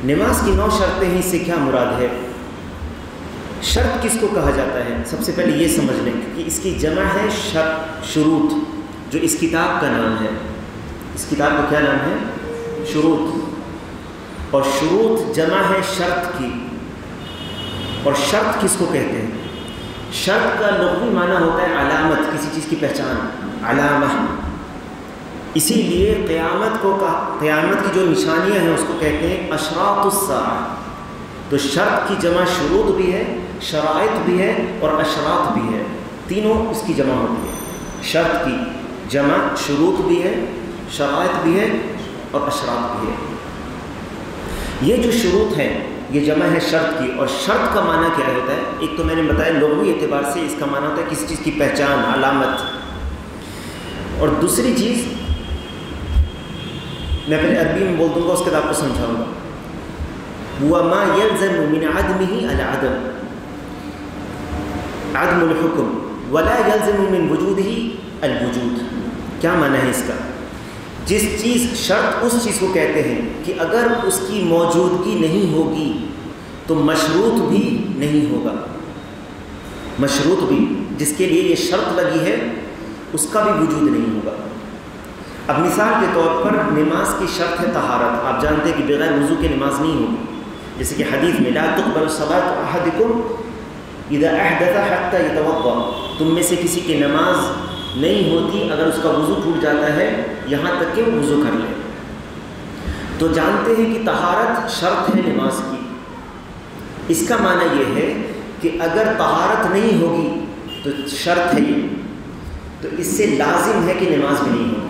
نماز کی 9 شرطیں ہیں، اس سے کیا مراد ہے؟ شرط کس کو کہا جاتا ہے؟ سب سے پہلے یہ سمجھ لیں کہ اس کی جمع ہے شروط، جو اس کتاب کا نام ہے۔ اس کتاب کا کیا نام ہے؟ شروط۔ اور شروط جمع ہے شرط کی۔ اور شرط کس کو کہتے ہیں؟ شرط کا لغوی معنی ہوتا ہے علامت، کسی چیز کی پہچان، علامہ۔ اسی لیے قیامت کی جو نشانیاں ہیں اس کو کہتے ہیں اشراط الساعہ۔ تو شرط کی جمع شروط بھی ہے، شرائط بھی ہے اور اشراط بھی ہے، تینوں اس کی جمع ہوتی ہے۔ شرط کی جمع شروط بھی ہے، شرائط بھی ہے اور اشراط بھی ہے۔ یہ جو شروط ہیں یہ جمع ہے شرط کی۔ اور شرط کا معنی کیا ہوتا ہے؟ ایک تو میں نے بتایا لغوی اعتبار سے اس کا معنی ہوتا ہے کسی چیز کی پہچان، علامت۔ اور دوسری چیز میں پہلے عربی میں بول دوں گا، اس کے بعد آپ کو سمجھاؤں گا۔ وَمَا يَلْزَمُ مِنْ عَدْمِهِ الْعَدَمُ، عدم الحکم، وَلَا يَلْزَمُ مِنْ وُجُودِهِ الْوُجُود۔ کیا معنی ہے اس کا؟ جس چیز شرط اس چیز کو کہتے ہیں کہ اگر اس کی موجودگی نہیں ہوگی تو مشروط بھی نہیں ہوگا۔ مشروط بھی، جس کے لیے یہ شرط لگی ہے، اس کا بھی وجود نہیں ہوگا۔ اب مثال کے طور پر نماز کی شرط ہے طہارت۔ آپ جانتے ہیں کہ بغیر وضو کے نماز نہیں ہوگی، جیسے کہ حدیث میں لا تقبل صلاۃ احدکم اذا احدث حتى يتوضا، تم میں سے کسی کی نماز نہیں ہوتی اگر اس کا وضو ٹوٹ جاتا ہے یہاں تک کہ وہ وضو کر لے۔ تو جانتے ہیں کہ طہارت شرط ہے نماز کی۔ اس کا معنی یہ ہے کہ اگر طہارت نہیں ہوگی تو شرط ہے یہ، تو اس سے لازم ہے کہ نماز بھی نہیں ہوگی۔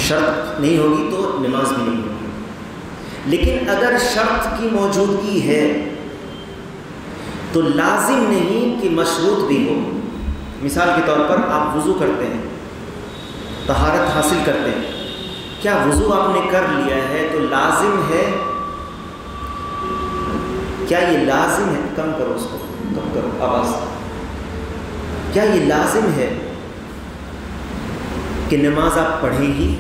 شرط نہیں ہوگی تو نماز بھی نہیں ہوگی۔ لیکن اگر شرط کی موجودگی ہے تو لازم نہیں کہ مشروط بھی ہو۔ مثال کے طور پر آپ وضو کرتے ہیں، طہارت حاصل کرتے ہیں، کیا وضو آپ نے کر لیا ہے تو لازم ہے؟ کیا یہ لازم ہے؟ کم کرو اس کو، کم کرو آواز۔ کیا یہ لازم ہے کہ نماز آپ پڑھیں گی؟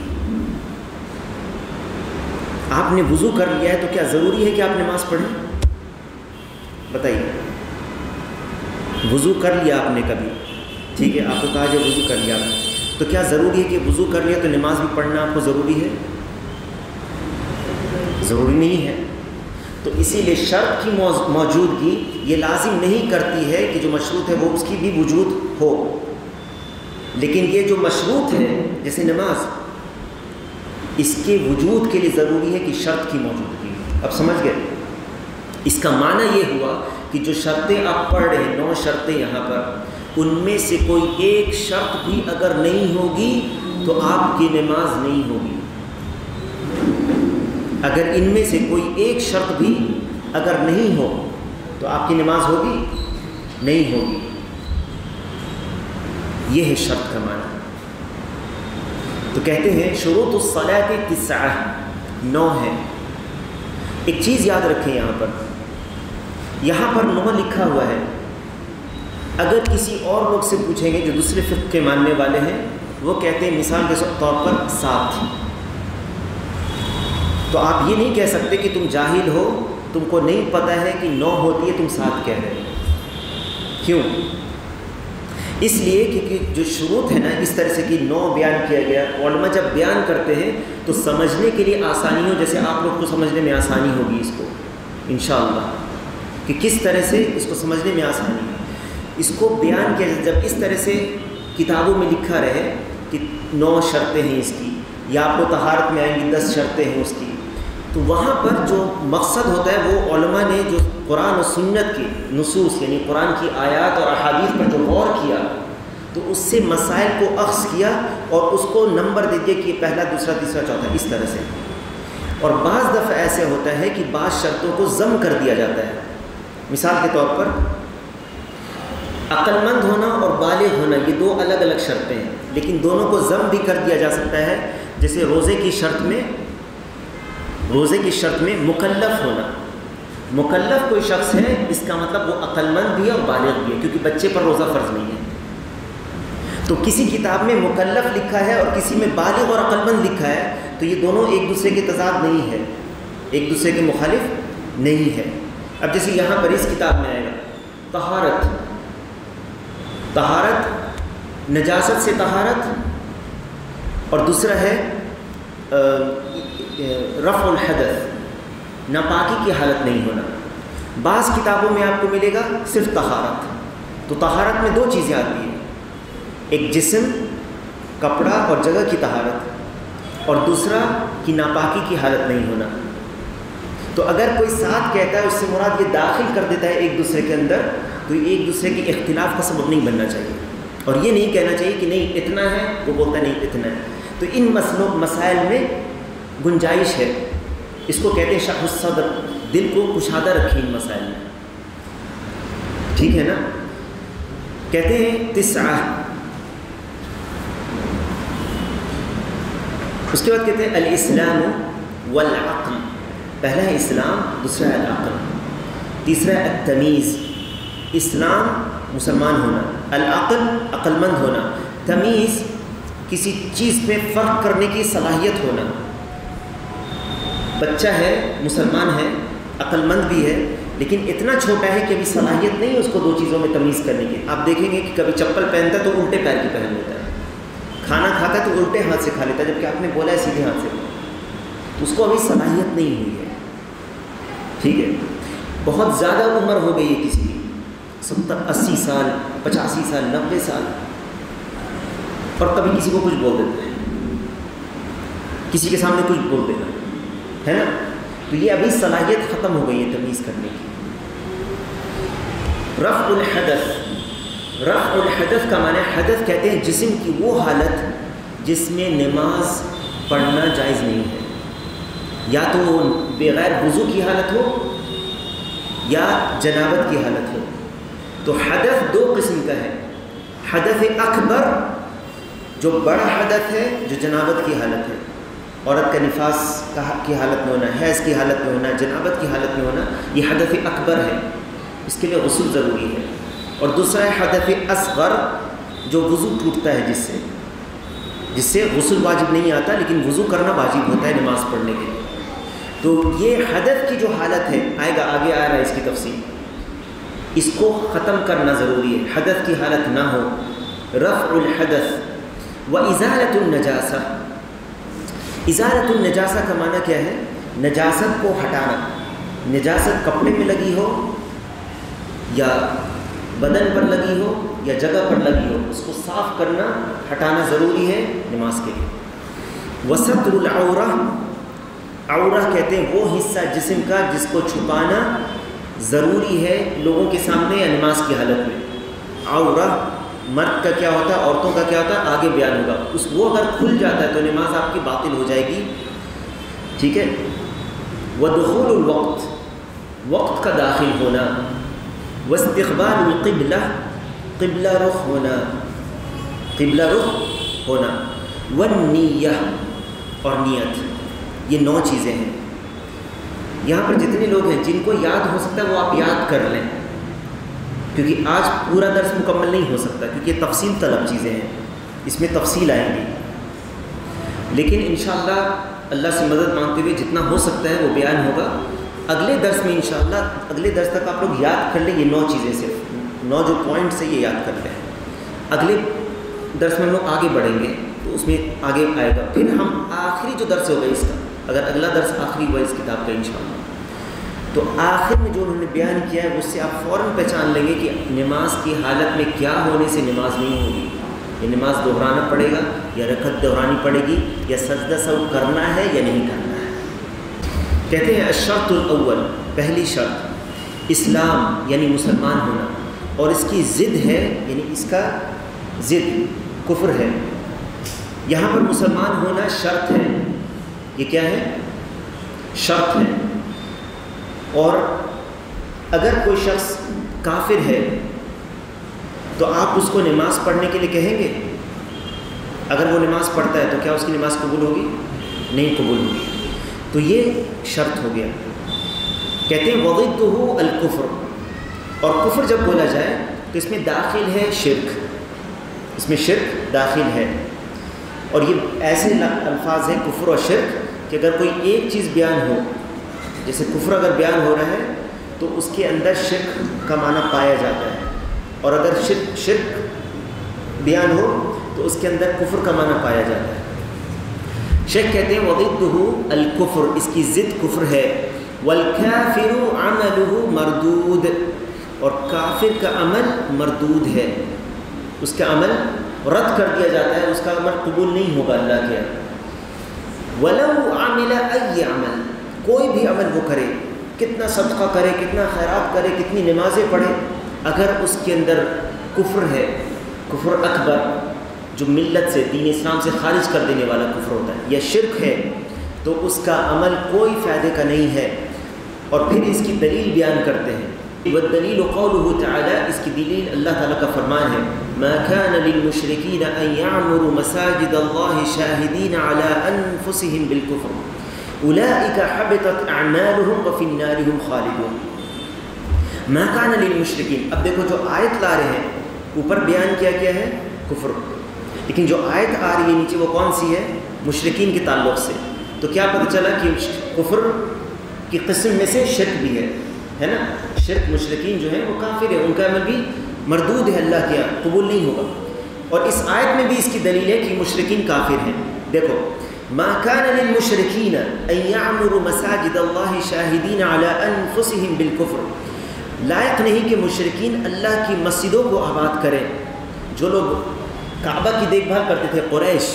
آپ نے وضو کر لیا ہے تو کیا ضروری ہے کہ آپ نماز پڑھیں؟ بتائیے۔ وضو کر لیا آپ نے کبھی، ٹھیک ہے، آپ کو کہا جو وضو کر لیا آپ نے، تو کیا ضروری ہے کہ وضو کر لیا تو نماز بھی پڑھنا آپ کو ضروری ہے؟ ضروری نہیں ہے۔ تو اسی لیے شرط کی موجودگی یہ لازم نہیں کرتی ہے کہ جو مشروط ہے وہ اس کی بھی وجود ہو، لیکن یہ جو مشروط ہے جیسے نماز، اس کے وجود کے لیے ضروری ہے کہ شرط کی موجودگی۔ اب سمجھ گئے؟ اس کا معنی یہ ہوا کہ جو شرطیں آپ پڑھ رہے ہیں، 9 شرطیں یہاں پر، ان میں سے کوئی ایک شرط بھی اگر نہیں ہوگی تو آپ کی نماز نہیں ہوگی۔ اگر ان میں سے کوئی ایک شرط بھی اگر نہیں ہو تو آپ کی نماز ہوگی؟ نہیں ہوگی۔ یہ ہے شرط کا معنی۔ تو کہتے ہیں شروط الصلاۃ 9 ہے۔ ایک چیز یاد رکھیں، یہاں پر 9 لکھا ہوا ہے۔ اگر کسی اور لوگ سے پوچھیں گے جو دوسرے فقہ کے ماننے والے ہیں، وہ کہتے ہیں مثال کے طور پر 7۔ تو آپ یہ نہیں کہہ سکتے کہ تم جاہل ہو، تم کو نہیں پتہ ہے کہ 9 ہوتی ہے، تم 7 کہہ رہے ہو۔ کیوں؟ اس لیے کہ جو شروط ہے نا، اس طرح سے کہ 9 بیان کیا گیا، علماء جب بیان کرتے ہیں تو سمجھنے کے لیے آسانی ہو، جیسے آپ لوگ کو سمجھنے میں آسانی ہوگی اس کو انشاءاللہ، کہ کس طرح سے اس کو سمجھنے میں آسانی ہے، اس کو بیان کیا جب اس طرح سے کتابوں میں لکھا رہے کہ 9 شرطیں ہیں اس کی، یا آپ کو طہارت میں آئیں گی 10 شرطیں ہیں اس کی، تو وہاں پر جو مقصد ہوتا ہے وہ علماء نے جو قرآن و سنت کی نصوص یعنی قرآن کی آیات اور احادیث پر جو غور کیا تو اس سے مسائل کو اخذ کیا اور اس کو نمبر دے دیا کہ یہ پہلا، دوسرا، تیسرا، چوتھا، اس طرح سے۔ اور بعض دفعہ ایسے ہوتا ہے کہ بعض شرطوں کو ضم کر دیا جاتا ہے۔ مثال کے طور پر عقل مند ہونا اور بالغ ہونا، یہ 2 الگ الگ شرطیں ہیں، لیکن دونوں کو ضم بھی کر دیا جا سکتا ہے۔ جیسے روزے کی شرط میں مکلف ہونا، مکلف کوئی شخص ہے، اس کا مطلب وہ عقل مند بھی ہے اور بالغ بھی ہے، کیونکہ بچے پر روزہ فرض نہیں ہے۔ تو کسی کتاب میں مکلف لکھا ہے اور کسی میں بالغ اور عقل مند لکھا ہے، تو یہ دونوں ایک دوسرے کے تضاد نہیں ہے، ایک دوسرے کے مخالف نہیں ہے۔ اب جیسے یہاں پر اس کتاب میں آئے گا طہارت، طہارت نجاست سے طہارت، اور دوسرا ہے رفع الحدث، ناپاکی کی حالت نہیں ہونا۔ بعض کتابوں میں آپ کو ملے گا صرف طہارت، تو طہارت میں دو چیزیں آتی ہیں، ایک جسم، کپڑا اور جگہ کی طہارت، اور دوسرا کہ ناپاکی کی حالت نہیں ہونا۔ تو اگر کوئی ساتھ کہتا ہے اس سے مراد یہ داخل کر دیتا ہے ایک دوسرے کے اندر، تو ایک دوسرے کے اختلاف کا سبب نہیں بننا چاہیے، اور یہ نہیں کہنا چاہیے کہ نہیں اتنا ہے، وہ بولتا نہیں اتنا ہے۔ تو ان مسائل میں گنجائش ہے، اس کو کہتے ہیں شرح الصدر، دل کو کشادہ رکھیں ان مسائل میں، ٹھیک ہے نا۔ کہتے ہیں تسعہ، اس کے بعد کہتے ہیں الاسلام والعقل، پہلا ہے اسلام، دوسرا ہے العقل، تیسرا ہے التمیز، اسلام مسلمان ہونا، العقل عقل مند ہونا، تمیز کسی چیز میں فرق کرنے کی صلاحیت ہونا۔ بچہ ہے، مسلمان ہے، عقل مند بھی ہے، لیکن اتنا چھوٹا ہے کہ ابھی صلاحیت نہیں ہے اس کو دو چیزوں میں تمیز کرنے کی۔ آپ دیکھیں گے کہ کبھی چپل پہنتا ہے تو الٹے پیر کی پہن لیتا ہے، کھانا کھاتا ہے تو الٹے ہاتھ سے کھا لیتا ہے، جبکہ آپ نے بولا ہے سیدھے ہاتھ سے، تو اس کو ابھی صلاحیت نہیں ہوئی ہے، ٹھیک ہے۔ بہت زیادہ عمر ہو گئی ہے کسی کی، 70 80 سال 85 سال 90 سال، اور کبھی کسی کو کچھ بول دیتے ہیں، کسی کے سامنے کچھ بول دینا ہے نا، تو یہ ابھی صلاحیت ختم ہو گئی ہے تمیز کرنے کی۔ رفع الحدث، رفع الحدث کا معنی، حدث کہتے ہیں جسم کی وہ حالت جس میں نماز پڑھنا جائز نہیں ہے، یا تو وہ بغیر وضو کی حالت ہو یا جنابت کی حالت ہو۔ تو حدث دو قسم کا ہے، حدث اکبر جو بڑا حدث ہے، جو جنابت کی حالت ہے، عورت کا نفاس کی حالت میں ہونا، حیض کی حالت میں ہونا، جنابت کی حالت میں ہونا، یہ حدث اکبر ہے، اس کے لیے غسل ضروری ہے۔ اور دوسرا ہے حدث اصغر جو وضو ٹوٹتا ہے، جس سے غسل واجب نہیں آتا لیکن وضو کرنا واجب ہوتا ہے نماز پڑھنے کے لیے۔ تو یہ حدث کی جو حالت ہے، آئے گا آگے آ رہا ہے اس کی تفصیل، اس کو ختم کرنا ضروری ہے، حدث کی حالت نہ ہو۔ رفع الحدث وازالۃ النجاسہ، ازالۃ النجاسہ کا معنی کیا ہے؟ نجاست کو ہٹانا، نجاست کپڑے میں لگی ہو یا بدن پر لگی ہو یا جگہ پر لگی ہو، اس کو صاف کرنا، ہٹانا ضروری ہے نماز کے لیے۔ وستر العورہ، عورہ کہتے ہیں وہ حصہ جسم کا جس کو چھپانا ضروری ہے لوگوں کے سامنے یا نماز کی حالت میں۔ عورہ مرد کا کیا ہوتا ہے، عورتوں کا کیا ہوتا ہے، آگے بیان ہوگا، وہ اگر کھل جاتا ہے تو نماز آپ کی باطل ہو جائے گی، ٹھیک ہے۔ ودخول الوقت، وقت کا داخل ہونا، واستقبال القبلہ، قبلہ رخ ہونا، قبلہ رخ ہونا، والنیہ اور نیت، یہ 9 چیزیں ہیں۔ یہاں پر جتنے لوگ ہیں جن کو یاد ہو سکتا ہے وہ آپ یاد کر لیں، کیونکہ آج پورا درس مکمل نہیں ہو سکتا، کیونکہ یہ تفصیل طلب چیزیں ہیں، اس میں تفصیل آئیں گی، لیکن انشاءاللہ اللہ سے مدد مانگتے ہوئے جتنا ہو سکتا ہے وہ بیان ہوگا اگلے درس میں انشاءاللہ۔ اگلے درس تک آپ لوگ یاد کر لیں، یہ 9 چیزیں، صرف 9 جو پوائنٹس ہیں یہ یاد کر لیں۔ اگلے درس میں ہم لوگ آگے بڑھیں گے تو اس میں آگے آئے گا، پھر ہم آخری جو درس ہوگا اس کا، اگر اگلا درس آخری ہوا اس کتاب کا انشاءاللہ، تو آخر میں جو انہوں نے بیان کیا ہے اس سے آپ فوراً پہچان لیں گے کہ نماز کی حالت میں کیا ہونے سے نماز نہیں ہوگی، یہ نماز دہرانا پڑے گا یا رکعت دہرانی پڑے گی یا سجدہ سہو کرنا ہے یا نہیں کرنا ہے۔ کہتے ہیں الشرط الاول، پہلی شرط اسلام یعنی مسلمان ہونا، اور اس کی ضد ہے، یعنی اس کا ضد کفر ہے۔ یہاں پر مسلمان ہونا شرط ہے، یہ کیا ہے؟ شرط ہے۔ اور اگر کوئی شخص کافر ہے تو آپ اس کو نماز پڑھنے کے لیے کہیں گے؟ اگر وہ نماز پڑھتا ہے تو کیا اس کی نماز قبول ہوگی؟ نہیں قبول ہوگی۔ تو یہ شرط ہو گیا۔ کہتے ہیں وضدہ الکفر، اور کفر جب بولا جائے تو اس میں داخل ہے شرک، اس میں شرک داخل ہے، اور یہ ایسے الفاظ ہیں کفر اور شرک کہ اگر کوئی ایک چیز بیان ہو جیسے کفر اگر بیان ہو رہا ہے تو اس کے اندر شرک کا معنی پایا جاتا ہے، اور اگر شرک بیان ہو تو اس کے اندر کفر کا معنی پایا جاتا ہے۔ شیخ کہتے ہیں وضدہ الکفر، اس کی ضد کفر ہے، والکافر عملہ مردود، اور کافر کا عمل مردود ہے، اس کا عمل رد کر دیا جاتا ہے، اس کا عمل قبول نہیں ہوگا اللہ کے۔ ولو عمل ای عمل، کوئی بھی عمل وہ کرے، کتنا صدقہ کرے، کتنا خیرات کرے، کتنی نمازیں پڑھے، اگر اس کے اندر کفر ہے، کفر اکبر جو ملت سے، دین اسلام سے خارج کر دینے والا کفر ہوتا ہے، یا شرک ہے، تو اس کا عمل کوئی فائدے کا نہیں ہے۔ اور پھر اس کی دلیل بیان کرتے ہیں، والدلیل قولہ تعالی، اس کی دلیل اللہ تعالیٰ کا فرمان ہے، ما كان للمشركين ان يعمروا مساجد الله شاهدين على انفسهم بالكفر اولئك حبطت اعمالهم وفي النار هم خالدون۔ ما كان للمشركين، اب دیکھو جو آیت لا رہے ہیں اوپر بیان کیا ہے کفر، لیکن جو آیت آ رہی ہے نیچے وہ کون سی ہے؟ مشرکین کے تعلق سے۔ تو کیا پتہ چلا کہ کفر کی قسم میں سے شرک بھی ہے نا، شرک مشرکین جو ہیں وہ کافر ہے، ان کا عمل بھی مردود ہے، اللہ کے یہاں قبول نہیں ہوگا۔ اور اس آیت میں بھی اس کی دلیل ہے کہ مشرکین کافر ہیں۔ دیکھو، ما كان للمشركين ان يعمروا مساجد الله شاهدين على انفسهم بالكفر، لائق نہیں کہ مشرکین اللہ کی مسجدوں کو آباد کریں۔ جو لوگ کعبہ کی دیکھ بھال کرتے تھے، قریش،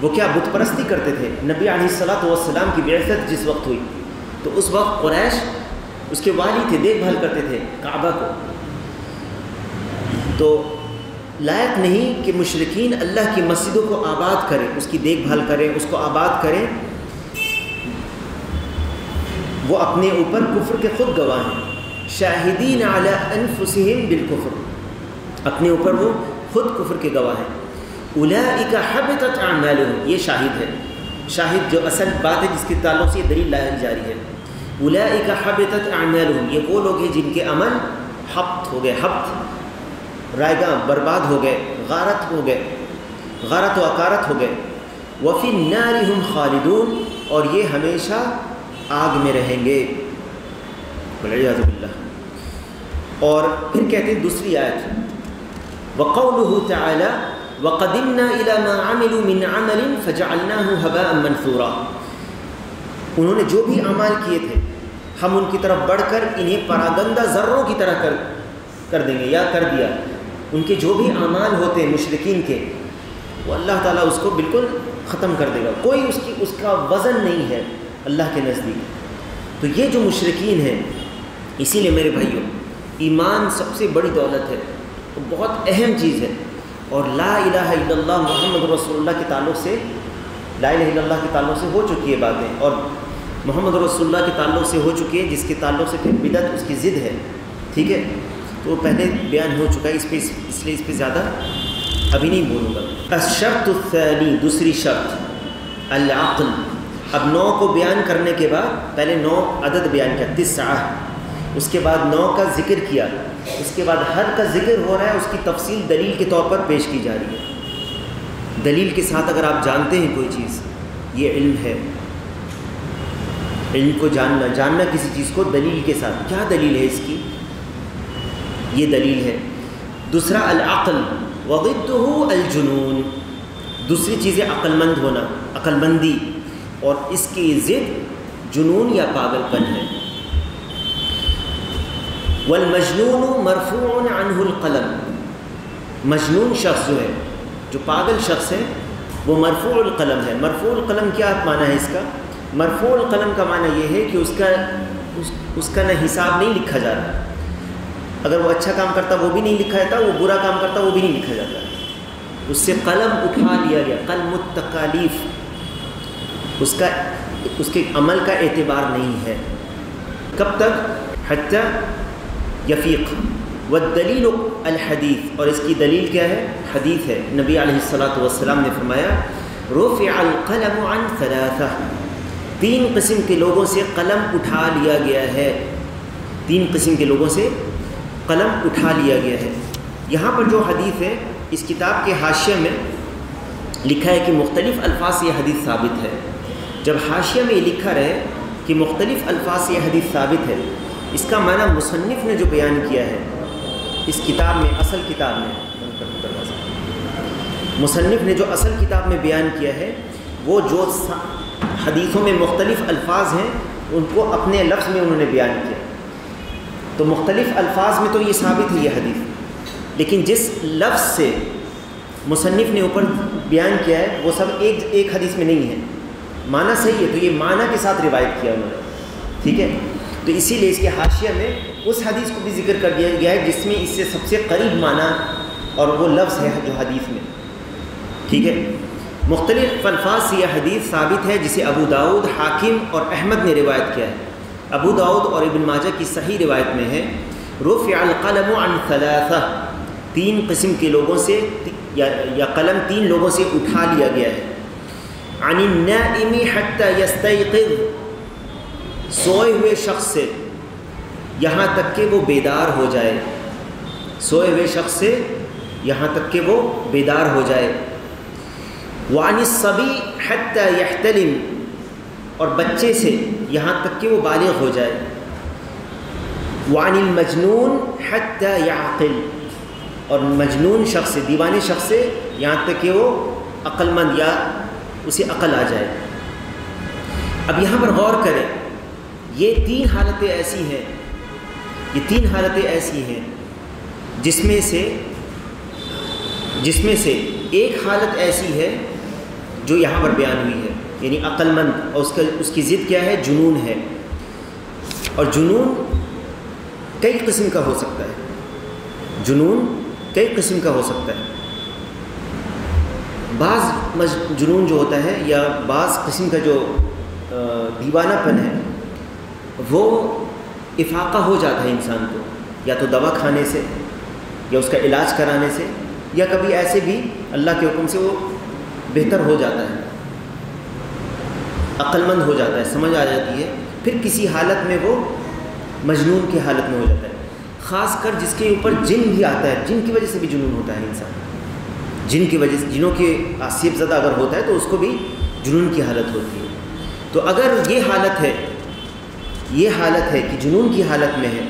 وہ کیا بت پرستی کرتے تھے؟ نبی علیہ الصلوۃ والسلام کی بعثت جس وقت ہوئی تو اس وقت قریش اس کے والی تھے، دیکھ بھال کرتے تھے کعبہ کو۔ تو لائق نہیں کہ مشرکین اللہ کی مسجدوں کو آباد کریں، اس کی دیکھ بھال کریں، اس کو آباد کریں۔ وہ اپنے اوپر کفر کے خود گواہ ہیں، شاہدین علی انفسہم بالکفر، اپنے اوپر وہ خود کفر کے گواہ ہیں۔ اولئک حبطت اعمالہم، یہ شاہد ہے، شاہد جو اصل بات ہے جس کے تعلق سے یہ دلیل لائی جا رہی ہے۔ اولئک حبطت اعمالہم، یہ وہ لوگ ہیں جن کے عمل حبط ہو گئے، حبط رائے گاں، برباد ہو گئے، غارت ہو گئے، غارت و اکارت ہو گئے۔ وفی النار ہم خالدون، اور یہ ہمیشہ آگ میں رہیں گے، والعیاذ باللہ۔ اور پھر کہتے ہیں دوسری آیت، وقولہ تعالی وقدمنا الی ما عملوا من عمل فجعلناہ ھباء منثورا، انہوں نے جو بھی اعمال کیے تھے ہم ان کی طرف بڑھ کر انہیں پراگندہ ذروں کی طرح کر دیں گے، یا کر دیا۔ ان کے جو بھی اعمال ہوتے ہیں مشرکین کے، وہ اللہ تعالیٰ اس کو بالکل ختم کر دے گا، کوئی اس کا وزن نہیں ہے اللہ کے نزدیک۔ تو یہ جو مشرکین ہیں، اسی لیے میرے بھائیوں، ایمان سب سے بڑی دولت ہے، بہت اہم چیز ہے۔ اور لا الہ الا اللہ محمد رسول اللہ کے تعلق سے، لا الہ الا اللہ کے تعلق سے ہو چکی ہے باتیں، اور محمد رسول اللہ کے تعلق سے ہو چکی ہے، جس کے تعلق سے پھر بدعت اس کی ضد ہے، ٹھیک ہے؟ تو وہ پہلے بیان ہو چکا ہے، اس لیے اس پہ زیادہ ابھی نہیں بولوں گا۔ الشرط الثانی، دوسری شرط، العقل۔ اب 9 کو بیان کرنے کے بعد پہلے 9 عدد بیان کیا، 9، اس کے بعد 9 کا ذکر کیا، اس کے بعد ہر کا ذکر ہو رہا ہے، اس کی تفصیل دلیل کے طور پر پیش کی جا رہی ہے۔ دلیل کے ساتھ اگر آپ جانتے ہیں کوئی چیز، یہ علم ہے، علم کو جاننا کسی چیز کو دلیل کے ساتھ، کیا دلیل ہے اس کی، یہ دلیل ہے۔ دوسرا العقل، وضدہ الجنون، دوسری چیز ہے عقل مند ہونا، عقل مندی، اور اس کی ضد جنون یا پاگل پن ہے۔ والمجنون مرفوع عنہ القلم، مجنون شخص جو ہے، جو پاگل شخص ہے، وہ مرفوع القلم ہے۔ مرفوع القلم کیا معنی ہے اس کا؟ مرفوع القلم کا معنی یہ ہے کہ اس کا نہ حساب نہیں لکھا جا رہا، اگر وہ اچھا کام کرتا وہ بھی نہیں لکھا جاتا، وہ برا کام کرتا وہ بھی نہیں لکھا جاتا، اس سے قلم اٹھا لیا گیا، قلم التکالیف، اس کے عمل کا اعتبار نہیں ہے۔ کب تک؟ حتی یفیق۔ والدلیل الحدیث، اور اس کی دلیل کیا ہے؟ حدیث ہے۔ نبی علیہ الصلاۃ والسلام نے فرمایا رفع القلم عن 3، 3 قسم کے لوگوں سے قلم اٹھا لیا گیا ہے، 3 قسم کے لوگوں سے قلم اٹھا لیا گیا ہے۔ یہاں پر جو حدیث ہے، اس کتاب کے حاشیہ میں لکھا ہے کہ مختلف الفاظ سے یہ حدیث ثابت ہے۔ جب حاشیہ میں یہ لکھا رہے کہ مختلف الفاظ سے یہ حدیث ثابت ہے، اس کا معنی مصنف نے جو بیان کیا ہے اس کتاب میں، اصل کتاب میں، مصنف نے جو اصل کتاب میں بیان کیا ہے، وہ جو حدیثوں میں مختلف الفاظ ہیں ان کو اپنے لفظ میں انہوں نے بیان کیا. تو مختلف الفاظ میں تو یہ ثابت ہے یہ حدیث، لیکن جس لفظ سے مصنف نے اوپر بیان کیا ہے وہ سب ایک حدیث میں نہیں ہے. معنی صحیح ہے تو یہ معنی کے ساتھ روایت کیا انہوں نے، ٹھیک ہے. تو اسی لیے اس کے حاشیہ میں اس حدیث کو بھی ذکر کر دیا گیا ہے جس میں اس سے سب سے قریب معنی اور وہ لفظ ہے جو حدیث میں، ٹھیک ہے. مختلف الفاظ سے یہ حدیث ثابت ہے جسے ابو داؤد، حاکم اور احمد نے روایت کیا ہے. ابو داؤد اور ابن ماجہ کی صحیح روایت میں ہے رفع القلم عن ثلاثہ، 3 قسم کے لوگوں سے یا قلم 3 لوگوں سے اٹھا لیا گیا ہے. عن النائم حتى يستيقظ، سوئے ہوئے شخص سے یہاں تک کہ وہ بیدار ہو جائے، سوئے ہوئے شخص سے یہاں تک کہ وہ بیدار ہو جائے. وعن الصبی حتى يحتلم، اور بچے سے یہاں تک کہ وہ بالغ ہو جائے. وعن المجنون حتى يعقل، اور مجنون شخص سے، دیوانے شخص سے یہاں تک کہ وہ عقل مند یا اسے عقل آ جائے. اب یہاں پر غور کریں، یہ 3 حالتیں ایسی ہیں، یہ 3 حالتیں ایسی ہیں جس میں سے ایک حالت ایسی ہے جو یہاں پر بیان ہوئی ہے، یعنی عقل مند، اور اس کی ضد کیا ہے؟ جنون ہے. اور جنون کئی قسم کا ہو سکتا ہے، جنون کئی قسم کا ہو سکتا ہے. بعض جنون جو ہوتا ہے یا بعض قسم کا جو دیوانہ پن ہے وہ افاقہ ہو جاتا ہے انسان کو، یا تو دوا کھانے سے یا اس کا علاج کرانے سے، یا کبھی ایسے بھی اللہ کے حکم سے وہ بہتر ہو جاتا ہے، عقل مند ہو جاتا ہے، سمجھ آ جاتی ہے. پھر کسی حالت میں وہ مجنون کی حالت میں ہو جاتا ہے. خاص کر جس کے اوپر جن بھی آتا ہے، جن کی وجہ سے بھی جنون ہوتا ہے انسان، جن کی وجہ سے، جنوں کے آصیب زدہ اگر ہوتا ہے تو اس کو بھی جنون کی حالت ہوتی ہے. تو اگر یہ حالت ہے کہ جنون کی حالت میں ہے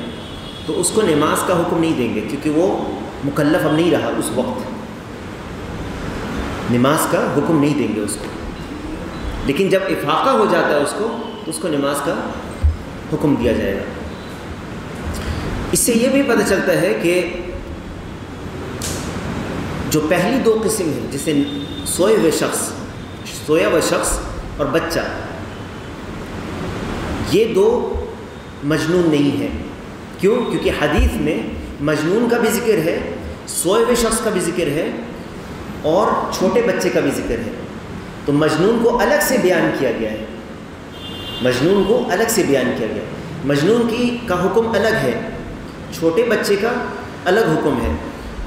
تو اس کو نماز کا حکم نہیں دیں گے، کیونکہ وہ مکلف اب نہیں رہا اس وقت، نماز کا حکم نہیں دیں گے اس کو. لیکن جب افاقہ ہو جاتا ہے اس کو تو اس کو نماز کا حکم دیا جائے گا. اس سے یہ بھی پتہ چلتا ہے کہ جو پہلی 2 قسم ہیں، جسے سویا ہوا شخص اور بچہ، یہ 2 مجنون نہیں ہیں. کیوں؟ کیونکہ حدیث میں مجنون کا بھی ذکر ہے، سوئے ہوئے شخص کا بھی ذکر ہے اور چھوٹے بچے کا بھی ذکر ہے. تو مجنون کو الگ سے بیان کیا گیا ہے، مجنون کو الگ سے بیان کیا گیا. مجنون کا حکم الگ ہے، چھوٹے بچے کا الگ حکم ہے،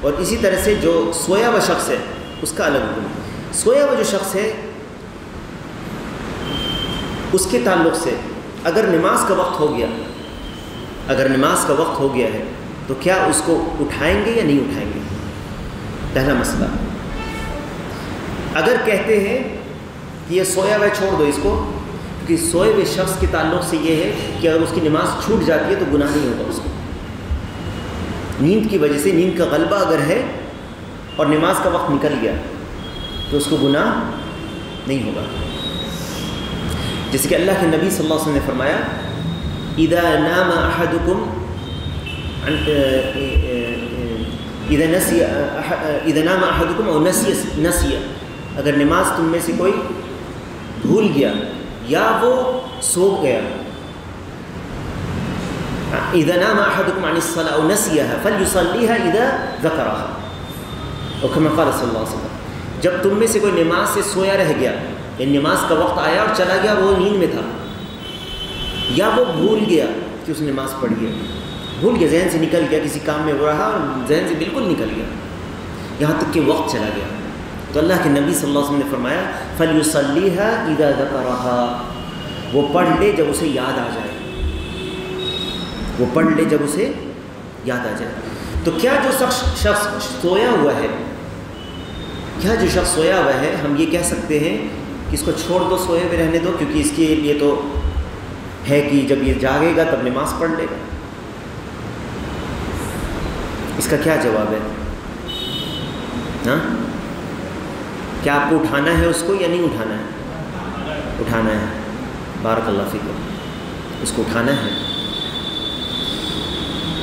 اور اسی طرح سے جو سویا ہوا شخص ہے اس کا الگ حکم ہے. سویا ہوا جو شخص ہے اس کے تعلق سے اگر نماز کا وقت ہو گیا ہے تو کیا اس کو اٹھائیں گے یا نہیں اٹھائیں گے؟ پہلا مسئلہ. اگر کہتے ہیں کہ یہ سویا ہوا چھوڑ دو اس کو، کیونکہ سوئے ہوئے شخص کے تعلق سے یہ ہے کہ اگر اس کی نماز چھوٹ جاتی ہے تو گناہ نہیں ہوگا اس کو. نیند کی وجہ سے، نیند کا غلبہ اگر ہے اور نماز کا وقت نکل گیا تو اس کو گناہ نہیں ہوگا. جیسے کہ اللہ کے نبی صلی اللہ علیہ وسلم نے فرمایا اذا نام احدکم اذا نام احدکم او نسی، اگر نماز تم میں سے کوئی بھول گیا یا وہ سو گیا، اذا نام احدکم عن الصلاة او نسیها فلیصلیها اذا ذکرها، اور كما قال صلی اللہ علیہ وسلم، جب تم میں سے کوئی نماز سے سویا رہ گیا، یعنی نماز کا وقت آیا اور چلا گیا، وہ نیند میں تھا، یا وہ بھول گیا کہ اس نے نماز پڑھی ہے، بھول گیا، ذہن سے نکل گیا، کسی کام میں وہ رہا اور ذہن سے بالکل نکل گیا، یہاں تک کہ وقت چلا گیا، تو اللہ کے نبی صلی اللہ علیہ وسلم نے فرمایا فَلْيُصَلِّيهَا إِذَا ذَكَرَهَا، وہ پڑھ لے جب اسے یاد آ جائے، وہ پڑھ لے جب اسے یاد آ جائے. تو کیا جو شخص سویا ہوا ہے، کیا جو شخص سویا ہوا ہے، ہم یہ کہہ سکتے ہیں کہ اس کو چھوڑ دو، سوئے ہوئے رہنے دو، کیونکہ اس کے لیے تو ہے کہ جب یہ جاگے گا تب نماز پڑھ لے گا. اس کا کیا جواب ہے؟ ہاں، کیا آپ کو اٹھانا ہے اس کو یا نہیں اٹھانا ہے؟ اٹھانا ہے. بارک اللہ فیکم. اس کو اٹھانا ہے.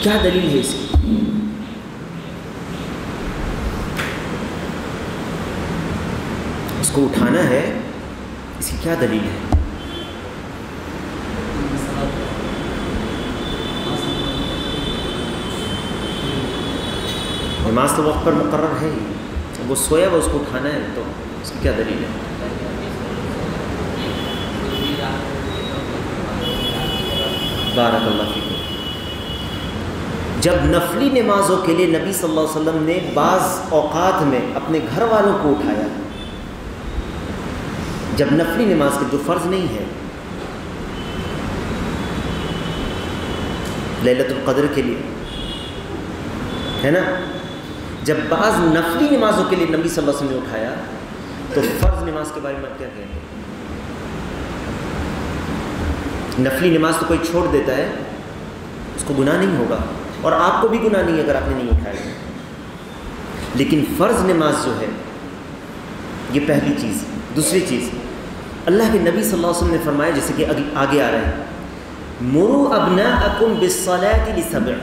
کیا دلیل ہے اس کی؟ اس کو اٹھانا ہے، اس کی کیا دلیل ہے؟ نماز تو وقت پر مقرر ہے ہی، وہ سویا وہ اس کو اٹھانا ہے، تو اس کی کیا دلیل ہے؟ بارک اللہ فیکم. جب نفلی نمازوں کے لیے نبی صلی اللہ علیہ وسلم نے بعض اوقات میں اپنے گھر والوں کو اٹھایا، جب نفلی نماز کے جو فرض نہیں ہے، لیلۃ القدر کے لیے ہے نا، جب بعض نفلی نمازوں کے لیے نبی صلی اللہ علیہ وسلم نے اٹھایا تو فرض نماز کے بارے میں آپ کیا کہیں گے؟ نفلی نماز تو کوئی چھوڑ دیتا ہے اس کو گناہ نہیں ہوگا، اور آپ کو بھی گناہ نہیں ہے اگر آپ نے نہیں اٹھایا. لیکن فرض نماز جو ہے یہ پہلی چیز. دوسری چیز، اللہ کے نبی صلی اللہ علیہ وسلم نے فرمایا، جیسے کہ آگے آ رہا ہے، مروا ابناءکم بالصلاۃ لسبع،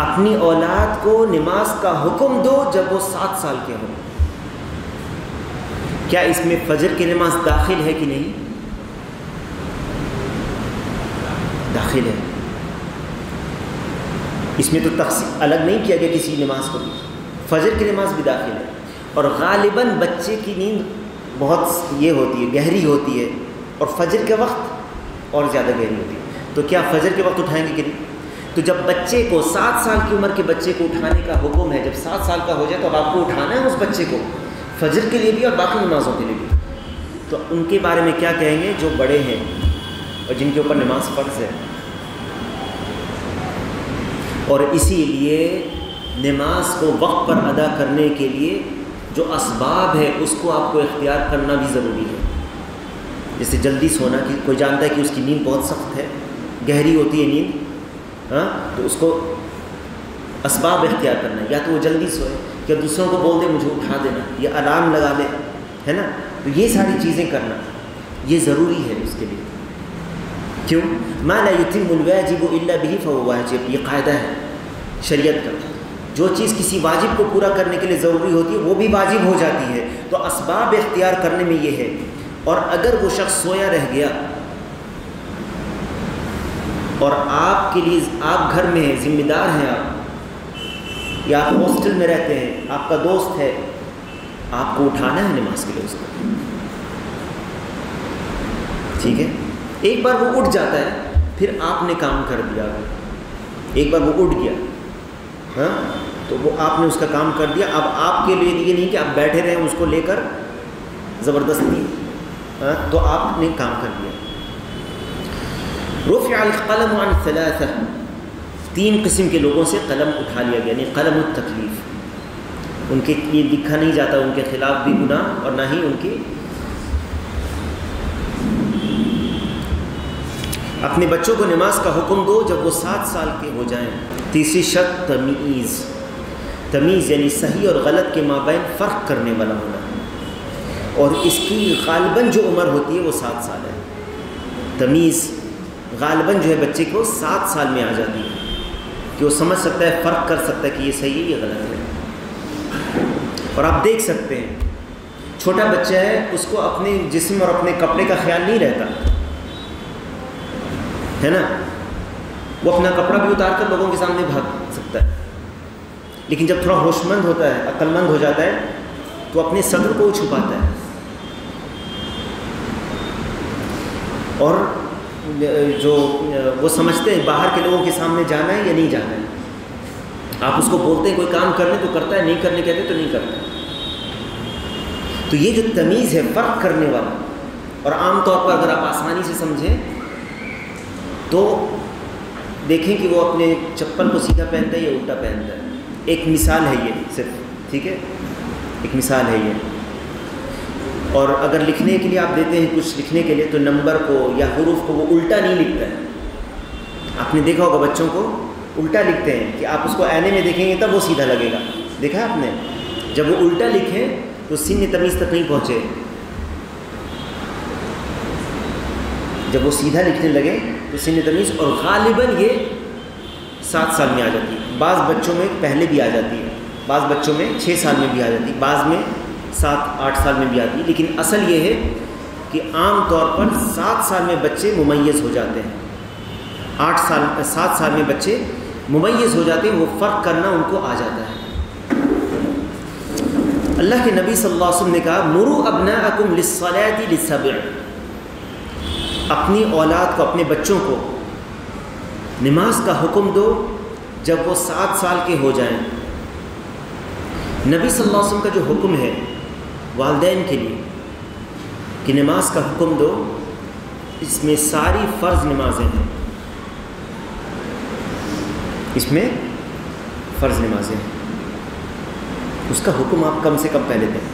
اپنی اولاد کو نماز کا حکم دو جب وہ 7 سال کے ہوں. کیا اس میں فجر کی نماز داخل ہے کہ نہیں؟ داخل ہے. اس میں تو تقسیم الگ نہیں کیا گیا کسی نماز کو. فجر کی نماز بھی داخل ہے. اور غالباً بچے کی نیند بہت یہ ہوتی ہے، گہری ہوتی ہے، اور فجر کے وقت اور زیادہ گہری ہوتی ہے. تو کیا فجر کے وقت اٹھائیں گے کہ نہیں؟ تو جب بچے کو 7 سال کی عمر کے بچے کو اٹھانے کا حکم ہے، جب 7 سال کا ہو جائے تو اب آپ کو اٹھانا ہے اس بچے کو، فجر کے لیے بھی اور باقی نمازوں کے لیے بھی. تو ان کے بارے میں کیا کہیں گے جو بڑے ہیں اور جن کے اوپر نماز فرض ہے؟ اور اسی لیے نماز کو وقت پر ادا کرنے کے لیے جو اسباب ہے اس کو آپ کو اختیار کرنا بھی ضروری ہے. جیسے جلدی سونا، کہ کوئی جانتا ہے کہ اس کی نیند بہت سخت ہے، گہری ہوتی ہے نیند، ہاں، تو اس کو اسباب اختیار کرنا ہے. یا تو وہ جلدی سوئے، یا دوسروں کو بول دے مجھے اٹھا دینا، یا الارم لگا لے، ہے نا. تو یہ ساری چیزیں کرنا یہ ضروری ہے اس کے لیے. کیوں؟ ما لا يتم الواجب الا به فهو واجب. یہ قاعدہ ہے شریعت کا. جو چیز کسی واجب کو پورا کرنے کے لیے ضروری ہوتی ہے وہ بھی واجب ہو جاتی ہے. تو اسباب اختیار کرنے میں یہ ہے. اور اگر وہ شخص سویا رہ گیا اور آپ کے لیے، آپ گھر میں ہیں، ذمہ دار ہیں آپ، یا آپ ہاسٹل میں رہتے ہیں، آپ کا دوست ہے، آپ کو اٹھانا ہے نماز کے لیے اس کو. ٹھیک ہے. ایک بار وہ اٹھ جاتا ہے پھر آپ نے کام کر دیا. ایک بار وہ اٹھ گیا، ہاں، تو وہ آپ نے اس کا کام کر دیا. اب آپ کے لیے یہ نہیں کہ آپ بیٹھے رہیں اس کو لے کر زبردستی، ہاں، تو آپ نے کام کر دیا. رفع القلم عن 3، 3 قسم کے لوگوں سے قلم اٹھا لیا گیا، یعنی قلم التکلیف. ان کے لیے لکھا نہیں جاتا ان کے خلاف بھی گناہ، اور نہ ہی ان کی. اپنے بچوں کو نماز کا حکم دو جب وہ 7 سال کے ہو جائیں. تیسری شرط تمیز. تمیز یعنی صحیح اور غلط کے مابین فرق کرنے والا ہونا، اور اس کی غالباً جو عمر ہوتی ہے وہ 7 سال ہے. تمیز غالباً جو ہے بچے کو 7 سال میں آ جاتی ہے کہ وہ سمجھ سکتا ہے، فرق کر سکتا ہے کہ یہ صحیح ہے یہ غلط ہے. اور آپ دیکھ سکتے ہیں چھوٹا بچہ ہے، اس کو اپنے جسم اور اپنے کپڑے کا خیال نہیں رہتا ہے نا. وہ اپنا کپڑا بھی اتار کر لوگوں کے سامنے بھاگ سکتا ہے، لیکن جب تھوڑا ہوش مند ہوتا ہے، عقل مند ہو جاتا ہے، تو اپنے صدر کو چھپاتا ہے. اور جو وہ سمجھتے ہیں باہر کے لوگوں کے سامنے جانا ہے یا نہیں جانا ہے. آپ اس کو بولتے ہیں کوئی کام کرنے تو کرتا ہے، نہیں کرنے کہتے تو نہیں کرتا. تو یہ جو تمیز ہے فرق کرنے والا، اور عام طور پر اگر آپ آسانی سے سمجھیں تو دیکھیں کہ وہ اپنے چپل کو سیدھا پہنتا ہے یا الٹا پہنتا ہے. ایک مثال ہے یہ صرف، ٹھیک ہے، ایک مثال ہے یہ. اور اگر لکھنے کے لیے آپ دیتے ہیں کچھ لکھنے کے لیے تو نمبر کو یا حروف کو وہ الٹا نہیں لکھتا ہے. آپ نے دیکھا ہوگا بچوں کو الٹا لکھتے ہیں کہ آپ اس کو آئینے میں دیکھیں گے تب وہ سیدھا لگے گا. دیکھا ہے آپ نے؟ جب وہ الٹا لکھیں تو سن تمیز تک نہیں پہنچے. جب وہ سیدھا لکھنے لگے تو سن تمیز، اور غالباً یہ 7 سال میں آ جاتی ہے. بعض بچوں میں پہلے بھی آ جاتی ہے، بعض بچوں میں 6 سال میں بھی آ جاتی ہے، بعض میں 7-8 سال میں بھی آتی ہے. لیکن اصل یہ ہے کہ عام طور پر 7 سال میں بچے ممیز ہو جاتے ہیں. 7 سال میں بچے ممیز ہو جاتے ہیں، وہ فرق کرنا ان کو آ جاتا ہے. اللہ کے نبی صلی اللہ علیہ وسلم نے کہا مروا ابناءکم للصلاۃ لسبع، اپنی اولاد کو، اپنے بچوں کو نماز کا حکم دو جب وہ 7 سال کے ہو جائیں. نبی صلی اللہ علیہ وسلم کا جو حکم ہے والدین کے لیے کہ نماز کا حکم دو، اس میں ساری فرض نمازیں ہیں، اس میں فرض نمازیں ہیں. اس کا حکم آپ کم سے کم پہلے دیں.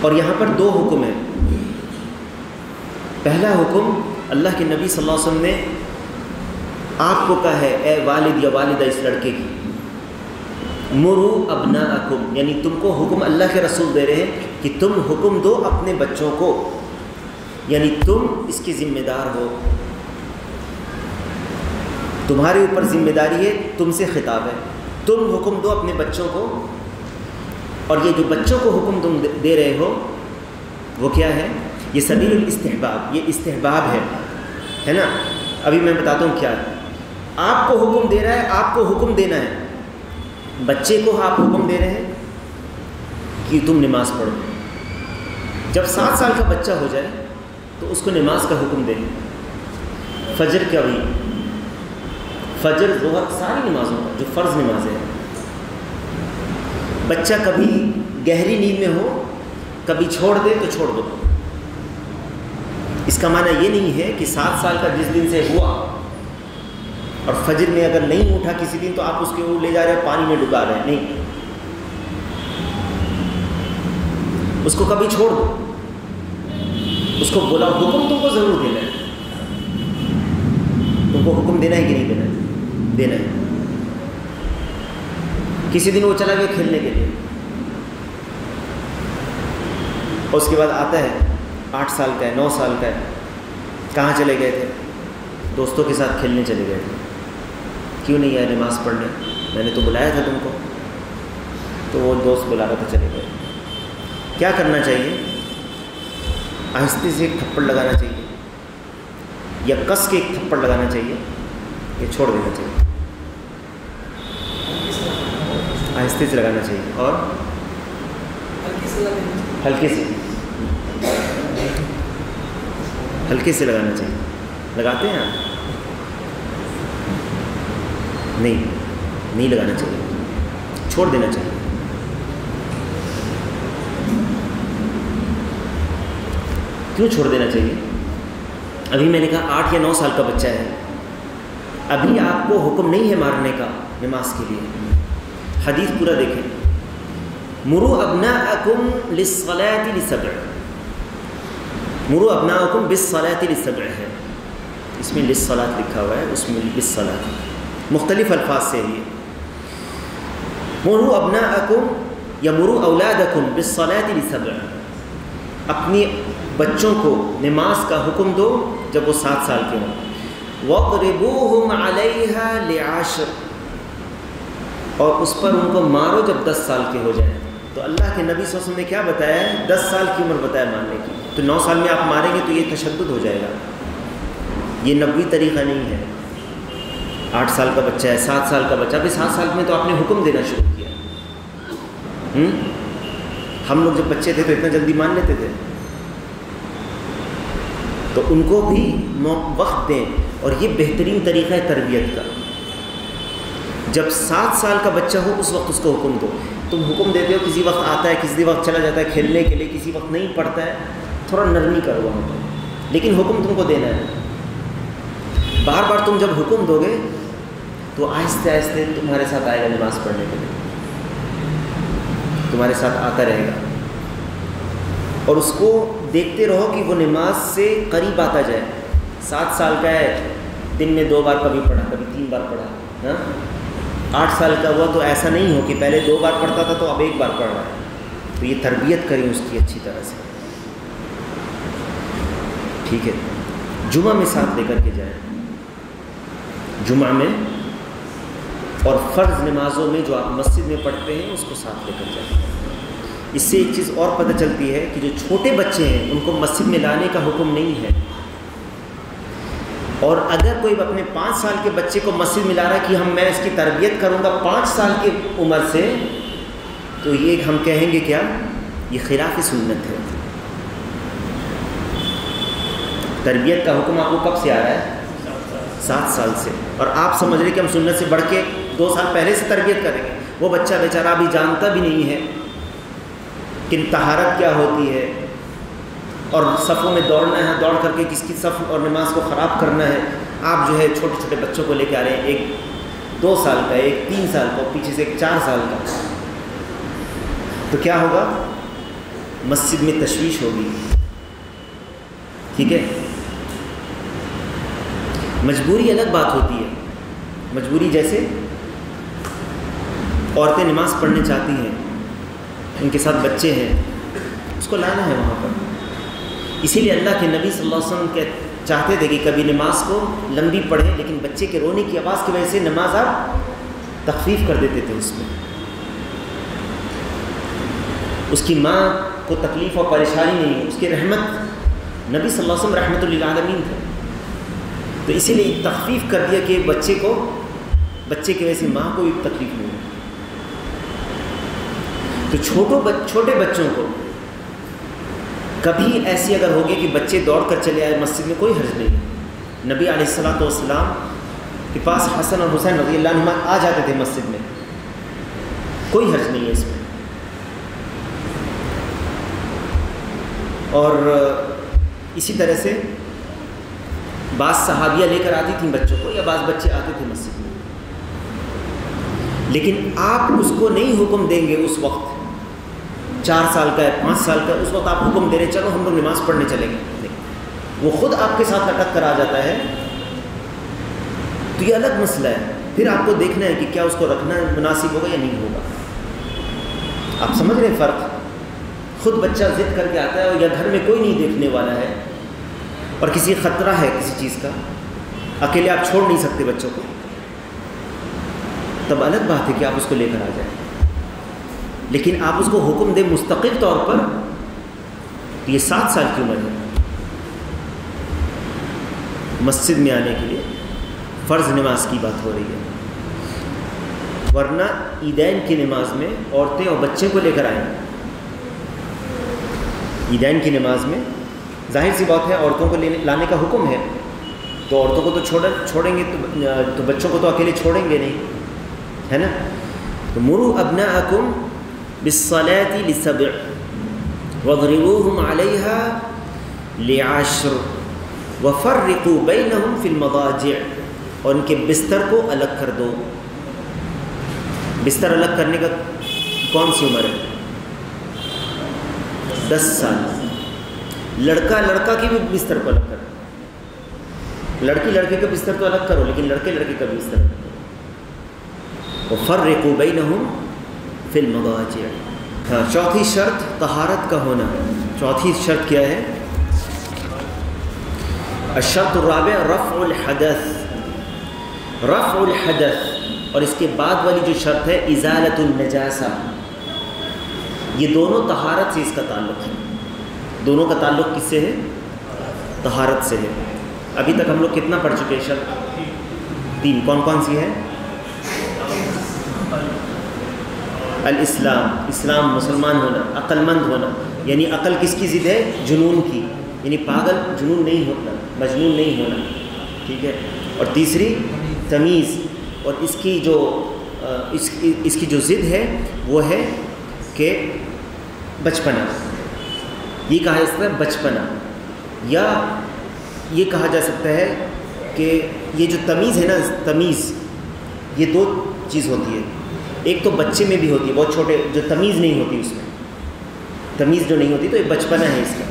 اور یہاں پر 2 حکم ہیں. پہلا حکم اللہ کے نبی صلی اللہ علیہ وسلم نے آپ کو کہا ہے، اے والد یا والدہ اس لڑکے کی، مروا ابناءکم، یعنی تم کو حکم اللہ کے رسول دے رہے ہیں کہ تم حکم دو اپنے بچوں کو، یعنی تم اس کے ذمہ دار ہو، تمہارے اوپر ذمہ داری ہے، تم سے خطاب ہے. تم حکم دو اپنے بچوں کو. اور یہ جو بچوں کو حکم تم دے رہے ہو وہ کیا ہے؟ یہ سبیل الاستحباب، یہ استحباب ہے نا. ابھی میں بتاتا ہوں کیا ہے. آپ کو حکم دے رہا ہے، آپ کو حکم دینا ہے. بچے کو آپ حکم دے رہے ہیں کہ تم نماز پڑھو. جب 7 سال کا بچہ ہو جائے تو اس کو نماز کا حکم دیں. فجر کیا ہوئی؟ فجر، ظہر، ساری نمازوں کا جو فرض نمازیں ہیں. بچہ کبھی گہری نیند میں ہو، کبھی چھوڑ دے تو چھوڑ دو. اس کا معنی یہ نہیں ہے کہ 7 سال کا جس دن سے ہوا اور فجر میں اگر نہیں اٹھا کسی دن تو آپ اس کے اوپر لے جا رہے ہیں، پانی میں ڈبا رہے ہیں. نہیں، اس کو کبھی چھوڑ دو. اس کو بولا حکم تم کو ضرور دینا ہے. تم کو حکم دینا ہے کہ نہیں دینا ہے؟ دینا ہے. کسی دن وہ چلا گیا کھیلنے کے لیے اور اس کے بعد آتا ہے 8 سال کا ہے، 9 سال کا ہے. کہاں چلے گئے تھے؟ دوستوں کے ساتھ کھیلنے چلے گئے تھے. کیوں نہیں آئے نماز پڑھنے؟ میں نے تو بلایا تھا تم کو. تو وہ دوست بلا رہا تھا، چلے گئے. کیا کرنا چاہیے؟ آہستہ سے ایک تھپڑ لگانا چاہیے، یا کس کے ایک تھپڑ لگانا چاہیے، یا چھوڑ دینا چاہیے. آہستہ سے لگانا چاہیے اور ہلکے سے لگانا چاہیے. لگاتے ہیں آپ؟ نہیں لگانا چاہیے، چھوڑ دینا چاہیے. کیوں چھوڑ دینا چاہیے؟ ابھی میں نے کہا 8 یا 9 سال کا بچہ ہے، ابھی آپ کو حکم نہیں ہے مارنے کا نماز کے لیے. حدیث پورا دیکھیں. مروا ابناءکم للصلاۃ لسبع، مروا ابناءکم بالصلاۃ لسبع ہے. اس میں للصلاۃ لکھا ہوا ہے، اس میں بالصلاۃ، مختلف الفاظ سے ہے. مروا ابناءکم یا مروا اولادکم بالصلاۃ لسبع، اپنی بچوں کو نماز کا حکم دو جب وہ 7 سال کے ہوں. وَاضْرِبُوهُمْ عَلَيْهَا لِعَشْرٍ، اور اس پر ان کو مارو جب 10 سال کے ہو جائیں. تو اللہ کے نبی صلی اللہ علیہ وسلم نے کیا بتایا ہے؟ 10 سال کی عمر بتایا مارنے کی. تو 9 سال میں آپ ماریں گے تو یہ تشدد ہو جائے گا. یہ نبوی طریقہ نہیں ہے. 8 سال کا بچہ ہے، 7 سال کا بچہ، ابھی 7 سال میں تو آپ نے حکم دینا شروع کیا. ہم لوگ جب بچے تھے تو اتنا جلدی مان لیتے تھے. تو ان کو بھی وقت دیں، اور یہ بہترین طریقہ ہے تربیت کا. جب 7 سال کا بچہ ہو اس وقت اس کو حکم دو. تم حکم دیتے ہو، کسی وقت آتا ہے، کسی وقت چلا جاتا ہے کھیلنے کے لیے، کسی وقت نہیں پڑھتا ہے، تھوڑا نرمی کرو وہاں پر، لیکن حکم تم کو دینا ہے. بار بار تم جب حکم دو گے تو آہستہ آہستہ تمہارے ساتھ آئے گا نماز پڑھنے کے لیے، تمہارے ساتھ آتا رہے گا. اور اس کو دیکھتے رہو کہ وہ نماز سے قریب آتا جائے. 7 سال کا ہے، دن میں 2 بار کبھی پڑھا، کبھی 3 بار پڑھا. ہاں 8 سال کا ہوا تو ایسا نہیں ہو کہ پہلے 2 بار پڑھتا تھا تو اب 1 بار پڑھ رہا ہے. تو یہ تربیت کریں اس کی اچھی طرح سے. ٹھیک ہے. جمعہ میں ساتھ لے کر کے جائیں، جمعہ میں، اور فرض نمازوں میں جو آپ مسجد میں پڑھتے ہیں اس کو ساتھ لے کر جائیں. اس سے ایک چیز اور پتہ چلتی ہے کہ جو چھوٹے بچے ہیں ان کو مسجد میں لانے کا حکم نہیں ہے. اور اگر کوئی اپنے 5 سال کے بچے کو مسجد میں لا رہا ہے کہ میں اس کی تربیت کروں گا 5 سال کی عمر سے، تو یہ ہم کہیں گے کیا؟ یہ خلاف سنت ہے. تربیت کا حکم آپ کو کب سے آ رہا ہے؟ 7 سال سے. اور آپ سمجھ رہے کہ ہم سنت سے بڑھ کے 2 سال پہلے سے تربیت کریں گے. وہ بچہ بیچارہ ابھی جانتا بھی نہیں ہے کہ طہارت کیا ہوتی ہے، اور صفوں میں دوڑنا ہے، دوڑ کر کے کس کی صف اور نماز کو خراب کرنا ہے. آپ جو ہے چھوٹے چھوٹے بچوں کو لے کے آ رہے ہیں، ایک 2 سال کا، ایک 3 سال کا، پیچھے سے ایک 4 سال کا. تو کیا ہوگا؟ مسجد میں تشویش ہوگی. ٹھیک ہے. مجبوری الگ بات ہوتی ہے. مجبوری جیسے عورتیں نماز پڑھنے چاہتی ہیں، ان کے ساتھ بچے ہیں، اس کو لانا ہے وہاں پر. اسی لیے اللہ کے نبی صلی اللہ علیہ وسلم چاہتے تھے کہ کبھی نماز کو لمبی پڑھیں، لیکن بچے کے رونے کی آواز کی وجہ سے نماز آپ تخفیف کر دیتے تھے. اس میں اس کی ماں کو تکلیف اور پریشانی نہیں ہے، اس کی رحمت، نبی صلی اللہ علیہ وسلم رحمت للعالمین تھے. تو اسی لیے تخفیف کر دیا کہ بچے کی وجہ سے ماں کو بھی تکلیف نہیں ہے. تو چھوٹے بچوں کو کبھی ایسی اگر ہوگی کہ بچے دوڑ کر چلے آئے مسجد میں، کوئی حرج نہیں. نبی علیہ الصلوۃ والسلام کے پاس حسن اور حسین رضی اللہ عنہما آ جاتے تھے مسجد میں، کوئی حرج نہیں ہے اس میں. اور اسی طرح سے بعض صحابیہ لے کر آتی تھیں بچوں کو، یا بعض بچے آتے تھے مسجد میں. لیکن آپ اس کو نہیں حکم دیں گے اس وقت، 4 سال کا ہے، 5 سال کا ہے، اس وقت آپ حکم دے رہے چلو ہم لوگ نماز پڑھنے چلیں گے. وہ خود آپ کے ساتھ لٹک کر آ جاتا ہے تو یہ الگ مسئلہ ہے. پھر آپ کو دیکھنا ہے کہ کیا اس کو رکھنا مناسب ہوگا یا نہیں ہوگا. آپ سمجھ رہے ہیں فرق؟ خود بچہ ضد کر کے آتا ہے، اور یا گھر میں کوئی نہیں دیکھنے والا ہے، اور کسی خطرہ ہے کسی چیز کا، اکیلے آپ چھوڑ نہیں سکتے بچوں کو، تب الگ بات ہے کہ آپ اس کو لے کر آ جائیں. لیکن آپ اس کو حکم دیں مستقل طور پر، یہ 7 سال کی عمر ہے مسجد میں آنے کے لیے، فرض نماز کی بات ہو رہی ہے. ورنہ عیدین کی نماز میں عورتیں اور بچے کو لے کر آئیں. عیدین کی نماز میں ظاہر سی بات ہے عورتوں کو لانے کا حکم ہے، تو عورتوں کو تو چھوڑیں گے تو بچوں کو تو اکیلے چھوڑیں گے نہیں، ہے نا. تو مروا ابناءکم بالصلاة لسبع واضربوهم عليها ل10 وفرقوا بينهم في المضاجع. اور ان کے بستر کو الگ کر دو. بستر الگ کرنے کا کون سی عمر ہے؟ 10 سال. لڑکا کی بھی بستر کو الگ کرو، لڑکے کا بستر تو الگ کرو، لیکن لڑکے کا بستر الگ کرو. وفرقوا بینہم فی المضاجع. ہاں، چوتھی شرط طہارت کا ہونا. چوتھی شرط کیا ہے؟ الشرط الرابع رفع الحدث. رفع الحدث. اور اس کے بعد والی جو شرط ہے ازالۃ النجاسہ. یہ دونوں طہارت سے اس کا تعلق ہے. دونوں کا تعلق کس سے ہے؟ طہارت سے ہے. ابھی تک ہم لوگ کتنا پڑھ چکے ہیں شرط؟ 3. کون سی ہے؟ الاسلام، اسلام، مسلمان ہونا، عقل مند ہونا. یعنی عقل کس کی ضد ہے؟ جنون کی، یعنی پاگل، جنون نہیں ہونا، مجنون نہیں ہونا. ٹھیک ہے. اور تیسری تمیز. اور اس کی جو ضد ہے وہ ہے کہ بچپنا. یہ کہا جا سکتا ہے بچپنا، یا یہ کہا جا سکتا ہے کہ یہ جو تمیز ہے نا، تمیز یہ 2 چیز ہوتی ہے. ایک تو بچے میں بھی ہوتی ہے، بہت چھوٹے جو تمیز نہیں ہوتی اس میں. تمیز جو نہیں ہوتی تو یہ بچپنا ہے اس کا.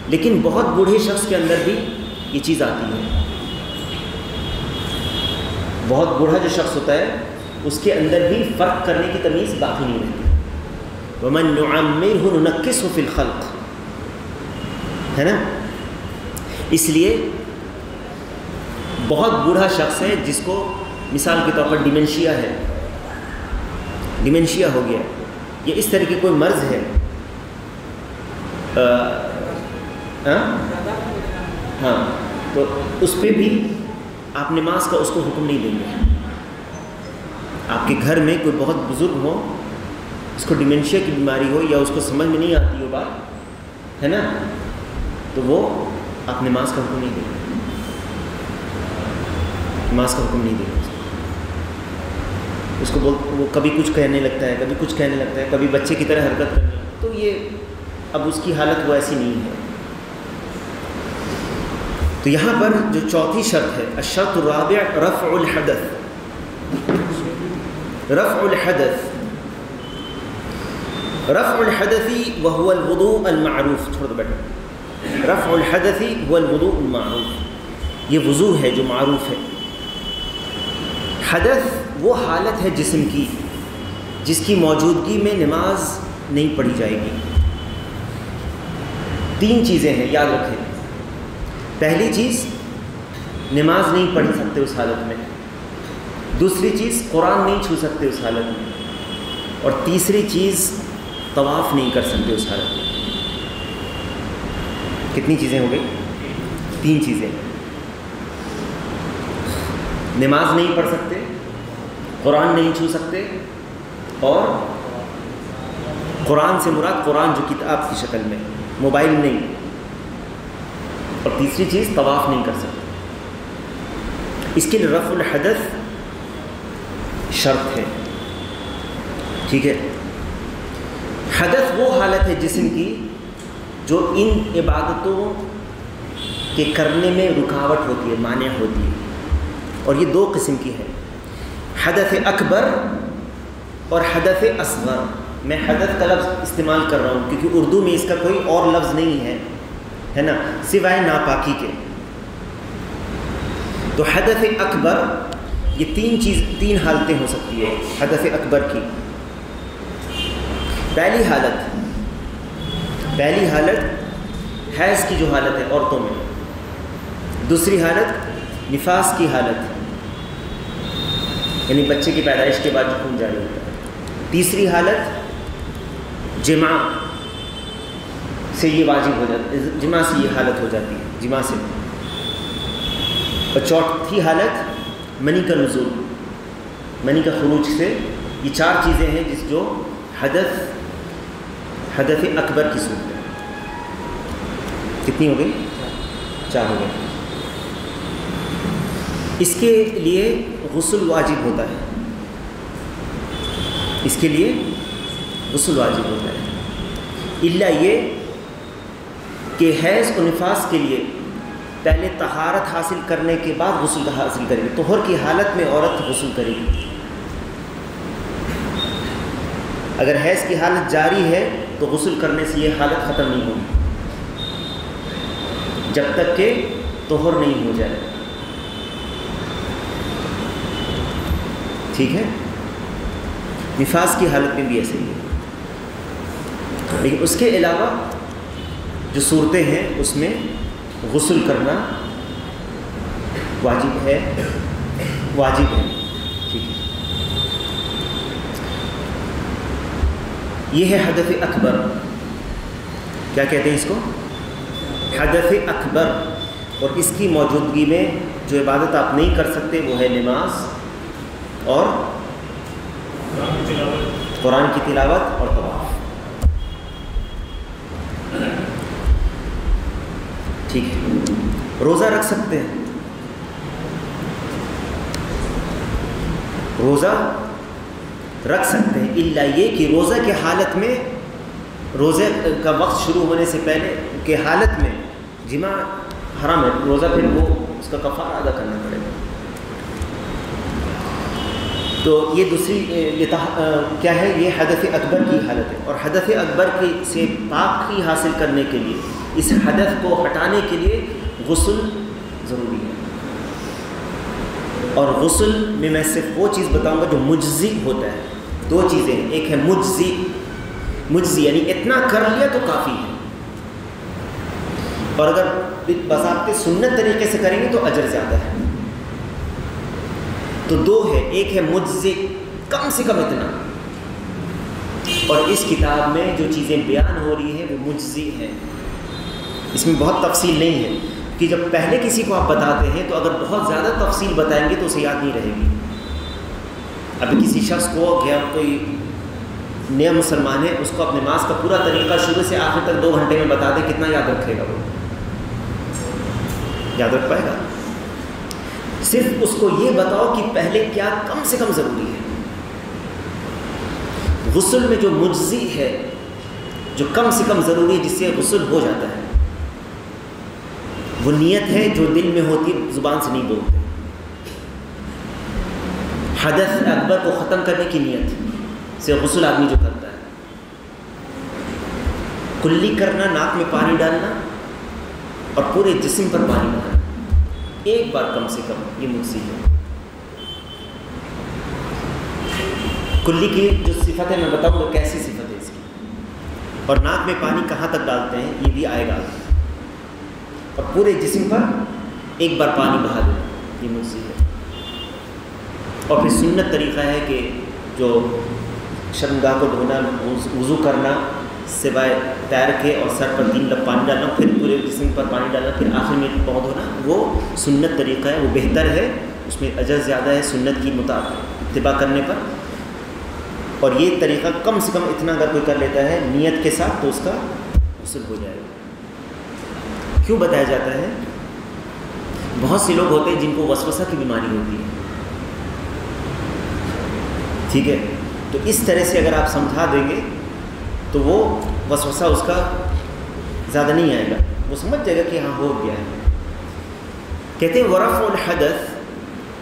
لیکن بہت بوڑھے شخص کے اندر بھی یہ چیز آتی ہے. بہت بوڑھا جو شخص ہوتا ہے اس کے اندر بھی فرق کرنے کی تمیز باقی نہیں رہتی. وَمَن نُعَمِّرْهُ نُنَكِّسْهُ فِي الْخَلْقِ, ہے نا. اس لیے بہت بوڑھا شخص ہے جس کو مثال کے طور پر ڈیمنشیا ہے, ڈیمنشیا ہو گیا, یا اس طرح کی کوئی مرض ہے, ہاں, تو اس پہ بھی آپ نماز کا اس کو حکم نہیں دیں گے. آپ کے گھر میں کوئی بہت بزرگ ہو, اس کو ڈیمنشیا کی بیماری ہو, یا اس کو سمجھ میں نہیں آتی ہو بات, ہے نا, تو وہ آپ نماز کا حکم نہیں دیں گے, نماز کا حکم نہیں دیں گے. اس کو وہ کبھی کچھ کہنے لگتا ہے, کبھی کچھ کہنے لگتا ہے, کبھی بچے کی طرح حرکت کرنے لگتا ہے, تو یہ اب اس کی حالت وہ ایسی نہیں ہے. تو یہاں پر جو چوتھی شرط ہے, الشرط الرابع رفع الحدث. رفع الحدث, رفع الحدث وهو الوضوء المعروف. چھوڑ دو بیٹا. رفع الحدث هو الوضوء المعروف, یہ وضو ہے جو معروف ہے. حدث وہ حالت ہے جسم کی جس کی موجودگی میں نماز نہیں پڑھی جائے گی. تین چیزیں ہیں, یاد رکھیں. پہلی چیز نماز نہیں پڑھ سکتے اس حالت میں, دوسری چیز قرآن نہیں چھو سکتے اس حالت میں, اور تیسری چیز طواف نہیں کر سکتے اس حالت میں. کتنی چیزیں ہو گئی؟ تین چیزیں. نماز نہیں پڑھ سکتے, قرآن نہیں چھو سکتے, اور قرآن سے مراد قرآن جو کتاب کی شکل میں, موبائل نہیں, اور تیسری چیز طواف نہیں کر سکتے. اس کے لیے رفع الحدث شرط ہے. ٹھیک ہے. حدث وہ حالت ہے جسم کی جو ان عبادتوں کے کرنے میں رکاوٹ ہوتی ہے, مانع ہوتی ہے, اور یہ دو قسم کی ہے, حدث اکبر اور حدث اصغر. میں حدث کا لفظ استعمال کر رہا ہوں کیونکہ اردو میں اس کا کوئی اور لفظ نہیں ہے, ہے نا, سوائے ناپاکی کے. تو حدث اکبر یہ تین حالتیں ہو سکتی ہے حدث اکبر کی. پہلی حالت حیض کی جو حالت ہے عورتوں میں, دوسری حالت نفاس کی حالت یعنی بچے کی پیدائش کے بعد جو خون جاری ہوتا ہے, تیسری حالت جماع سے یہ واجب ہو جاتا ہے, جماع سے یہ حالت ہو جاتی ہے, جماع سے, اور چوتھی حالت منی کا نزول, منی کا خروج سے. یہ چار چیزیں ہیں جس جو حدث اکبر کی صورت ہے. کتنی ہو گئی؟ 4 ہو گئی. اس کے لیے غسل واجب ہوتا ہے, اس کے لیے غسل واجب ہوتا ہے, الا یہ کہ حیض و نفاس کے لیے پہلے طہارت حاصل کرنے کے بعد غسل حاصل کرے گی. طہر کی حالت میں عورت غسل کرے گی. اگر حیض کی حالت جاری ہے تو غسل کرنے سے یہ حالت ختم نہیں ہوگی جب تک کہ طہر نہیں ہو جائے. ٹھیک ہے. نفاس کی حالت میں بھی ایسے ہی ہے, لیکن اس کے علاوہ جو صورتیں ہیں اس میں غسل کرنا واجب ہے. ٹھیک ہے. یہ ہے حدث اکبر. کیا کہتے ہیں اس کو؟ حدث اکبر. اور اس کی موجودگی میں جو عبادت آپ نہیں کر سکتے وہ ہے نماز اور قرآن کی تلاوت اور طواف. ٹھیک ہے. روزہ رکھ سکتے ہیں, روزہ رکھ سکتے ہیں, الا یہ کہ روزہ کے حالت میں, روزے کا وقت شروع ہونے سے پہلے کے حالت میں جماع حرام ہے. روزہ پھر وہ اس کا کفارہ ادا کرنا پڑے گا. تو تو یہ دوسری کیا ہے، یہ حدث اکبر کی حالت ہے، اور حدث اکبر کی سے پاکی حاصل کرنے کے لیے، اس حدث کو ہٹانے کے لیے غسل ضروری ہے۔ اور غسل میں صرف وہ چیز بتاؤں گا جو مجزی ہوتا ہے۔ دو چیزیں ہیں، ایک ہے مجزی یعنی اتنا کر لیا تو کافی ہے، اور اگر بضابطے سنت طریقے سے کریں گے تو اجر زیادہ ہے۔ تو دو ہے، ایک ہے مجزی، کم سے کم اتنا، اور اس کتاب میں جو چیزیں بیان ہو رہی ہیں وہ مجزی ہیں، اس میں بہت تفصیل نہیں ہے، کہ جب پہلے کسی کو آپ بتاتے ہیں تو اگر بہت زیادہ تفصیل بتائیں گے تو اسے یاد نہیں رہے گی۔ ابھی کسی شخص کو کیا کوئی نیا مسلمان ہے، اس کو اپنے نماز کا پورا طریقہ شروع سے آخر تک 2 گھنٹے میں بتا دیں، کتنا یاد رکھے گا؟ وہ یاد رکھ پائے گا؟ صرف اس کو یہ بتاؤ کہ پہلے کیا کم سے کم ضروری ہے۔ غسل میں جو مجزی ہے، جو کم سے کم ضروری ہے، جس سے غسل ہو جاتا ہے، وہ نیت ہے جو دل میں ہوتی ہے، زبان سے نہیں بولتے۔ حدث اکبر کو ختم کرنے کی نیت سے غسل آدمی جو کرتا ہے، کلی کرنا، ناک میں پانی ڈالنا اور پورے جسم پر پانی بہانا، ایک بار کم سے کم، یہ مجزی ہے۔ کلی کی جو صفت ہے میں بتاؤں گا کیسی صفت ہے اس کی، اور ناک میں پانی کہاں تک ڈالتے ہیں یہ بھی آئے گا، اور پورے جسم پر ایک بار پانی بہا دینا، یہ مجزی ہے۔ اور پھر سنت طریقہ ہے کہ جو شرمگاہ کو دھونا، وضو کرنا سوائے پیر کے، اور سر پر 3 لب پانی ڈالنا، پھر پورے جسم پر پانی ڈالنا، پھر آخر میں پاؤں دھونا، وہ سنت طریقہ ہے، وہ بہتر ہے، اس میں اجر زیادہ ہے سنت کی مطابق اتباع کرنے پر۔ اور یہ طریقہ کم سے کم اتنا اگر کوئی کر لیتا ہے نیت کے ساتھ تو اس کا غسل ہو جائے گا۔ کیوں بتایا جاتا ہے؟ بہت سے لوگ ہوتے ہیں جن کو وسوسہ کی بیماری ہوتی ہے، ٹھیک ہے، تو اس طرح سے اگر آپ سمجھا دیں گے تو وہ وسوسہ اس کا زیادہ نہیں آئے گا، وہ سمجھ جائے گا کہ ہاں ہو گیا ہے۔ کہتے ہیں ورفع الحدث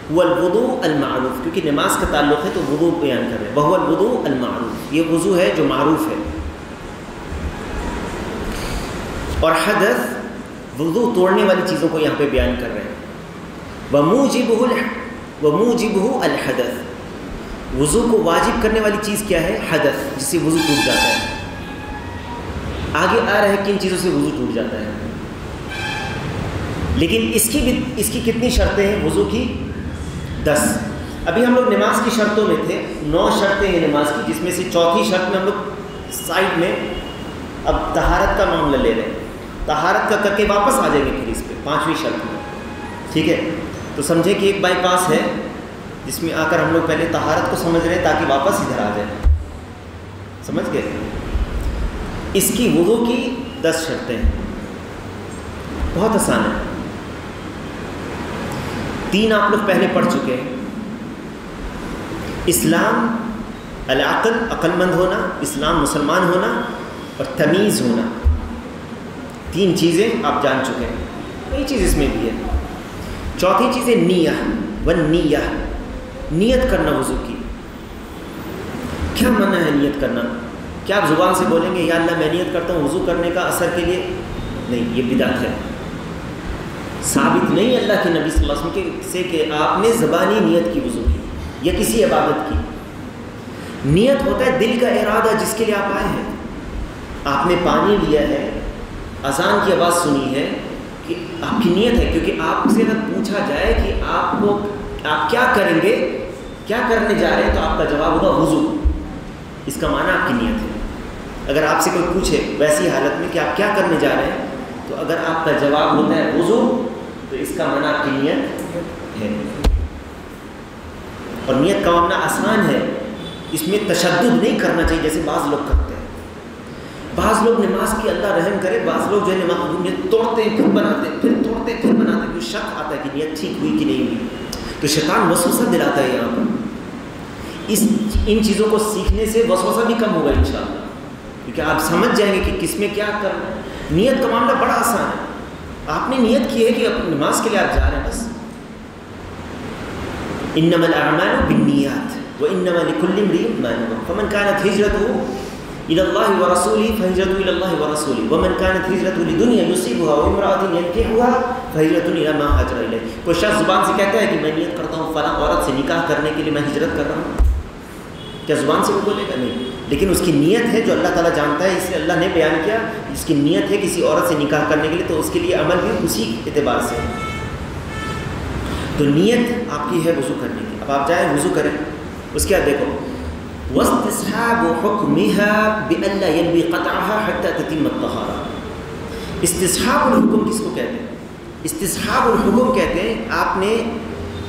هو الوضوء المعروف، کیونکہ نماز کا تعلق ہے تو وضو بیان کر رہے ہیں، وهو الوضوء المعروف، یہ وضو ہے جو معروف ہے، اور حدث وضو توڑنے والی چیزوں کو یہاں پہ بیان کر رہے ہیں۔ وموجبه الحدث، وضو کو واجب کرنے والی چیز کیا ہے؟ حدث، جس سے وضو ٹوٹ جاتا ہے۔ آگے آ رہا ہے کن چیزوں سے وضو ٹوٹ جاتا ہے، لیکن اس کی کتنی شرطیں ہیں وضو کی؟ 10۔ ابھی ہم لوگ نماز کی شرطوں میں تھے، 9 شرطیں ہیں نماز کی، جس میں سے چوتھی شرط میں ہم لوگ سائڈ میں اب طہارت کا معاملہ لے رہے ہیں، طہارت کا کر کے واپس آ جائیں گے پھر اس پہ 5ویں شرط میں، ٹھیک ہے؟ تو سمجھے کہ ایک بائی پاس ہے جس میں آ کر ہم لوگ پہلے طہارت کو سمجھ رہے ہیں تاکہ واپس ادھر آ جائیں، سمجھ گئے؟ اس کی وضو کی 10 شرطیں ہیں، بہت آسان ہے، 3 آپ لوگ پہلے پڑھ چکے ہیں۔ اسلام، العقل، عقل مند ہونا، اسلام مسلمان ہونا، اور تمیز ہونا، 3 چیزیں آپ جان چکے ہیں، وہی چیز اس میں بھی ہے۔ چوتھی چیز ہے نیہ، والنیہ، نیت کرنا وضو کی۔ کیا معنی ہے نیت کرنا؟ کیا آپ زبان سے بولیں گے یا اللہ میں نیت کرتا ہوں وضو کرنے کا اثر کے لیے؟ نہیں، یہ بدعت ہے، ثابت نہیں اللہ کے نبی صلی اللہ علیہ وسلم سے کہ آپ نے زبانی نیت کی وضو کی یا کسی عبادت کی۔ نیت ہوتا ہے دل کا ارادہ جس کے لیے آپ آئے ہیں، آپ نے پانی لیا ہے، اذان کی آواز سنی ہے، کہ آپ کی نیت ہے، کیونکہ آپ سے اگر پوچھا جائے کہ آپ کیا کریں گے، کیا کرنے جا رہے ہیں، تو آپ کا جواب ہوگا وضو، اس کا معنی آپ کی نیت ہے۔ اگر آپ سے کوئی پوچھے ویسی حالت میں کہ آپ کیا کرنے جا رہے ہیں، تو اگر آپ کا جواب ہوتا ہے وضو، تو اس کا معنی آپ کی نیت ہے۔ اور نیت کا معاملہ آسان ہے، اس میں تشدد نہیں کرنا چاہیے جیسے بعض لوگ کرتے ہیں۔ بعض لوگ نماز کی اللہ رحم کرے، بعض لوگ جو ہے نماز نیت توڑتے ہیں پھر بناتے ہیں، پھر توڑتے ہیں پھر بناتے ہیں، کیوں شک آتا ہے کہ نیت ٹھیک ہوئی کہ نہیں ہوئی، تو شیطان وسوسہ دلاتا ہے یہاں پر۔ ان چیزوں کو سیکھنے سے وسوسہ بھی کم ہوگا انشاءاللہ، کیونکہ آپ سمجھ جائیں گے کہ کس میں کیا کرنا ہے۔ نیت کا معاملہ بڑا آسان ہے، آپ نے نیت کی ہے کہ نماز کے لیے آپ جا رہے ہیں، بس انما الاعمال بالنیات، وَإِنَّمَا لِكُلِّ امْرِئٍ مَا نَوَىٰ فَمَنْ كَانَتْ هِجْرَتُهُ إِلَى اللَّهِ وَرَسُولِهِ فَهِجْرَتُهُ إِلَى اللَّهِ وَرَسُولِهِ وَمَنْ كَانَتْ هِجْرَتُهُ لِدُنْيَا يُصِيبُهَا وَامْرَأَةٍ يَنكِحُهَا فَهِجْرَتُهُ إِلَىٰ مَا هَاجَرَ إِلَيْهِ. کوئی شخص زبان سے کہتا ہے کہ میں نیت کرتا ہوں فلاں عورت سے نکاح کرنے کے لیے میں ہجرت کر رہا ہوں، کیا زبان سے وہ بولے گا؟ نہیں، لیکن اس کی نیت ہے جو اللہ تعالیٰ جانتا ہے، اس لیے اللہ نے بیان کیا اس کی نیت ہے کسی عورت سے نکاح کرنے کے لیے، تو اس کے لیے عمل بھی اسی اعتبار سے ہے. تو نیت آپ کی ہے وضو کرنے کی. اب آپ جائیں وضو کریں، اس کے بعد دیکھو واستصحاب حکمها بألا ينوي قطعها حتى تتم الطهارة. استصحاب الحکم کس کو کہتے ہیں؟ استصحاب الحکم کہتے ہیں آپ نے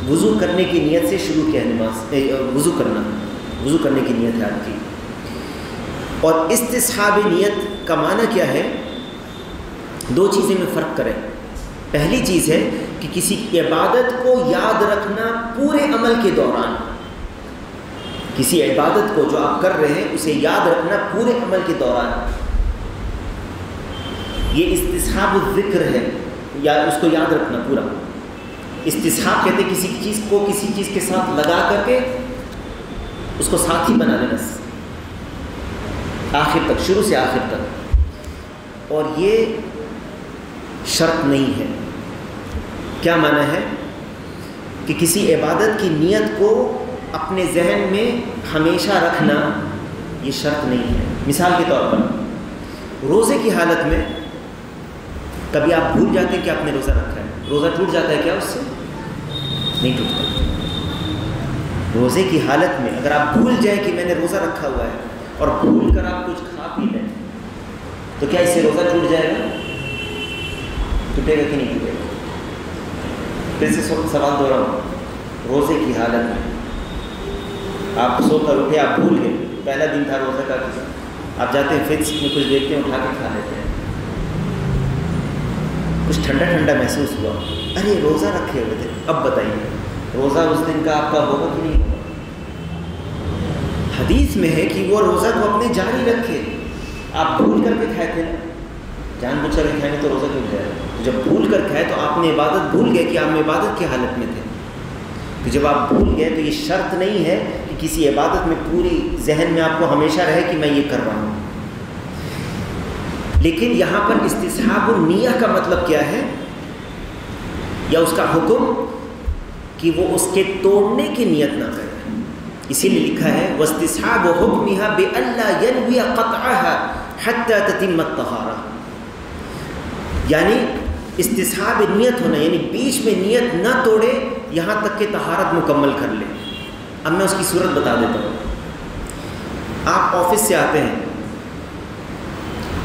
وضو کرنے کی نیت سے شروع کیا نماز، وضو کرنے کی نیت ہے آپ کی. اور استصحاب نیت کا معنی کیا ہے؟ دو چیزیں میں فرق کریں. پہلی چیز ہے کہ کسی عبادت کو یاد رکھنا پورے عمل کے دوران، کسی عبادت کو جو آپ کر رہے ہیں اسے یاد رکھنا پورے عمل کے دوران، یہ استصحاب الذکر ہے، یا اس کو یاد رکھنا پورا. استصحاب کہتے ہیں کسی چیز کو کسی چیز کے ساتھ لگا کر کے اس کو ساتھی بنا لینا آخر تک، شروع سے آخر تک. اور یہ شرط نہیں ہے. کیا معنی ہے؟ کہ کسی عبادت کی نیت کو اپنے ذہن میں ہمیشہ رکھنا یہ شرط نہیں ہے. مثال کے طور پر روزے کی حالت میں کبھی آپ بھول جاتے ہیں کہ آپ نے روزہ رکھا ہے، روزہ ٹوٹ جاتا ہے کیا اس سے؟ نہیں ٹوٹتا. روزے کی حالت میں اگر آپ بھول جائیں کہ میں نے روزہ رکھا ہوا ہے اور بھول کر آپ کچھ کھا پی لیں تو کیا اس سے روزہ ٹوٹ جائے گا؟ ٹوٹے گا کہ نہیں ٹوٹے گا؟ پھر سے سوال دو رہا ہوں. روزے کی حالت میں آپ سو کر اٹھے، آپ بھول گئے، پہلا دن تھا روزہ کا، آپ جاتے ہیں فریج میں کچھ دیکھتے ہیں، اٹھا کے کھا لیتے ہیں، کچھ ٹھنڈا ٹھنڈا محسوس ہوا، ارے روزہ رکھے ہوئے تھے. اب بتائیے روزہ اس دن کا آپ کا ہوگا کہ نہیں ہوگا؟ حدیث میں ہے کہ وہ روزہ کو اپنے جاری رکھے. آپ بھول کر کے کھائے تھے، جان بوجھ کر کے کھائیں گے تو روزہ ٹوٹ جائے گا. جب بھول کر کھائے تو آپ نے عبادت بھول گئے کہ آپ نے عبادت کی حالت میں تھے. تو جب آپ بھول گئے تو یہ شرط نہیں ہے کہ کسی عبادت میں پوری ذہن میں آپ کو ہمیشہ رہے کہ میں یہ کر رہا ہوں. لیکن یہاں پر استصحاب النیہ کا مطلب کیا ہے یا اس کا حکم؟ کہ وہ اس کے توڑنے کی نیت نہ کرے. اسی لیے لکھا ہے واستصحاب حکمها بألا ينوي قطعها حتى تتم الطهارة. یعنی استصحاب نیت ہونا، یعنی بیچ میں نیت نہ توڑے یہاں تک کہ طہارت مکمل کر لے. اب میں اس کی صورت بتا دیتا ہوں. آپ آفس سے آتے ہیں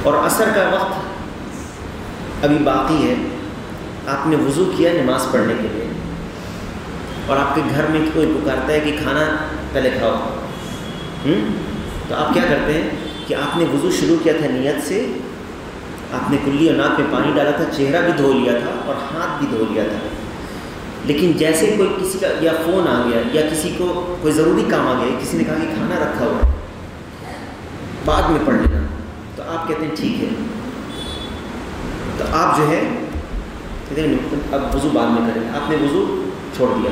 اور عصر کا وقت ابھی باقی ہے، آپ نے وضو کیا نماز پڑھنے کے لیے، اور آپ کے گھر میں کوئی پکارتا ہے کہ کھانا پہلے کھاؤ، تو آپ کیا کرتے ہیں کہ آپ نے وضو شروع کیا تھا نیت سے، آپ نے کلی اور ناک میں پانی ڈالا تھا، چہرہ بھی دھو لیا تھا اور ہاتھ بھی دھو لیا تھا، لیکن جیسے کوئی کسی کا یا فون آ گیا یا کسی کو کوئی ضروری کام آ گیا، کسی نے کہا کہ کھانا رکھا ہوا ہے بعد میں پڑھ لینا، تو آپ کہتے ہیں ٹھیک ہے. تو آپ جو ہے کہتے ہیں اب وضو بعد میں کریں. آپ نے وضو چھوڑ دیا،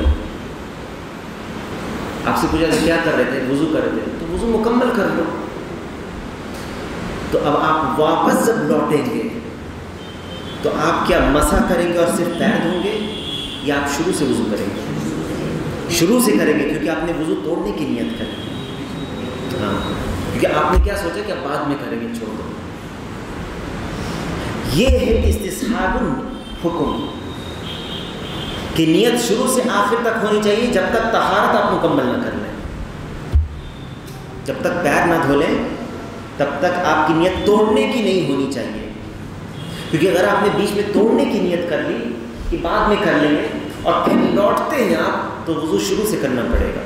آپ سے پوچھا کیا کر رہے تھے؟ وضو کر رہے تھے. تو وضو مکمل کر لو. تو اب آپ واپس جب لوٹیں گے تو آپ کیا مسح کریں گے اور صرف پیر دھوں گے، یا آپ شروع سے وضو کریں گے؟ شروع سے کریں گے کیونکہ آپ نے وضو توڑنے کی نیت کری. ہاں، کیونکہ آپ نے کیا سوچا کہ آپ بعد میں کریں گے، چھوڑ دو. یہ ہے استصحاب الحکم کہ نیت شروع سے آخر تک ہونی چاہیے جب تک طہارت آپ مکمل نہ کر لیں. جب تک پیر نہ دھو لیں تب تک آپ کی نیت توڑنے کی نہیں ہونی چاہیے. کیونکہ اگر آپ نے بیچ میں توڑنے کی نیت کر لی کہ بعد میں کر لیں گے اور پھر لوٹتے ہیں آپ، تو وضو شروع سے کرنا پڑے گا.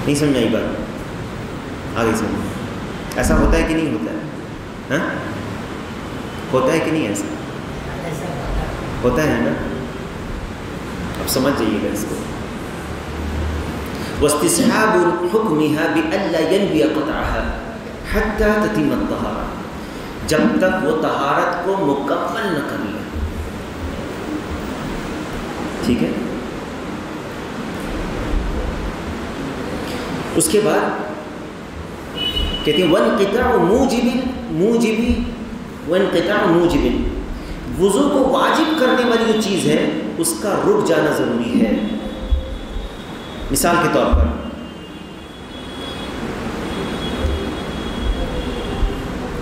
نہیں سمجھ آئی بات؟ آگے سمجھ. ایسا ہوتا ہے کہ نہیں ہوتا ہے؟ ہاں ہوتا ہے کہ نہیں؟ ایسا ہوتا ہے نا. اب سمجھ جائیے گا اس کو. واستصحاب حکمها بألا ينوي قطعها حتى تتم الطهارة. جب تک وہ طہارت کو مکمل نہ کر لے. ٹھیک ہے. اس کے بعد کہتے ہیں وانقطاع موجب، وضو کو واجب کرنے والی جو چیز ہے اس کا رک جانا ضروری ہے. مثال کے طور پر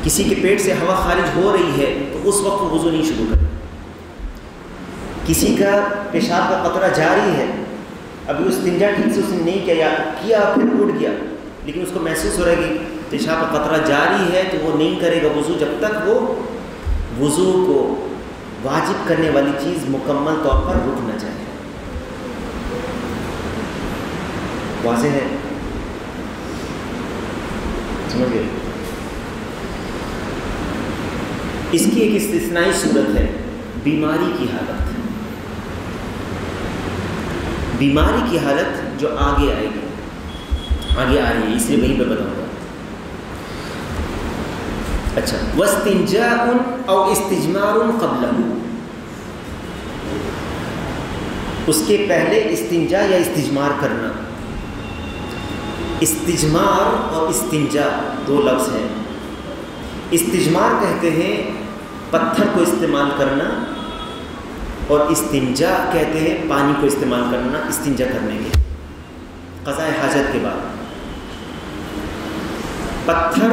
کسی کے پیٹ سے ہوا خارج ہو رہی ہے تو اس وقت وضو نہیں شروع کرے. کسی کا پیشاب کا قطرہ جاری ہے، ابھی استنجا ٹھیک سے اس نے نہیں کیا پھر اٹھ گیا، لیکن اس کو محسوس ہو رہا ہے کہ پیشاب کا قطرہ جاری ہے تو وہ نہیں کرے گا وضو جب تک وہ وضو کو واجب کرنے والی چیز مکمل طور پر رک نہ جائے. واضح ہے؟ سمجھ گئے؟ اس کی ایک استثنائی صورت ہے بیماری کی حالت. بیماری کی حالت جو آگے آئے گی، آگے آ رہی ہے، اس لیے وہیں پہ بتاؤں گا. اچھا، واستنجاء او استجمار قبلہ، اس کے پہلے استنجا یا استجمار کرنا. استجمار اور استنجا دو لفظ ہیں. استجمار کہتے ہیں پتھر کو استعمال کرنا، اور استنجا کہتے ہیں پانی کو استعمال کرنا استنجا کرنے کے قضاء حاجت کے بعد. پتھر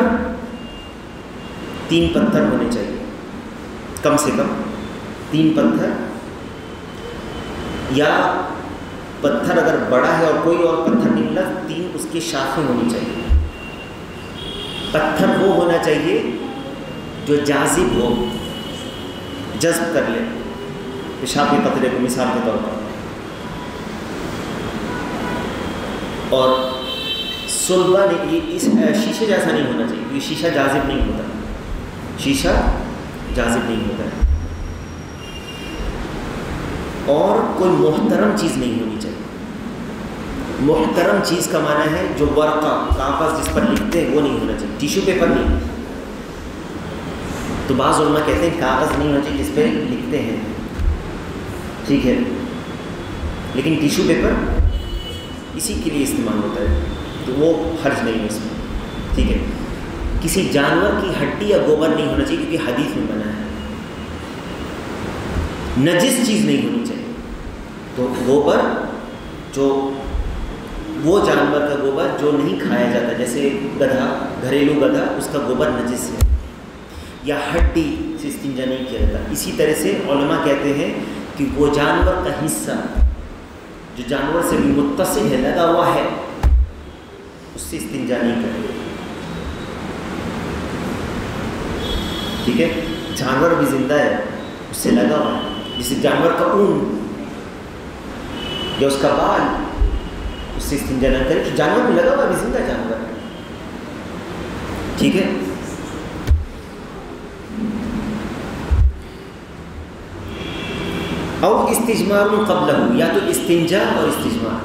3 پتھر ہونے چاہیے، کم سے کم 3 پتھر، یا پتھر اگر بڑا ہے اور کوئی اور پتھر نہیں ملا 3 اس کی شاخیں ہونی چاہیے. پتھر وہ ہونا چاہیے جو جاذب ہو، جذب کر لے پیشاب کے قطرے کو، مثال کے طور پر. اور صلبہ نہیں، اس شیشے جیسا نہیں ہونا چاہیے کیونکہ شیشہ جاذب نہیں ہوتا، شیشہ جاذب نہیں ہوتا ہے. اور کوئی محترم چیز نہیں ہونی چاہیے. محترم چیز کا معنی ہے جو ورقہ، کاغذ جس پر لکھتے ہیں وہ نہیں ہونا چاہیے، ٹیشو پیپر نہیں. تو بعض علماء کہتے ہیں کاغذ نہیں ہونا چاہیے جس پہ لکھتے ہیں، ٹھیک ہے، لیکن ٹیشو پیپر اسی کے لیے استعمال ہوتا ہے تو وہ حرج نہیں ہے اس میں، ٹھیک ہے. کسی جانور کی ہڈی یا گوبر نہیں ہونا چاہیے کیونکہ حدیث میں بنا ہے. نجس چیز نہیں ہونی چاہیے. تو گوبر، جو وہ جانور کا گوبر جو نہیں کھایا جاتا، جیسے گدھا، گھریلو گدھا، اس کا گوبر نجس ہے، یا ہڈی سے استنجا نہیں کیا جاتا. اسی طرح سے علماء کہتے ہیں کہ وہ جانور کا حصہ جو جانور سے بھی متصل ہے، لگا ہوا ہے، اس سے استنجا نہیں کرے. ٹھیک ہے، جانور بھی زندہ ہے، اس سے لگا ہوا ہے، جیسے جانور کا اون یا اس کا بال، اس سے استنجا نہ کرے. تو جانور میں لگا ہوا بھی زندہ جانور ہے، ٹھیک ہے. او استجمار قبلہ، یا تو استنجا اور استجمار.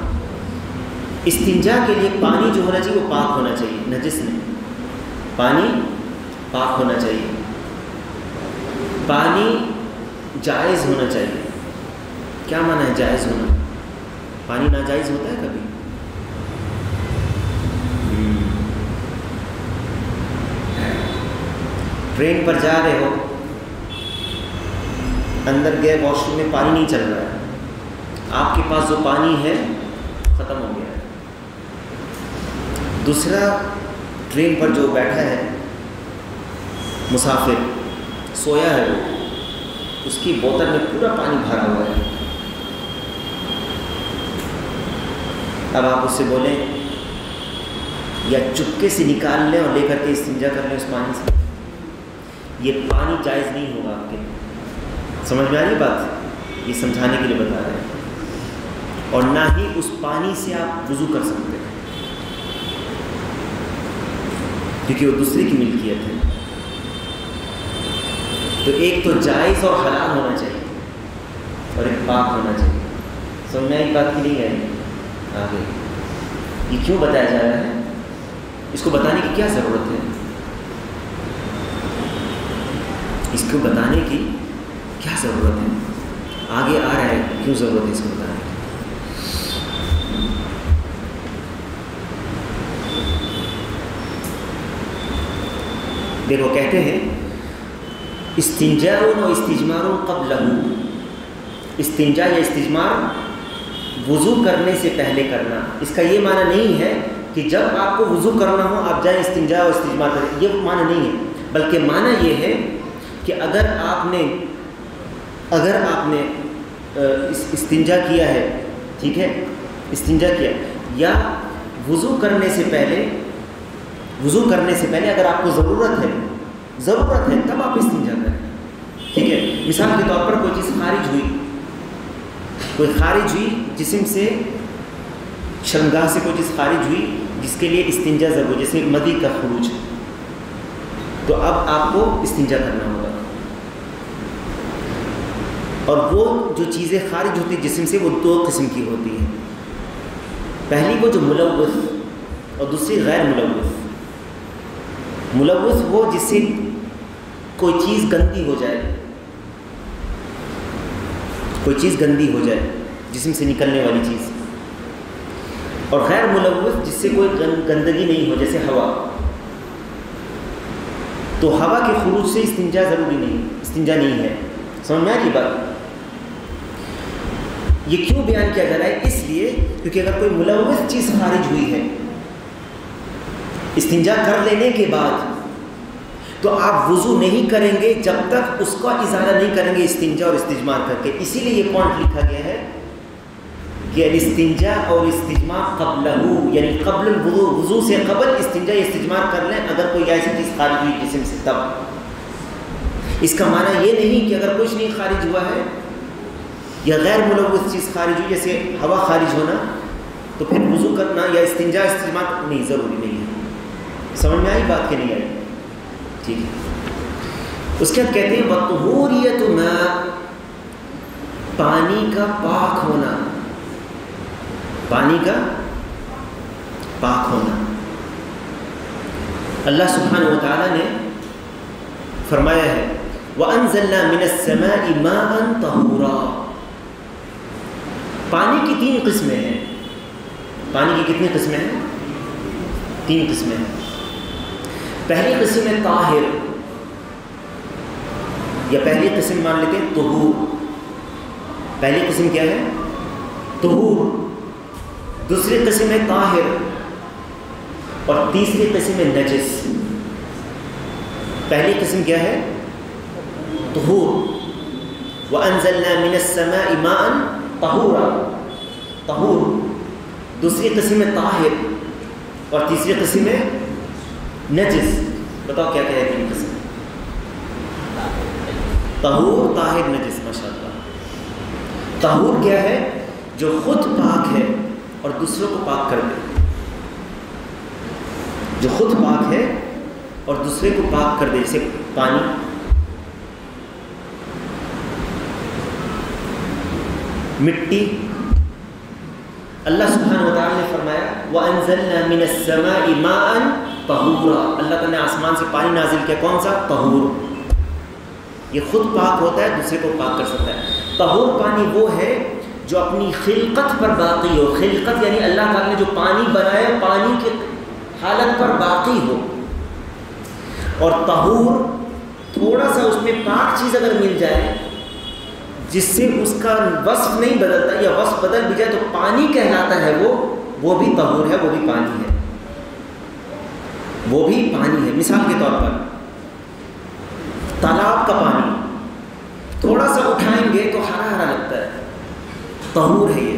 استنجا کے لیے پانی جو ہونا چاہیے وہ پاک ہونا چاہیے، نجس نہیں، پانی پاک ہونا چاہیے. پانی جائز ہونا چاہیے. کیا معنی ہے جائز ہونا؟ پانی ناجائز ہوتا ہے کبھی؟ ٹرین پر جا رہے ہو، اندر گئے، واش روم میں پانی نہیں چل رہا ہے، آپ کے پاس جو پانی ہے ختم ہو گیا ہے. دوسرا ٹرین پر جو بیٹھا ہے مسافر، سویا ہے، وہ اس کی بوتل میں پورا پانی بھرا ہوا ہے. اب آپ اس سے بولیں یا چپکے سے نکال لیں اور لے کر کے استنجا کر لیں اس پانی سے، یہ پانی جائز نہیں ہوگا آپ کے. سمجھ میں آ رہی بات؟ یہ سمجھانے کے لیے بتا رہے ہیں. اور نہ ہی اس پانی سے آپ وضو کر سکتے ہیں کیونکہ وہ دوسرے کی ملکیت ہے. تو ایک تو جائز اور حلال ہونا چاہیے اور ایک پاک ہونا چاہیے. سمجھ میں ایک بات کی نہیں ہے آگے یہ کیوں بتایا جا رہا ہے؟ اس کو بتانے کی کیا ضرورت ہے؟ اس کو بتانے کی کیا ضرورت ہے؟ آگے آ رہا ہے کیوں ضرورت ہے اس کو بتانے کی. دیکھو کہتے ہیں استنجاء و استجمار قبلہ، استنجا یا استجمار وضو کرنے سے پہلے کرنا. اس کا یہ معنی نہیں ہے کہ جب آپ کو وضو کرنا ہو آپ جائیں استنجا اور استجمار کریں، یہ معنی نہیں ہے. بلکہ معنی یہ ہے کہ اگر آپ نے استنجا کیا ہے، ٹھیک ہے، استنجا کیا، یا وضو کرنے سے پہلے اگر آپ کو ضرورت ہے تب آپ استنجا کریں. ٹھیک ہے، مثال کے طور پر کوئی چیز خارج ہوئی جسم سے، شرمگاہ سے کوئی چیز خارج ہوئی جس کے لیے استنجا ضرور، جیسے مدی کا خروج، تو اب آپ کو استنجا کرنا ہوگا. اور وہ جو چیزیں خارج ہوتی جسم سے وہ دو قسم کی ہوتی ہیں. پہلی وہ جو ملوث اور دوسری غیر ملوث. ملوث وہ جس سے کوئی چیز گندی ہو جائے، جسم سے نکلنے والی چیز. اور غیر ملوث جس سے کوئی گندگی نہیں ہو، جیسے ہوا. تو ہوا کے خروج سے استنجا نہیں ہے. سمجھ میں آ رہی بات؟ یہ کیوں بیان کیا جا رہا ہے؟ اس لیے کیونکہ اگر کوئی ملوث چیز خارج ہوئی ہے استنجا کر لینے کے بعد، تو آپ وضو نہیں کریں گے جب تک اس کا ازالہ نہیں کریں گے استنجا اور استجمار کر کے. اسی لیے یہ پوائنٹ لکھا گیا ہے کہ الاستنجا اور استجمار قبلہ، یعنی قبل الوضو، وضو سے قبل استنجا یا استجمار کر لیں اگر کوئی ایسی چیز خارج ہوئی جسم سے تب. اس کا معنی یہ نہیں کہ اگر کچھ نہیں خارج ہوا ہے یا غیر ملوث چیز خارج ہوئی جیسے ہوا خارج ہونا تو پھر وضو کرنا یا استنجا استجمار نہیں، ضروری نہیں ہے. سمجھ میں آئی بات کہ نہیں آئی؟ ٹھیک ہے. اس کے بعد کہتے ہیں وطہوریت ماء، پانی کا پاک ہونا. اللہ سبحانہ و تعالیٰ نے فرمایا ہے وَأَنزَلْنَا مِنَ السَّمَاءِ مَاءً طَهُورًا. پانی کی 3 قسمیں ہیں. پانی کی کتنی قسمیں ہیں؟ 3 قسمیں ہیں. پہلی قسم ہے طاہر، یا پہلی قسم مان لیتے ہیں طہور. پہلی قسم کیا ہے؟ طہور. دوسری قسم ہے طاہر، اور تیسری قسم ہے نجس. پہلی قسم کیا ہے؟ طہور. وَأَنزَلْنَا مِنَ السَّمَاءِ مَاءً طَهُورًا، طہور. دوسری قسم ہے طاہر، اور تیسری قسم ہے نجس. بتاؤ کیا ہے 3 قسم؟ طہور، طاہر، نجس. ماشاءاللہ. طہور کیا ہے؟ جو خود پاک ہے اور دوسروں کو پاک کر دے. جو خود پاک ہے اور دوسرے کو پاک کر دے، جیسے پانی. مٹی. اللہ سبحانہ و تعالیٰ نے فرمایا وَأَنزَلْنَا مِنَ السَّمَاءِ مَاءً طَهُورًا. اللہ تعالیٰ نے آسمان سے پانی نازل کیا. کون سا؟ طہور. یہ خود پاک ہوتا ہے، دوسرے کو پاک کر سکتا ہے. طہور پانی وہ ہے جو اپنی خلقت پر باقی ہو. خلقت یعنی اللہ تعالیٰ نے جو پانی بنایا پانی کی حالت پر باقی ہو. اور طہور تھوڑا سا اس میں پاک چیز اگر مل جائے جس سے اس کا وصف نہیں بدلتا، یا وصف بدل بھی جائے تو پانی کہلاتا ہے. وہ بھی طہور ہے، وہ بھی پانی ہے. مثال کے طور پر تالاب کا پانی تھوڑا سا اٹھائیں گے تو ہرا ہرا لگتا ہے، طہور ہے. یہ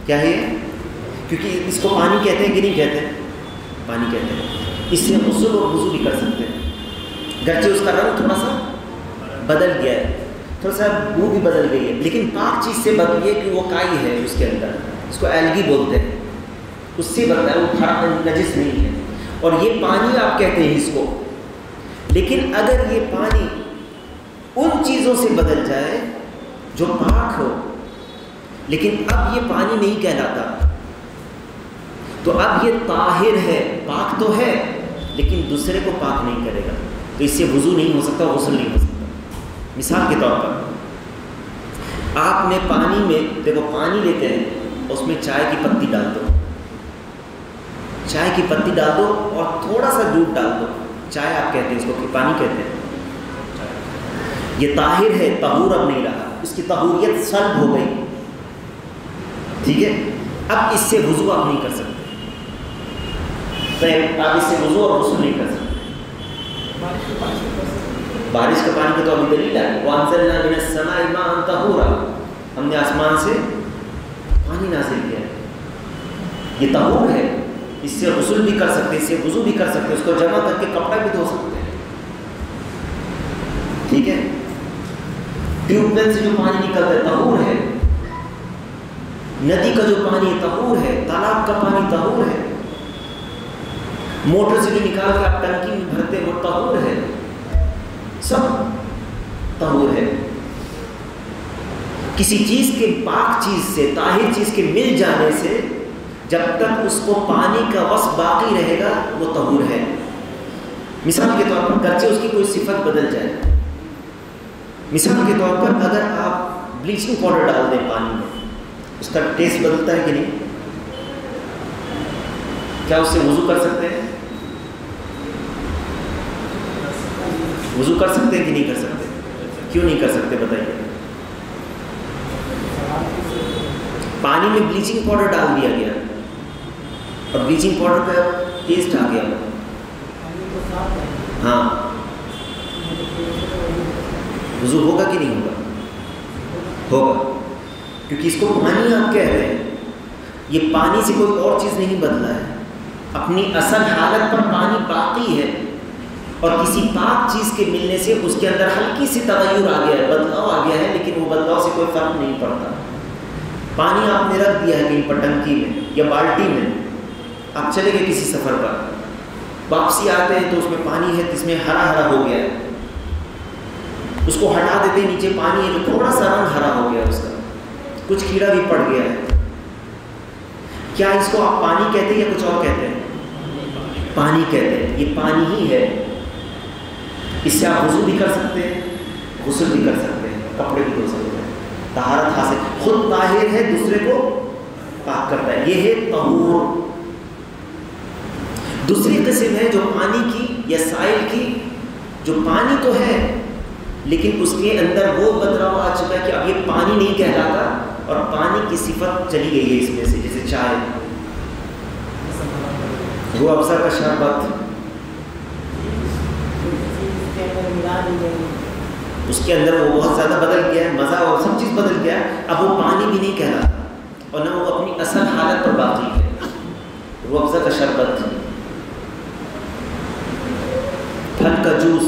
کیا ہے؟ کیونکہ اس کو پانی کہتے ہیں کہ نہیں کہتے ہیں؟ پانی کہتے ہیں. اس سے غسل اور وضو بھی کر سکتے ہیں. گرچہ اس کا رنگ تھوڑا سا بدل گیا ہے، تھوڑا سا بو بھی بدل گئی ہے، لیکن پاک چیز سے بدلی ہے کہ وہ کائی ہے اس کے اندر، اس کو ایلگی بولتے ہیں، اس سے بدلا ہے، وہ نجس نہیں ہے. اور یہ پانی آپ کہتے ہیں اس کو. لیکن اگر یہ پانی ان چیزوں سے بدل جائے جو پاک ہو، لیکن اب یہ پانی نہیں کہلاتا، تو اب یہ طاہر ہے، پاک تو ہے لیکن دوسرے کو پاک نہیں کرے گا، تو اس سے وضو نہیں ہو سکتا، غسل نہیں ہو سکتا. مثال کے طور پر آپ نے پانی میں، دیکھو پانی لیتے ہیں، اس میں چائے کی پتی ڈال دو، چائے کی پتی ڈال دو اور تھوڑا سا دودھ ڈال دو، چائے آپ کہتے ہیں اس کو کہ پانی کہتے ہیں، یہ طاہر ہے، طہور اب نہیں رہا، اس کی طہوریت سلب ہو گئی، ٹھیک ہے؟ اب اس سے وضو آپ نہیں کر سکتے، آپ اس سے وضو اور غسل نہیں کر سکتے۔ بارش کا پانی کی تو ابھی دلیل ہے، وَأَنزَلْنَا مِنَ السَّمَاءِ مَاءً طَهُورًا، ہم نے آسمان سے پانی نازل کیا ہے، یہ طہور ہے، اس سے غسل بھی کر سکتے، اس سے وضو بھی کر سکتے، اس کو جمع کر کے کپڑا بھی دھو سکتے ہیں، ٹھیک ہے؟ ٹیوب ویل سے جو پانی نکلتا ہے طہور ہے، ندی کا جو پانی طہور ہے، تالاب کا پانی طہور ہے، موٹر سے جو نکال کے آپ ٹنکی میں بھرتے وہ طہور ہے، سب طہور ہے۔ کسی چیز کے پاک چیز سے، طاہر چیز کے مل جانے سے جب تک اس کو پانی کا وصف باقی رہے گا وہ طہور ہے۔ مثال کے طور پر گرچہ اس کی کوئی صفت بدل جائے، مثال کے طور پر اگر آپ بلیچنگ پاؤڈر ڈال دیں پانی میں، اس کا ٹیسٹ بدلتا ہے کہ نہیں؟ کیا اس سے وضو کر سکتے ہیں؟ وضو کر سکتے ہیں کہ نہیں کر سکتے؟ کیوں نہیں کر سکتے بتائیے؟ پانی میں بلیچنگ پاؤڈر ڈال دیا گیا اور بلیچنگ پاؤڈر کا ٹیسٹ آ گیا، ہاں وضو ہوگا کہ نہیں ہوگا؟ ہوگا، کیونکہ اس کو پانی آپ کہہ رہے ہیں، یہ پانی سے کوئی اور چیز نہیں بدلا ہے، اپنی اصل حالت پر پانی باقی ہے، اور کسی پاک چیز کے ملنے سے اس کے اندر ہلکی سی تغیر آ گیا ہے، بدلاؤ آ گیا ہے، لیکن وہ بدلاؤ سے کوئی فرق نہیں پڑتا۔ پانی آپ نے رکھ دیا ہے کہیں پر ٹنکی میں یا بالٹی میں، آپ چلے گئے کسی سفر پر، واپسی آتے ہیں تو اس میں پانی ہے جس میں ہرا ہرا ہو گیا ہے، اس کو ہٹا دیتے ہیں، نیچے پانی ہے جو تھوڑا سا رنگ ہرا ہو گیا اس کا، کچھ کیڑا بھی پڑ گیا ہے، کیا اس کو آپ پانی کہتے ہیں یا کچھ اور کہتے ہیں؟ پانی کہتے ہیں، یہ پانی ہی ہے، اس سے آپ وضو بھی کر سکتے ہیں، غسل بھی کر سکتے ہیں، کپڑے بھی دھو سکتے ہیں، طہارت حاصل، خود طاہر ہے، دوسرے کو پاک کرتا ہے، یہ ہے طہور۔ دوسری قسم ہے جو پانی کی یا سائل کی، جو پانی تو ہے لیکن اس کے اندر وہ بدلاؤ آ چکا ہے کہ اب یہ پانی نہیں کہلاتا اور پانی کی صفت چلی گئی ہے اس میں سے، جیسے چائے، روح افزا کا شربت، اس کے اندر وہ بہت زیادہ بدل گیا ہے، مزہ اور سب چیز بدل گیا ہے، اب وہ پانی بھی نہیں کہلاتا اور نہ وہ اپنی اصل حالت پر باقی ہے۔ روح افزا کا شربت، پھل کا جوس،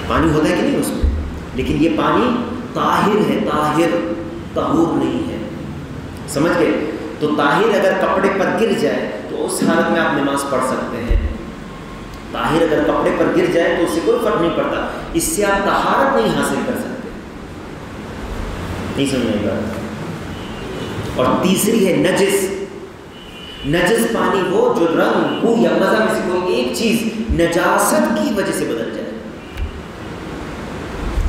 پانی ہوتا ہے کہ نہیں اس میں، لیکن یہ پانی طاہر ہے، طاہر، طہور نہیں ہے، سمجھ گئے؟ تو طاہر اگر کپڑے پر گر جائے تو اس حالت میں آپ نماز پڑھ سکتے ہیں، طاہر اگر کپڑے پر گر جائے تو اس سے کوئی فرق نہیں پڑتا، اس سے آپ طہارت نہیں حاصل کر سکتے، نہیں سمجھے گا؟ اور تیسری ہے نجس، نجس پانی وہ جو رنگ، بو یا مزہ میں سے کوئی ایک چیز نجاست کی وجہ سے بدل جائے،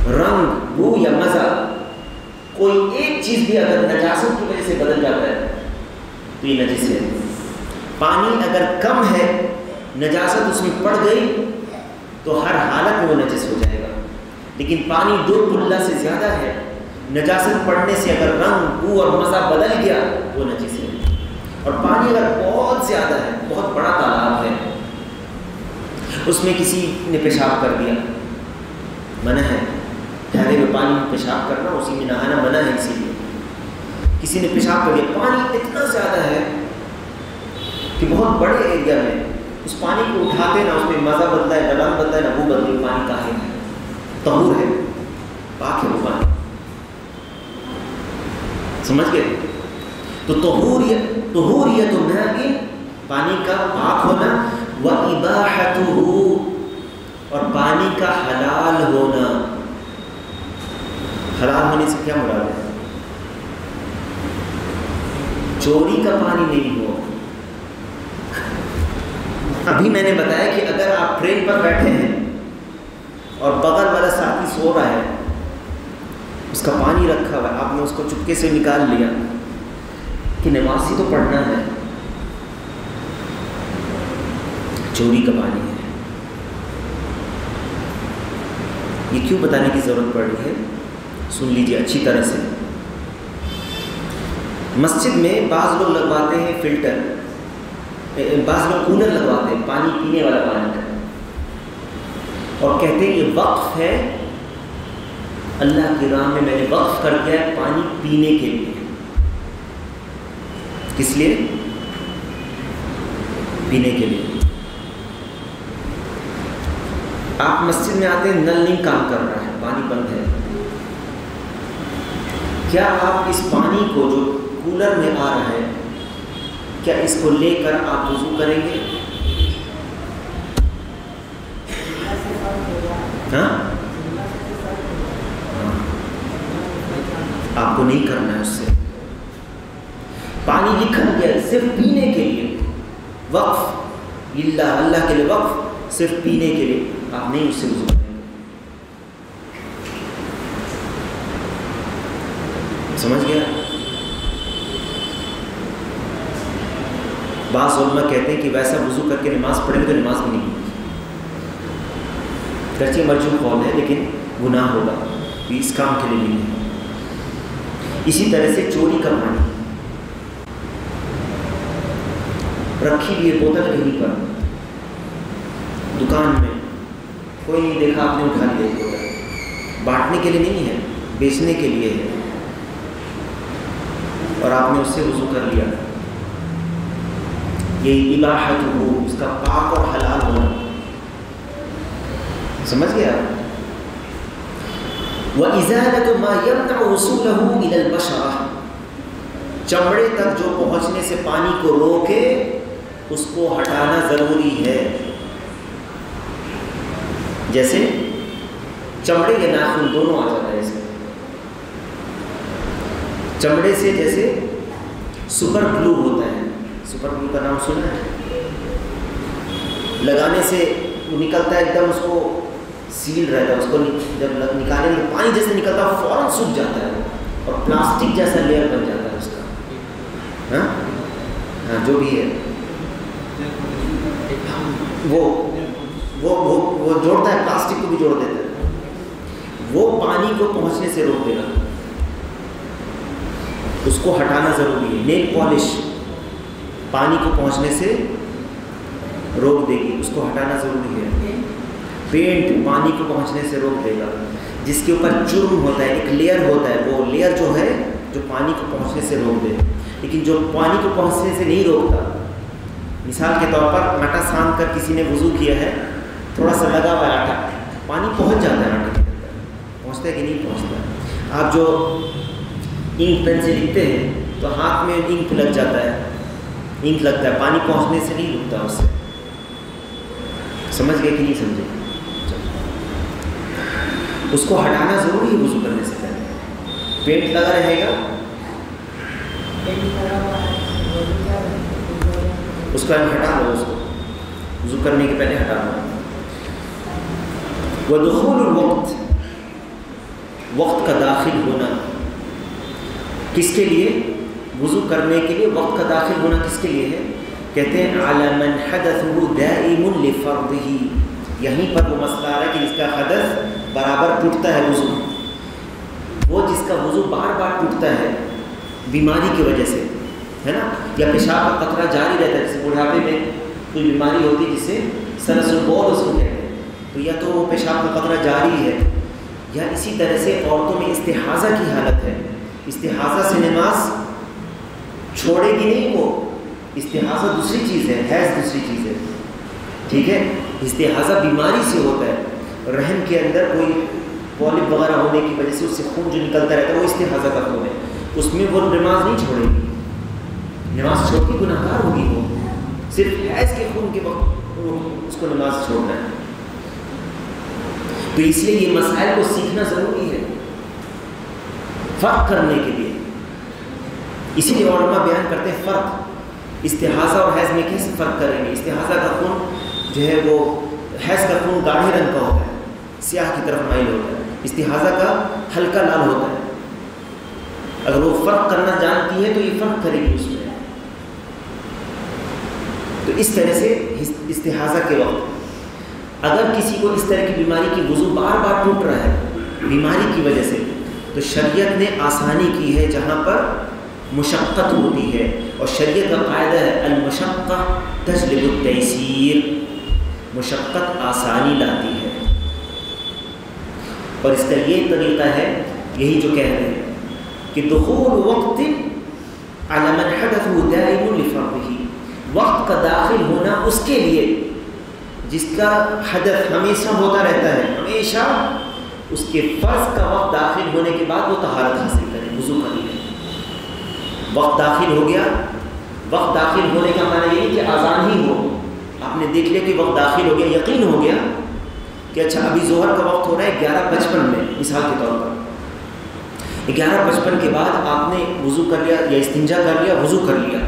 رنگ، بو یا مزہ، کوئی ایک چیز بھی اگر نجاست کی وجہ سے بدل جاتا ہے تو یہ نجس ہے۔ پانی اگر کم ہے، نجاست اس میں پڑ گئی تو ہر حالت میں وہ نجس ہو جائے گا، لیکن پانی 2 قلہ سے زیادہ ہے، نجاست پڑنے سے اگر رنگ، بو اور مزہ بدل گیا وہ نجس ہے۔ اور پانی اگر بہت زیادہ ہے، بہت بڑا تالاب ہے، اس میں کسی نے پیشاب کر دیا، منع ہے، ٹھہرے ہوئے پانی میں پیشاب کرنا، اسی میں نہانا منع ہے، اسی لیے کسی نے پیشاب کر دیا، پانی اتنا زیادہ ہے کہ بہت بڑے ایریا میں اس پانی کو اٹھاتے نہ اس میں مزہ بدلتا ہے، نہ رنگ بدلتا ہے، نہ بو بدلتی ہے، پانی طاہر ہے، طہور ہے، پاک ہے وہ پانی، سمجھ گئے؟ تو طہوریت ماء، پانی کا پاک ہونا، وَإِبَاحَتُهُ، اور پانی کا حلال ہونا۔ حلال ہونے سے کیا مراد ہے؟ چوری کا پانی نہیں ہو۔ ابھی میں نے بتایا کہ اگر آپ ٹرین پر بیٹھے ہیں اور بغل والا ساتھی سو رہا ہے، اس کا پانی رکھا ہوا ہے، آپ نے اس کو چپکے سے نکال لیا کہ نماز ہی تو پڑھنا ہے، چوری کا پانی ہے. یہ کیوں بتانے کی ضرورت پڑ رہی ہے؟ سن لیجیے اچھی طرح سے. مسجد میں بعض لوگ لگواتے ہیں فلٹر، بعض لوگ کولر لگواتے ہیں پانی پینے والا پانی کا، اور کہتے ہیں یہ وقف ہے، اللہ کی راہ میں نے وقف کر دیا ہے پانی پینے کے لیے. کس لیے؟ پینے کے لیے. آپ مسجد میں آتے ہیں، نل نہیں کام کر رہا ہے، پانی بند ہے. کیا آپ اس پانی کو جو کولر میں آ رہا ہے، کیا اس کو لے کر آپ وضو کریں گے؟ ہاں، آپ کو نہیں کرنا ہے. اس سے پانی لکھا گیا صرف پینے کے لیے، وقف اللہ کے لیے، وقف صرف پینے کے لیے. آپ نہیں اس سے وضو کریں گے. سمجھ گیا؟ بعض علماء کہتے ہیں کہ ویسا وضو کر کے نماز پڑھیں گے تو نماز بھی نہیں ہوگی. گرچہ مرجوح قول ہے لیکن گناہ ہوگا، اس کام کے لیے نہیں ہے. اسی طرح سے چوری کا پانی رکھی ہوئی ہے بوتل کہیں پر دکان میں، کوئی نہیں دیکھا، آپ نے اٹھا لیا بوتل. بانٹنے کے لیے نہیں ہے، بیچنے کے لیے ہے، اور آپ نے اس سے وضو کر لیا. یہ اباحت ہو، اس کا پاک اور حلال ہونا. سمجھ گیا؟ وَإِزَالَةُ مَا يَمْنَعُ وُصُولَهُ إِلَى الْبَشَرَةِ، چمڑے تک جو پہنچنے سے پانی کو روکے اس کو ہٹانا ضروری ہے. جیسے چمڑے یا ناخن دونوں آ جاتا ہے اس میں. چمڑے سے جیسے سپر گلو ہوتا ہے، سپر گلو کا نام سنا ہے؟ لگانے سے وہ نکلتا ہے ایک دم، اس کو سیل رہتا ہے، اس کو جب نکالیں گے پانی جیسے نکلتا ہے فوراً سوکھ جاتا ہے اور پلاسٹک جیسا لیئر بن جاتا ہے اس کا. ہاں ہاں، جو بھی ہے وہ جوڑتا ہے، پلاسٹک کو بھی جوڑ دیتا ہے. وہ پانی کو پہنچنے سے روک دے گا، اس کو ہٹانا ضروری ہے. نیل پالش پانی کو پہنچنے سے روک دے گی، اس کو ہٹانا ضروری ہے. پینٹ پانی کو پہنچنے سے روک دے گا. جس کے اوپر جرم ہوتا ہے، ایک لیئر ہوتا ہے، وہ لیئر جو ہے جو پانی کو پہنچنے سے روک دے. لیکن جو پانی کو پہنچنے سے نہیں روکتا، مثال کے طور پر آٹا ساند کر کسی نے وضو کیا ہے، تھوڑا سا لگا ہوا ہے آٹا، پانی پہنچ جاتا ہے آٹے کے اندر، پہنچتا ہے کہ نہیں پہنچتا؟ آپ جو انک پین سے لکھتے ہیں تو ہاتھ میں انک لگ جاتا ہے، انک لگتا ہے، پانی پہنچنے سے نہیں رکتا اس سے. سمجھ گئے کہ نہیں سمجھے؟ اس کو ہٹانا ضروری ہے وضو کرنے سے پہلے. پینٹ لگا رہے گا، اس کو ہٹا لو، اس کو وضو کرنے کے پہلے ہٹا لو. ودخول الوقت، وقت کا داخل ہونا کس کے لیے؟ وضو کرنے کے لیے وقت کا داخل ہونا کس کے لیے ہے؟ کہتے ہیں علی من حدثه دائم لفرضه. یہیں پر وہ مسئلہ آ رہا ہے کہ جس کا حدث برابر ٹوٹتا ہے وضو، وہ جس کا وضو بار بار ٹوٹتا ہے بیماری کی وجہ سے، ہے نا، یا پیشاب کا قطرہ جاری رہتا ہے. جیسے بڑھاپے میں کوئی بیماری ہوتی ہے جس سے سلس البول اس کو کہتے ہیں، تو یا تو وہ پیشاب کا قطرہ جاری ہے، یا اسی طرح سے عورتوں میں استحاضہ کی حالت ہے، استحاضہ سے نماز چھوڑے گی نہیں. وہ استحاضہ دوسری چیز ہے، حیض دوسری چیز ہے، ٹھیک ہے. استحاضہ بیماری سے ہوتا ہے، رحم کے اندر کوئی پولپ وغیرہ ہونے کی وجہ سے اس سے خون جو نکلتا رہتا ہے وہ استحاضہ کا خون ہے. اس میں وہ نماز نہیں چھوڑے گی، نماز چھوڑ کے گناہ گار ہوگی. وہ صرف حیض کے خون کے وقت اس کو نماز چھوڑنا ہے. تو اس لیے یہ مسائل کو سیکھنا ضروری ہے فرق کرنے کے لیے. اسی لیے علماء بیان کرتے ہیں فرق استحاضہ اور حیض میں کیسے فرق کریں گے. استحاضہ کا خون جو ہے وہ، حیض کا خون گاڑھے رنگ کا ہوتا ہے، سیاہ کی طرف مائل ہوتا ہے، استحاضہ کا ہلکا لال ہوتا ہے. اگر وہ فرق کرنا جانتی ہے تو یہ فرق کرے گی اس میں. تو اس طرح سے استحاضہ کے وقت اگر کسی کو اس طرح کی بیماری کی وضو بار بار ٹوٹ رہا ہے بیماری کی وجہ سے، تو شریعت نے آسانی کی ہے جہاں پر مشقت ہوتی ہے، اور شریعت کا قاعدہ ہے المشقہ تجلب التیسیر، مشقت آسانی لاتی ہے۔ اور اس کا یہ طریقہ ہے، یہی جو کہہ رہے ہیں کہ دخول وقت علی من حدثه دائم لفرضه، وقت کا داخل ہونا اس کے لیے جس کا حدث ہمیشہ ہوتا رہتا ہے، ہمیشہ اس کے فرض کا وقت داخل ہونے کے بعد وہ طہارت حاصل کرے، وضو کر لے۔ وقت داخل ہو گیا، وقت داخل ہونے کا معنی یہ نہیں کہ اذان ہی ہو، آپ نے دیکھ لیا کہ وقت داخل ہو گیا، یقین ہو گیا کہ اچھا ابھی ظہر کا وقت ہو رہا ہے 11:55 میں، مثال کے طور پر 11:55 کے بعد آپ نے وضو کر لیا یا استنجا کر لیا، وضو کر لیا۔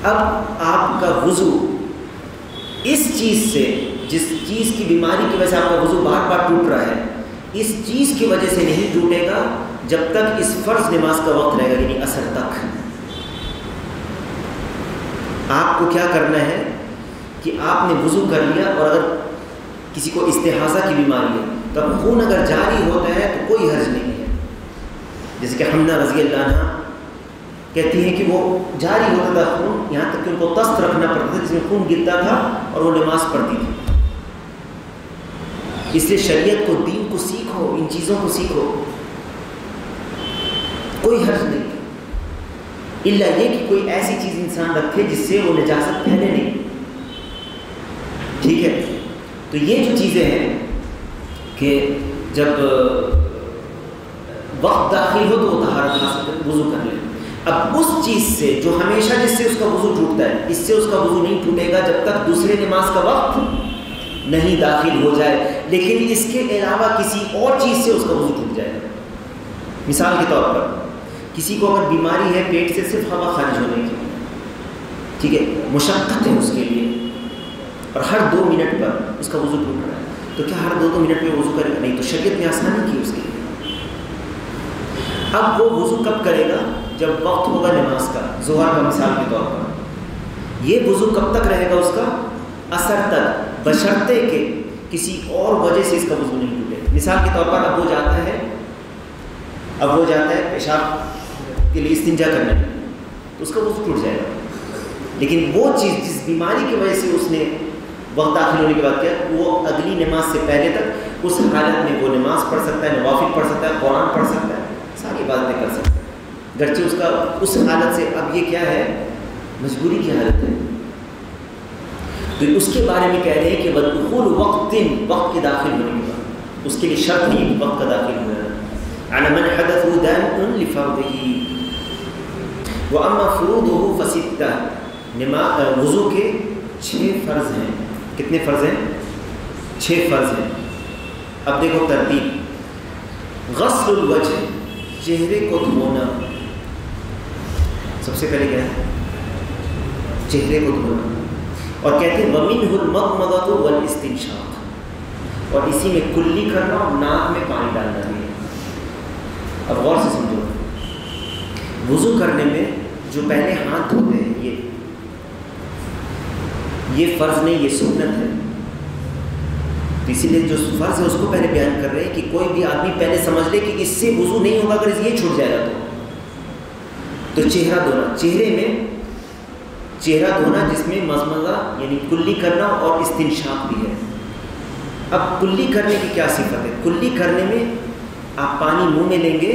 اب آپ کا وضو اس چیز سے، جس چیز کی بیماری کی وجہ سے آپ کا وضو بار بار ٹوٹ رہا ہے، اس چیز کی وجہ سے نہیں ٹوٹے گا جب تک اس فرض نماز کا وقت رہے گا، یعنی عصر تک۔ آپ کو کیا کرنا ہے کہ آپ نے وضو کر لیا، اور اگر کسی کو استحاضہ کی بیماری ہے تو اب خون اگر جاری ہوتا ہے تو کوئی حرج نہیں ہے، جیسے کہ حمنہ رضی اللہ عنہ کہتی ہیں کہ وہ جاری ہوتا تھا خون، یہاں تک کہ ان کو تست رکھنا پڑتا تھا جس میں خون گرتا تھا اور وہ نماز پڑھتی تھی۔ اس لیے شریعت کو، دین کو سیکھو، ان چیزوں کو سیکھو، کوئی حرج نہیں، الا یہ کہ کوئی ایسی چیز انسان رکھے جس سے وہ نجاست پھیلے نہیں، ٹھیک ہے۔ تو یہ جو چیزیں ہیں کہ جب وقت داخل ہو تو وہ طہارت حاصل کر، وضو کر لے۔ اب اس چیز سے جو ہمیشہ جس سے اس کا وضو ٹوٹتا ہے، اس سے اس کا وضو نہیں ٹوٹے گا جب تک دوسرے نماز کا وقت نہیں داخل ہو جائے، لیکن اس کے علاوہ کسی اور چیز سے اس کا وضو ٹوٹ جائے گا۔ مثال کے طور پر کسی کو اگر بیماری ہے پیٹ سے صرف ہوا خارج ہونے کی، ٹھیک ہے، مشقت ہے اس کے لیے، اور ہر 2 منٹ پر اس کا وضو ٹوٹ رہا ہے، تو کیا ہر 2 منٹ میں وضو کرے گا؟ نہیں، تو شریعت نے آسانی کی اس کے لیے۔ اب وہ وضو کب کرے گا؟ جب وقت ہوگا نماز کا، ظہر کا مثال کے طور پر۔ یہ وضو کب تک رہے گا اس کا؟ عصر تک، بشرطے کہ کسی اور وجہ سے اس کا وضو نہیں ٹوٹے۔ مثال کے طور پر اب وہ جاتا ہے پیشاب کے لیے استنجا کرنے، تو اس کا وضو ٹوٹ جائے گا، لیکن وہ چیز جس بیماری کی وجہ سے اس نے وقت داخل ہونے کے بعد کیا، وہ اگلی نماز سے پہلے تک اس حالت میں وہ نماز پڑھ سکتا ہے، نوافل پڑھ سکتا ہے، قرآن پڑھ سکتا ہے، ساری باتیں کر سکتا ہے، گرچہ اس کا اس حالت سے اب یہ کیا ہے، مجبوری کی حالت ہے۔ تو اس کے بارے میں کہہ رہے ہیں کہ بدخول وقت کے داخل ہونے کے بعد، اس کے لیے شرط ہے کہ وقت کا داخل ہونا ہے۔ علی من حدثه دائم لفرضه واما فروضه فستة، وضو کے 6 فرض ہیں۔ کتنے فرض ہیں؟ 6 فرض ہیں۔ اب دیکھو ترتیب۔ غسل الوجہ، چہرے کو دھونا، سب سے پہلے کیا ہے؟ چہرے کو دھونا، اور کہتے ہیں وَمِنْهُ الْمَضْمَضَةُ وَالْإِسْتِنشَاقُ، اور اسی میں کلی کرنا اور ناک میں پانی ڈالنا بھی ہے۔ اب غور سے سمجھو، وضو کرنے میں جو پہلے ہاتھ دھوتے ہیں، یہ فرض نہیں، یہ سنت ہے۔ تو اسی لیے جو فرض ہے اس کو پہلے بیان کر رہے ہیں کہ کوئی بھی آدمی پہلے سمجھ لے کہ اس سے وضو نہیں ہوگا اگر یہ چھوٹ جائے گا تو چہرہ دھونا، چہرے میں چہرہ دھونا جس میں مضمضہ یعنی کلی کرنا اور استنشاق بھی ہے۔ اب کلی کرنے کی کیا صفت ہے؟ کلی کرنے میں آپ پانی منہ میں لیں گے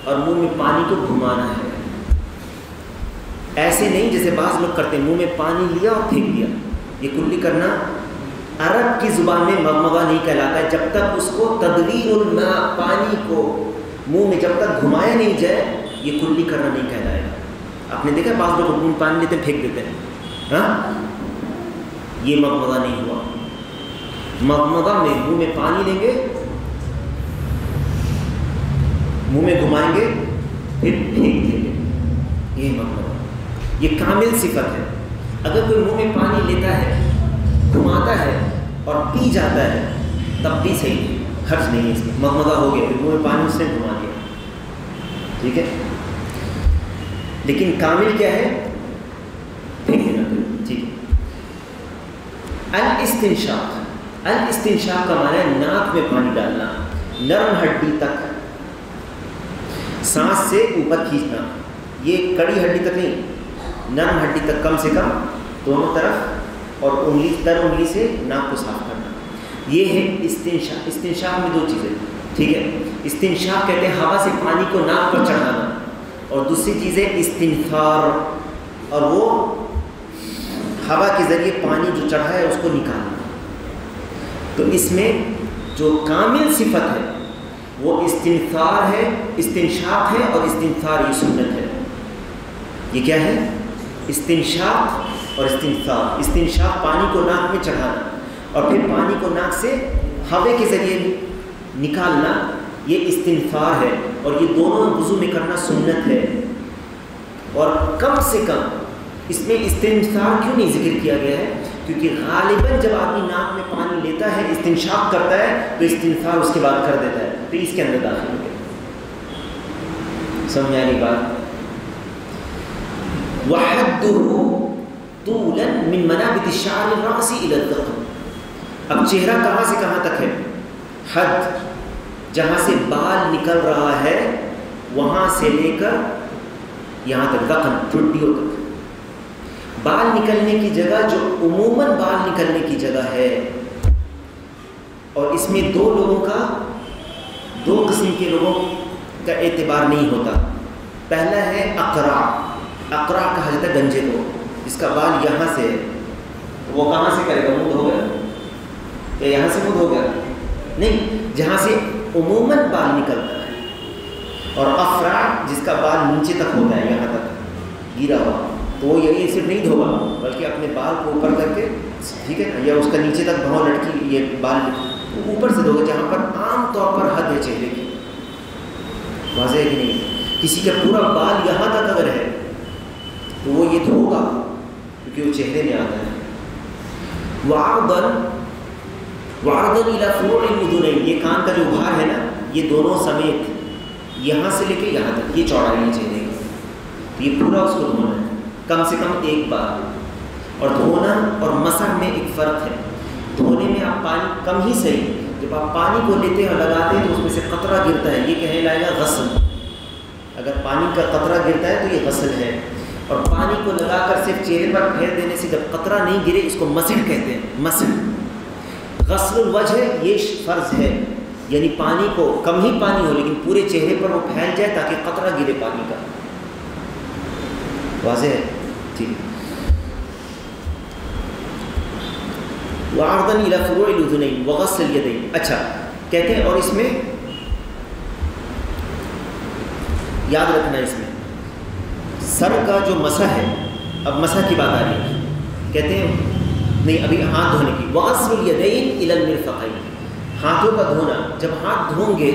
اور منہ میں پانی کو گھمانا ہے، ایسے نہیں جیسے بعض لوگ کرتے ہیں منہ میں پانی لیا اور پھینک دیا۔ یہ کلی کرنا عرب کی زبان میں مغمغہ نہیں کہلاتا ہے جب تک اس کو تدویر الماء، پانی کو منہ میں جب تک گھمایا نہیں جائے یہ کلی کرنا نہیں کہلائے گا۔ آپ نے دیکھا بعض لوگ منہ میں پانی لیتے ہیں پھینک دیتے ہیں، ہاں، یہ مغمغہ نہیں ہوا۔ مغمغہ میں منہ میں پانی لیں گے، منہ میں گھمائیں گے، پھر پھینک دیں گے، یہ مغمغہ، یہ کامل صفت ہے۔ اگر کوئی منہ میں پانی لیتا ہے، گھماتا ہے اور پی جاتا ہے تب بھی صحیح ہے، حرج نہیں ہے اس میں، مغمضہ ہو گیا، پھر منہ میں پانی اس نے گھما دیا، ٹھیک ہے۔ لیکن کامل کیا ہے؟ پھینک دینا، ٹھیک ہے۔ الاستنشاق کا معنی ہے ناک میں پانی ڈالنا، نرم ہڈی تک، سانس سے اوپر کھینچنا، یہ کڑی ہڈی تک نہیں، نرم ہڈی تک، کم سے کم دونوں طرف، اور انگلی سے ناک کو صاف کرنا، یہ ہے استنشاق۔ استنشاق میں دو چیزیں، ٹھیک ہے، استنشاق کہتے ہیں ہوا سے پانی کو ناک پر چڑھانا، اور دوسری چیز ہے استنثار، اور وہ ہوا کے ذریعے پانی جو چڑھا ہے اس کو نکالنا۔ تو اس میں جو کامل صفت ہے وہ استنثار ہے، استنشاق ہے، اور استنثار یہ سنت ہے۔ یہ کیا ہے؟ استنشاق اور استنثار۔ استنشاق پانی کو ناک میں چڑھانا، اور پھر پانی کو ناک سے ہوے کے ذریعے نکالنا، یہ استنثار ہے، اور یہ دونوں وضو میں کرنا سنت ہے۔ اور کم سے کم اس میں استنثار کیوں نہیں ذکر کیا گیا ہے؟ کیونکہ غالباً جب آدمی ناک میں پانی لیتا ہے، استنشاق کرتا ہے، تو استنثار اس کے بعد کر دیتا ہے، تو اس کے اندر داخل ہو گیا۔ سمجھ آئی بات؟ وَحَدُّهُ طُولًا مِنْ مَنَابِتِ الشَّعْرِ الرَّأْسِ إِلَى الذَّقْنِ۔ اب چہرہ کہاں سے کہاں تک ہے؟ حد، جہاں سے بال نکل رہا ہے وہاں سے لے کر یہاں تک، ذقن، ٹھڈیوں تک۔ بال نکلنے کی جگہ جو عموماً بال نکلنے کی جگہ ہے، اور اس میں دو قسم کے لوگوں کا اعتبار نہیں ہوتا۔ پہلا ہے اقرع کہا جاتا ہے گنجے کو، جس کا بال یہاں سے ہے، وہ کہاں سے کرے گا؟ منہ ہو گیا یا یہاں سے منہ ہو گیا؟ نہیں، جہاں سے عموماً بال نکلتا ہے۔ اور افرع جس کا بال نیچے تک ہوتا ہے، یہاں تک گرا ہوا، تو وہ یہی صرف نہیں دھوگا بلکہ اپنے بال کو اوپر کر کے، ٹھیک ہے نا، یا اس کا نیچے تک بھاؤ لٹکی یہ بال اوپر سے دھوگا، جہاں پر عام طور پر حد ہے چہرے کی۔ واضح ہے کہ نہیں؟ کسی کا پورا بال یہاں تک اگر ہے تو وہ یہ دھوگا کیونکہ وہ چہرے میں آتا ہے۔ وعرضاً الی فروع الاذنین، یہ کان کا جو بھار ہے نا، یہ دونوں سمیت یہاں سے لے کے یہاں تک، یہ چوڑائی ہے چہرے کی، تو یہ پورا اس کو دھونا ہے کم سے کم ایک بار۔ اور دھونا اور مسح میں ایک فرق ہے۔ دھونے میں آپ پانی کم ہی صحیح، جب آپ پانی کو لیتے ہیں اور لگاتے ہیں تو اس میں سے قطرہ گرتا ہے، یہ کہنے لائے گا غسل۔ اگر پانی کا قطرہ گرتا ہے تو یہ غسل ہے، اور پانی کو لگا کر صرف چہرے پر پھیر دینے سے جب قطرہ نہیں گرے اس کو مسح کہتے ہیں، مسح۔ غسل الوجہ یہ فرض ہے، یعنی پانی کو کم ہی پانی ہو لیکن پورے چہرے پر وہ پھیل جائے تاکہ قطرہ گرے پانی کا۔ واضح ہے؟ ٹھیک۔ وعرضاً الی فروع الاذنین وغسل الیدین۔ اچھا کہتے ہیں، اور اس میں یاد رکھنا، اس میں سر کا جو مسح ہے، اب مسح کی بات آ رہی ہے، کہتے ہیں نہیں ابھی ہاتھ دھونے کی، وغسل الیدین الی المرفقین، ہاتھوں کا دھونا۔ جب ہاتھ دھوں گے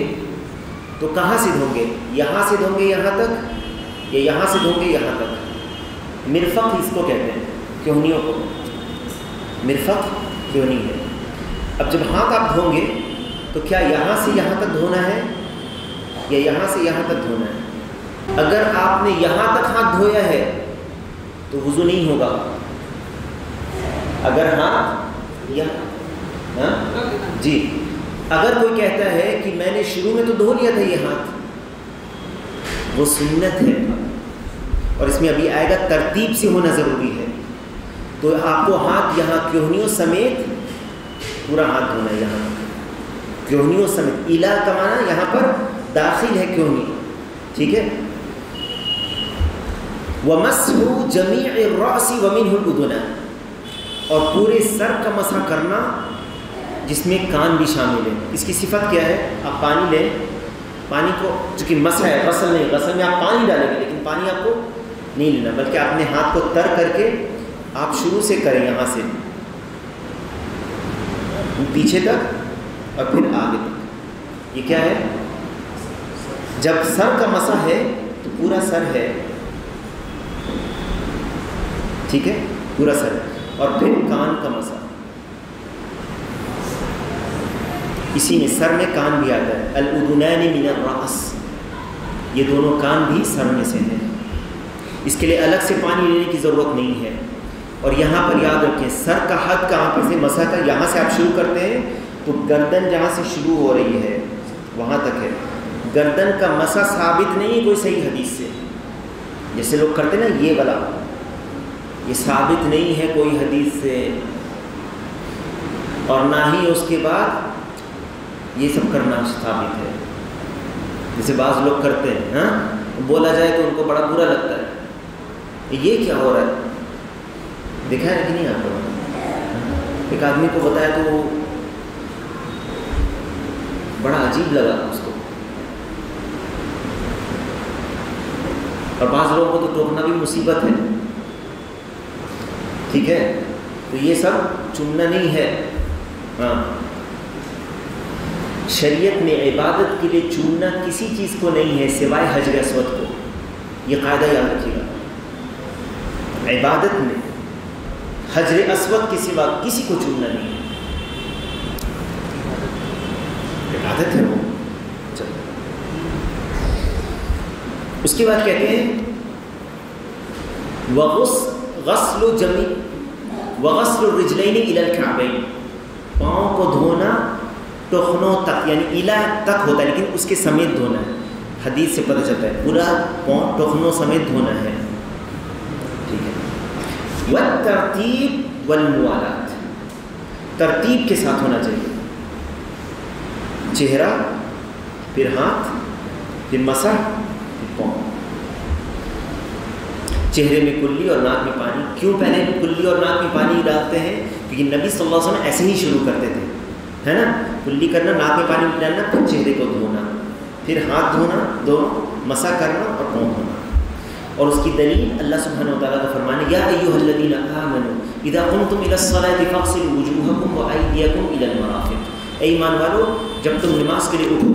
تو کہاں سے دھوں گے؟ یہاں سے دھوں گے یہاں تک، یا یہاں سے دھوں گے یہاں تک؟ مرفق اس کو کہتے ہیں، کہنیوں کو، مرفق کہنی ہے۔ اب جب ہاتھ آپ دھوں گے تو کیا یہاں سے یہاں تک دھونا ہے یا یہاں سے یہاں تک دھونا ہے؟ اگر آپ نے یہاں تک ہاتھ دھویا ہے تو وضو نہیں ہوگا۔ اگر ہاتھ جی، اگر کوئی کہتا ہے کہ میں نے شروع میں تو دھو لیا تھا یہ ہاتھ، وہ سنت ہے، اور اس میں ابھی آئے گا ترتیب سے ہونا ضروری ہے، تو آپ کو ہاتھ یہاں کہنیوں سمیت پورا ہاتھ دھونا ہے، یہاں کہنیوں سمیت۔ الا کا معنی یہاں پر داخل ہے کہنی، ٹھیک ہے۔ وَمَسْحُ جَمِيعِ الرَّأْسِ وَمِنْهُ الْأُذُنَ، اور پورے سر کا مسح کرنا جس میں کان بھی شامل ہے۔ اس کی صفت کیا ہے؟ آپ پانی لیں، پانی کو چونکہ مسح ہے، غسل نہیں، غسل میں آپ پانی ڈالیں گے لیکن پانی آپ کو نہیں لینا، بلکہ اپنے ہاتھ کو تر کر کے آپ شروع سے کریں، یہاں سے پیچھے تک اور پھر آگے تک۔ یہ کیا ہے؟ جب سر کا مسح ہے تو پورا سر ہے، ٹھیک ہے، پورا سر، اور پھر کان کا مسح، اسی میں سر میں کان بھی آتا ہے۔ الاذنان من الراس، یہ دونوں کان بھی سر میں سے ہیں، اس کے لیے الگ سے پانی لینے کی ضرورت نہیں ہے۔ اور یہاں پر یاد رکھیں سر کا حد کہاں پر سے مسح کا، یہاں سے آپ شروع کرتے ہیں تو گردن جہاں سے شروع ہو رہی ہے وہاں تک ہے. گردن کا مسح ثابت نہیں ہے کوئی صحیح حدیث سے، جیسے لوگ کرتے نا یہ والا، یہ ثابت نہیں ہے کوئی حدیث سے، اور نہ ہی اس کے بعد یہ سب کرنا ثابت ہے. جیسے بعض لوگ کرتے ہیں، ہاں بولا جائے تو ان کو بڑا برا لگتا ہے، یہ کیا ہو رہا ہے. دیکھا ہے کہ نہیں آپ کو؟ ایک آدمی کو بتایا تو وہ بڑا عجیب لگا اس کو، اور بعض لوگوں کو تو ٹوکنا بھی مصیبت ہے. ٹھیک ہے، تو یہ سب چننا نہیں ہے. ہاں شریعت میں عبادت کے لیے چننا کسی چیز کو نہیں ہے سوائے حجر اسود کو. یہ قاعدہ یاد رکھیے گا، عبادت میں حجر اسود کے سوا کسی کو چننا نہیں ہے. عبادت ہے وہ. چلو اس کے بعد کہتے ہیں وغسل الرجلین الی الکعبین، پاؤں کو دھونا ٹخنوں تک، یعنی الا تک ہوتا ہے لیکن اس کے سمیت دھونا ہے. حدیث سے پتہ چلتا ہے پورا پاؤں ٹخنوں سمیت دھونا ہے. ٹھیک ہے. والترتیب والموالات، ترتیب کے ساتھ ہونا چاہیے. چہرہ، پھر ہاتھ، پھر مسح، پھر پاؤں. چہرے میں کلی اور ناک میں پانی. کیوں پہلے کلی اور ناک میں پانی ڈالتے ہیں؟ کیونکہ نبی صلی اللہ علیہ وسلم ایسے ہی شروع کرتے تھے، ہے نا. کلی کرنا، ناک میں پانی ڈالنا، پھر چہرے کو دھونا، پھر ہاتھ دھونا دونوں، مسح کرنا اور پاؤں دھونا. اور اس کی دلیل اللہ سبحانہ و تعالیٰ کا فرمان ہے یا ایھا الذین آمنوا اذا قمتم الى الصلاۃ فاغسلوا وجوہکم وایدیکم الى المرافق. اے ایمان والو جب تم نماز کے لیے اٹھو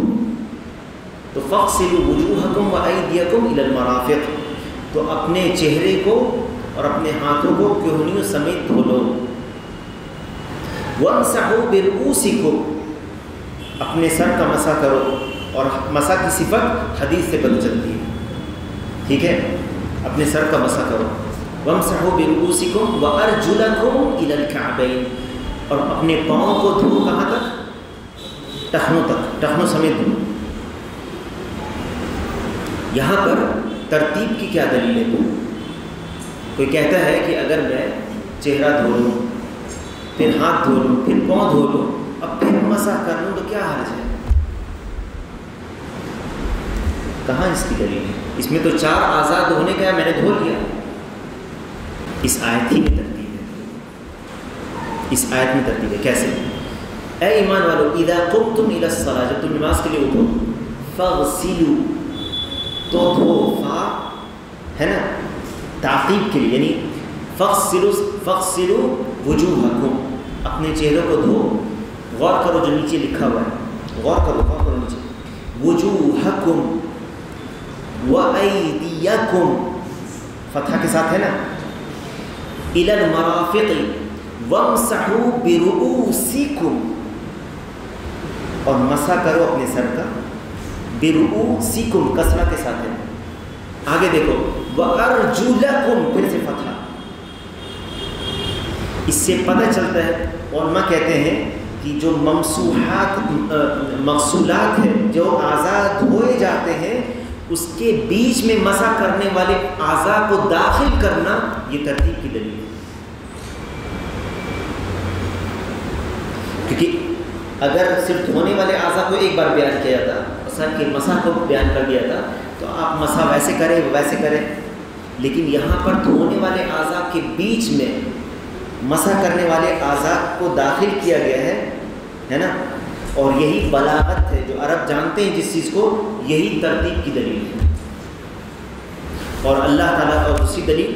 تو فاغسلوا وجوہکم وایدیکم الى المرافق، تو اپنے چہرے کو اور اپنے ہاتھوں کو کہنیوں سمیت دھو لو. وامسحوا برؤوسکم، اپنے سر کا مسح کرو. اور مسح کی صفت حدیث سے پتہ چلتی ہے. ٹھیک ہے، اپنے سر کا مسح کرو. وامسحوا برؤوسکم وارجلکم الی الکعبین، اور اپنے پاؤں کو دھو کہاں تک؟ ٹخنوں تک، ٹخنوں سمیت دھو. یہاں پر ترتیب کی کیا دلیل ہے؟ کوئی کہتا ہے کہ اگر میں چہرہ دھو لوں، پھر ہاتھ دھو لوں، پھر پاؤں دھو لوں، اب پھر مسح کر لوں تو کیا حرج ہے؟ کہاں اس کی دلیل ہے؟ اس میں تو 4 اعضاء دھونے کا ہے، میں نے دھو لیا. اس آیت ہی میں ترتیب ہے، اس آیت میں ترتیب ہے. کیسے؟ اے ایمان والو اذا قمتم الى الصلاۃ، جب تم نماز کے لیے اٹھو، فاغسلوا، تو دھو، فا ہے نا تعقیب کے لیے، یعنی فاغسلوا وجوہکم، اپنے چہروں کو دھو. غور کرو جو نیچے لکھا ہوا ہے، غور کرو نیچے. وجوہکم وَأَيْدِيَكُمْ، فتحہ کے ساتھ ہے نا. إِلَى الْمَرَافِقِ وَامْسَحُوا بِرُؤُوسِكُمْ، اور مسح کرو اپنے سر کا. بِرُؤُوسِكُمْ کسرہ کے ساتھ ہے. آگے دیکھو وَأَرْجُلَكُمْ، پھر سے فتحہ. اس سے پتہ چلتا ہے، علماء کہتے ہیں کہ جو مغسولات ہیں، جو اعضاء دھوئے جاتے ہیں، اس کے بیچ میں مسح کرنے والے اعضاء کو داخل کرنا، یہ ترتیب کی دلیل ہے. کیونکہ اگر صرف دھونے والے اعضاء کو ایک بار بیان کیا جاتا اور سر کے مسح کو بیان کر دیا تھا تو آپ مسح ویسے کریں ویسے کریں، لیکن یہاں پر دھونے والے اعضاء کے بیچ میں مسح کرنے والے اعضاء کو داخل کیا گیا ہے نا. اور یہی بلاغت ہے، جو عرب جانتے ہیں جس چیز کو، یہی ترتیب کی دلیل ہے. اور اللہ تعالیٰ، اور دوسری دلیل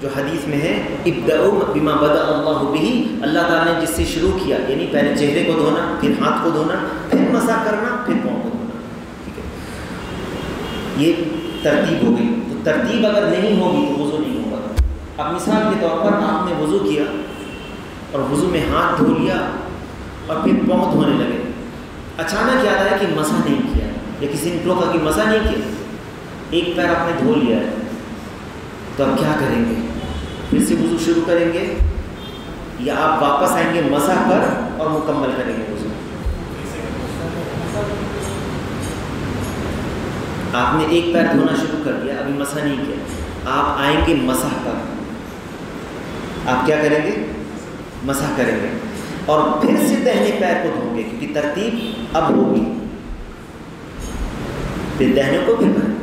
جو حدیث میں ہے، ابدأوا بما بدأ اللہ بہ، اللہ تعالیٰ نے جس سے شروع کیا، یعنی پہلے چہرے کو دھونا، پھر ہاتھ کو دھونا، پھر مسح کرنا، پھر پاؤں کو دھونا. ٹھیک ہے، یہ ترتیب ہو گئی. تو ترتیب اگر نہیں ہوگی تو وضو نہیں ہوگا. اب مثال کے طور پر آپ نے وضو کیا اور وضو میں ہاتھ دھو لیا اور پھر پاؤں دھونے لگے، اچانک یاد آیا کہ مسح نہیں کیا، یا کسی نے کہا کہ مسح نہیں کیا، ایک پیر آپ نے دھو لیا ہے، تو اب کیا کریں گے؟ پھر سے وضو شروع کریں گے یا آپ واپس آئیں گے مسح پر اور مکمل کریں گے وضو؟ آپ نے ایک پیر دھونا شروع کر دیا، ابھی مسح نہیں کیا، آپ آئیں گے مسح پر، آپ کیا کریں گے؟ مسح کریں گے اور پھر سے دہنے پیر کو دھوں گے، کیونکہ ترتیب اب ہوگی، پھر دہنے کو پھر بائیں۔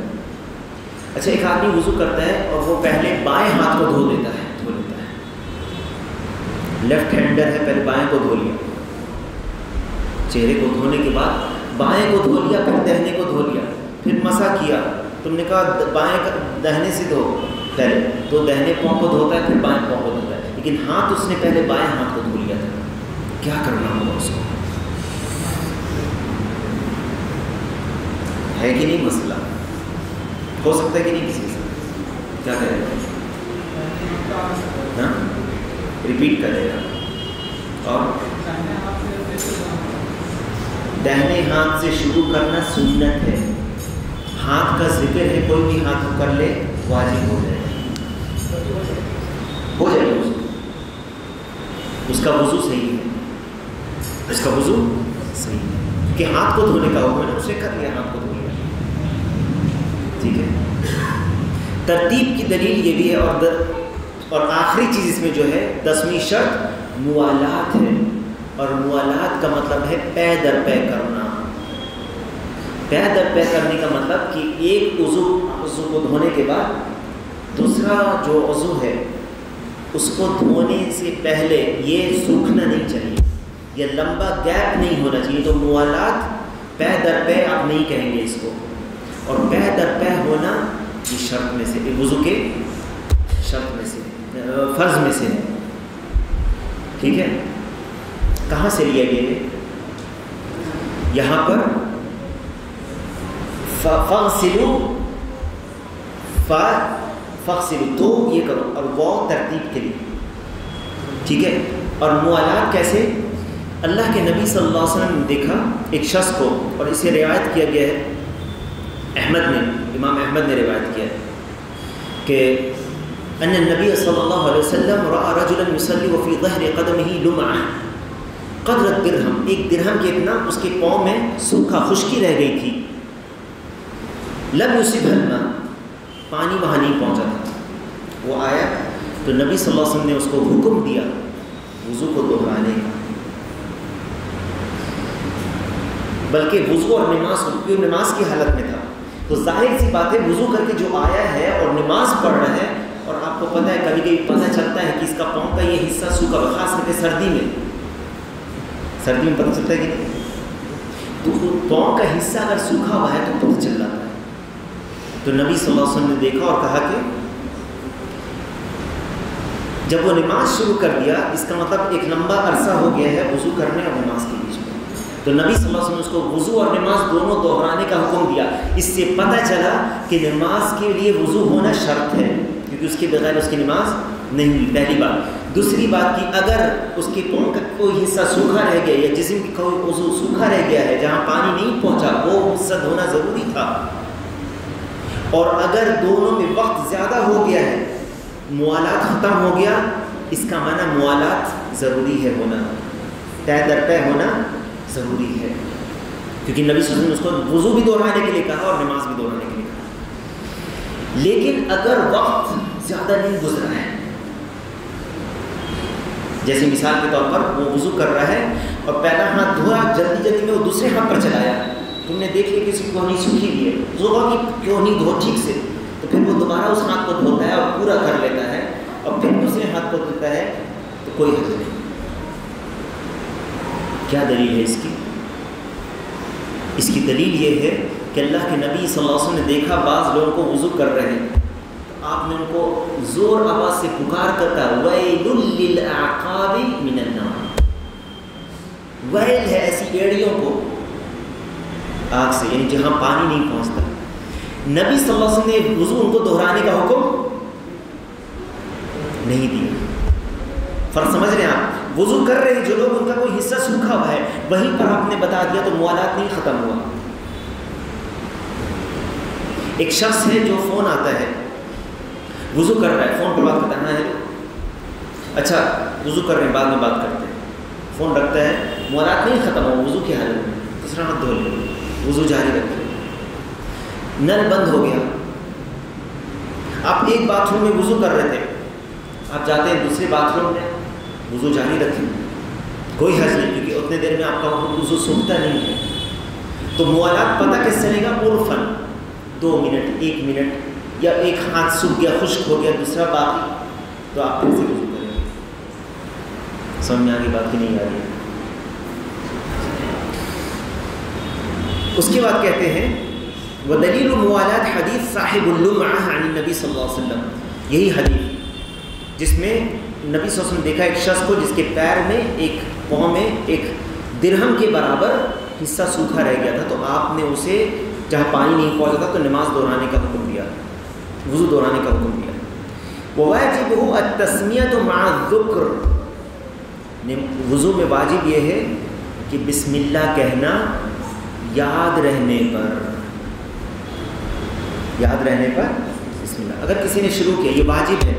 اچھا، ایک آدمی وضو کرتا ہے اور وہ پہلے بائیں ہاتھ کو دھو لیتا ہے، لیفٹ ہینڈر ہے، پہلے بائیں کو دھو لیا، چہرے کو دھونے کے بعد بائیں کو دھو لیا، پھر دہنے کو دھو لیا، پھر مسح کیا۔ تم نے کہا بائیں دہنے سے دھو، پہلے تو دہنے پاؤں کو دھوتا ہے پھر بائیں پاؤں کو دھوتا ہے، لیکن ہاتھ اس نے پہلے بائیں ہاتھ کو دھو لیا تھا، کیا کرنا ہوگا اس کو؟ ہے کہ نہیں مسئلہ؟ ہو سکتا ہے کہ نہیں؟ کسی سے کیا کرے گا؟ ہاں، ریپیٹ کرے گا۔ اور دہنے ہاتھ سے شروع کرنا سنت ہے، ہاتھ کا ذکر ہے، کوئی بھی ہاتھ کو کر لے واجب ہو جائے گا، ہو جائے گا، اس کا وضو صحیح ہے، اس کا وضو صحیح ہے، کہ ہاتھ کو دھونے کا حکم ہے، اس نے کر لیا، ہاتھ کو دھو لیا، ٹھیک ہے۔ ترتیب کی دلیل یہ بھی ہے، اور آخری چیز اس میں جو ہے 10ویں شرط موالات ہے، اور موالات کا مطلب ہے پے در پے کرنا۔ پے در پے کرنے کا مطلب کہ ایک عضو کو دھونے کے بعد دوسرا جو عضو ہے اس کو دھونے سے پہلے یہ سوکھنا نہیں چاہیے، یہ لمبا گیپ نہیں ہونا چاہیے، تو موالات پے در پے آپ نہیں کہیں گے اس کو، اور پے در پے ہونا یہ شرط میں سے، وضو کے شرط میں سے، فرض میں سے ہے، ٹھیک ہے۔ کہاں سے لیا گیا ہے؟ یہاں پر فَغْسِلُوا فَغْسِلُوا، تو یہ کرو، اور وہ ترتیب کے لیے، ٹھیک ہے۔ اور موالات کیسے؟ اللہ کے نبی صلی اللہ علیہ وسلم نے دیکھا ایک شخص کو، اور اسے روایت کیا گیا ہے احمد نے، امام احمد نے روایت کیا ہے کہ ان النبی صلی اللہ علیہ وسلم رأى رجلا يصلي وفي ظهر قدمه لمعة قدر الدرہم، ایک درہم کے اتنا اس کے پاؤں میں سوکھا خشکی رہ گئی تھی، لم يصبه الماء، پانی وہاں نہیں پہنچا تھا، وہ آیا تو نبی صلی اللہ علیہ وسلم نے اس کو حکم دیا وضو کو دہرانے کا، بلکہ وضو اور نماز کی حالت میں تھا، تو ظاہر سی بات ہے وضو کر کے جو آیا ہے اور نماز پڑھ رہا ہے، اور آپ کو پتہ ہے کبھی کبھی پتہ چلتا ہے کہ اس کا پاؤں کا یہ حصہ سوکھا، خاص کر کے سردی میں پتہ چلتا ہے کہ نہیں، تو پاؤں کا حصہ اگر سوکھا ہوا ہے تو پتہ چل جاتا ہے۔ تو نبی صلی اللہ علیہ وسلم نے دیکھا اور کہا کہ جب وہ نماز شروع کر دیا، اس کا مطلب ایک لمبا عرصہ ہو گیا ہے وضو کرنے اور نماز کے بیچ میں، تو نبی صلی اللہ علیہ وسلم نے اس کو وضو اور نماز دونوں دہرانے کا حکم دیا۔ اس سے پتہ چلا کہ نماز کے لیے وضو ہونا شرط ہے، کیونکہ اس کے بغیر اس کی نماز نہیں ہوئی، پہلی بات۔ دوسری بات کہ اگر اس کے پاؤں کا کوئی حصہ سوکھا رہ گیا یا جسم کی کوئی عضو سوکھا رہ گیا ہے جہاں پانی نہیں پہنچا، وہ حصہ دھونا ضروری تھا، اور اگر دونوں میں وقت زیادہ ہو گیا ہے، موالات ختم ہو گیا، اس کا معنی موالات ضروری ہے ہونا، پے در پے ہونا ضروری ہے، کیونکہ نبی صلی اللہ علیہ وسلم نے اس کو وضو بھی دہرانے کے لیے کہا اور نماز بھی دہرانے کے لیے کہا۔ لیکن اگر وقت زیادہ نہیں گزرا ہے، جیسے مثال کے طور پر وہ وضو کر رہا ہے اور پہلا ہاتھ دھویا، جلدی جلدی میں وہ دوسرے ہاتھ پر چلایا، تم نے دیکھ لیا کسی کو نہیں سوکھی ہوئی ہے، زوبا کی کیوں نہیں دھو ٹھیک سے، تو پھر وہ دوبارہ اس ہاتھ کو دھوتا ہے اور پورا کر لیتا ہے اور پھر دوسرے ہاتھ کو دھوتا ہے، تو کوئی حرج نہیں۔ کیا دلیل ہے اس کی؟ اس کی دلیل یہ ہے کہ اللہ کے نبی صلی اللہ علیہ وسلم نے دیکھا بعض لوگوں کو وضو کر رہے ہیں، تو آپ نے ان کو زور آواز سے پکار کرتا ویل للعقاب من النار، ویل ہے ایسی ایڑیوں کو آگ سے، یعنی جہاں پانی نہیں پہنچتا۔ نبی صلی اللہ علیہ وسلم نے وضو ان کو دہرانے کا حکم نہیں دیا۔ فرق سمجھ رہے ہیں آپ؟ وضو کر رہے ہیں جو لوگ، ان کا کوئی حصہ سوکھا ہوا ہے، وہیں پر آپ نے بتا دیا تو موالات نہیں ختم ہوا۔ ایک شخص ہے جو فون آتا ہے، وضو کر رہا ہے، فون پر بات کرتا ہے، اچھا وضو کر رہے ہیں، بعد میں بات کرتے ہیں، فون رکھتا ہے، موالات نہیں ختم ہو وضو کی حالت میں، دوسرا ہاتھ دھو لے، وضو جاری رکھے، نل بند ہو گیا، آپ ایک باتھ روم میں وضو کر رہے تھے، آپ جاتے ہیں دوسرے باتھ روم میں، وضو جاری رکھیں، کوئی حرج نہیں، کیونکہ اتنے دیر میں آپ کا وضو سوکھتا نہیں ہے۔ تو موالات پتہ کس چلے گا؟ عرفاً 2 منٹ 1 منٹ، یا ایک ہاتھ سوکھ گیا خشک ہو گیا دوسرا باقی، تو آپ پھر سے وضو کریں گے۔ سمجھ میں آگے بات کی نہیں آ رہی ہے؟ اس کے بعد کہتے ہیں وَدَلِيلُ مُوَالَاتِ حدیث صاحب اللُّمْعَةِ عن النبی صلی اللہ علیہ وسلم، یہی حدیث جس میں نبی صلی اللہ علیہ وسلم دیکھا ایک شخص کو جس کے پیر میں ایک پاؤں میں ایک درہم کے برابر حصہ سوکھا رہ گیا تھا، تو آپ نے اسے جہاں پانی نہیں پہنچا تھا تو نماز دہرانے کا حکم دیا، وضو دہرانے کا حکم دیا۔ وَوَاجِبُهُ التَّسْمِيَةُ مَعَ الذُّكْرِ، وضو میں واجب یہ ہے کہ بسم اللہ کہنا یاد رہنے پر بسم اللہ۔ اگر کسی نے شروع کیا، یہ واجب ہے،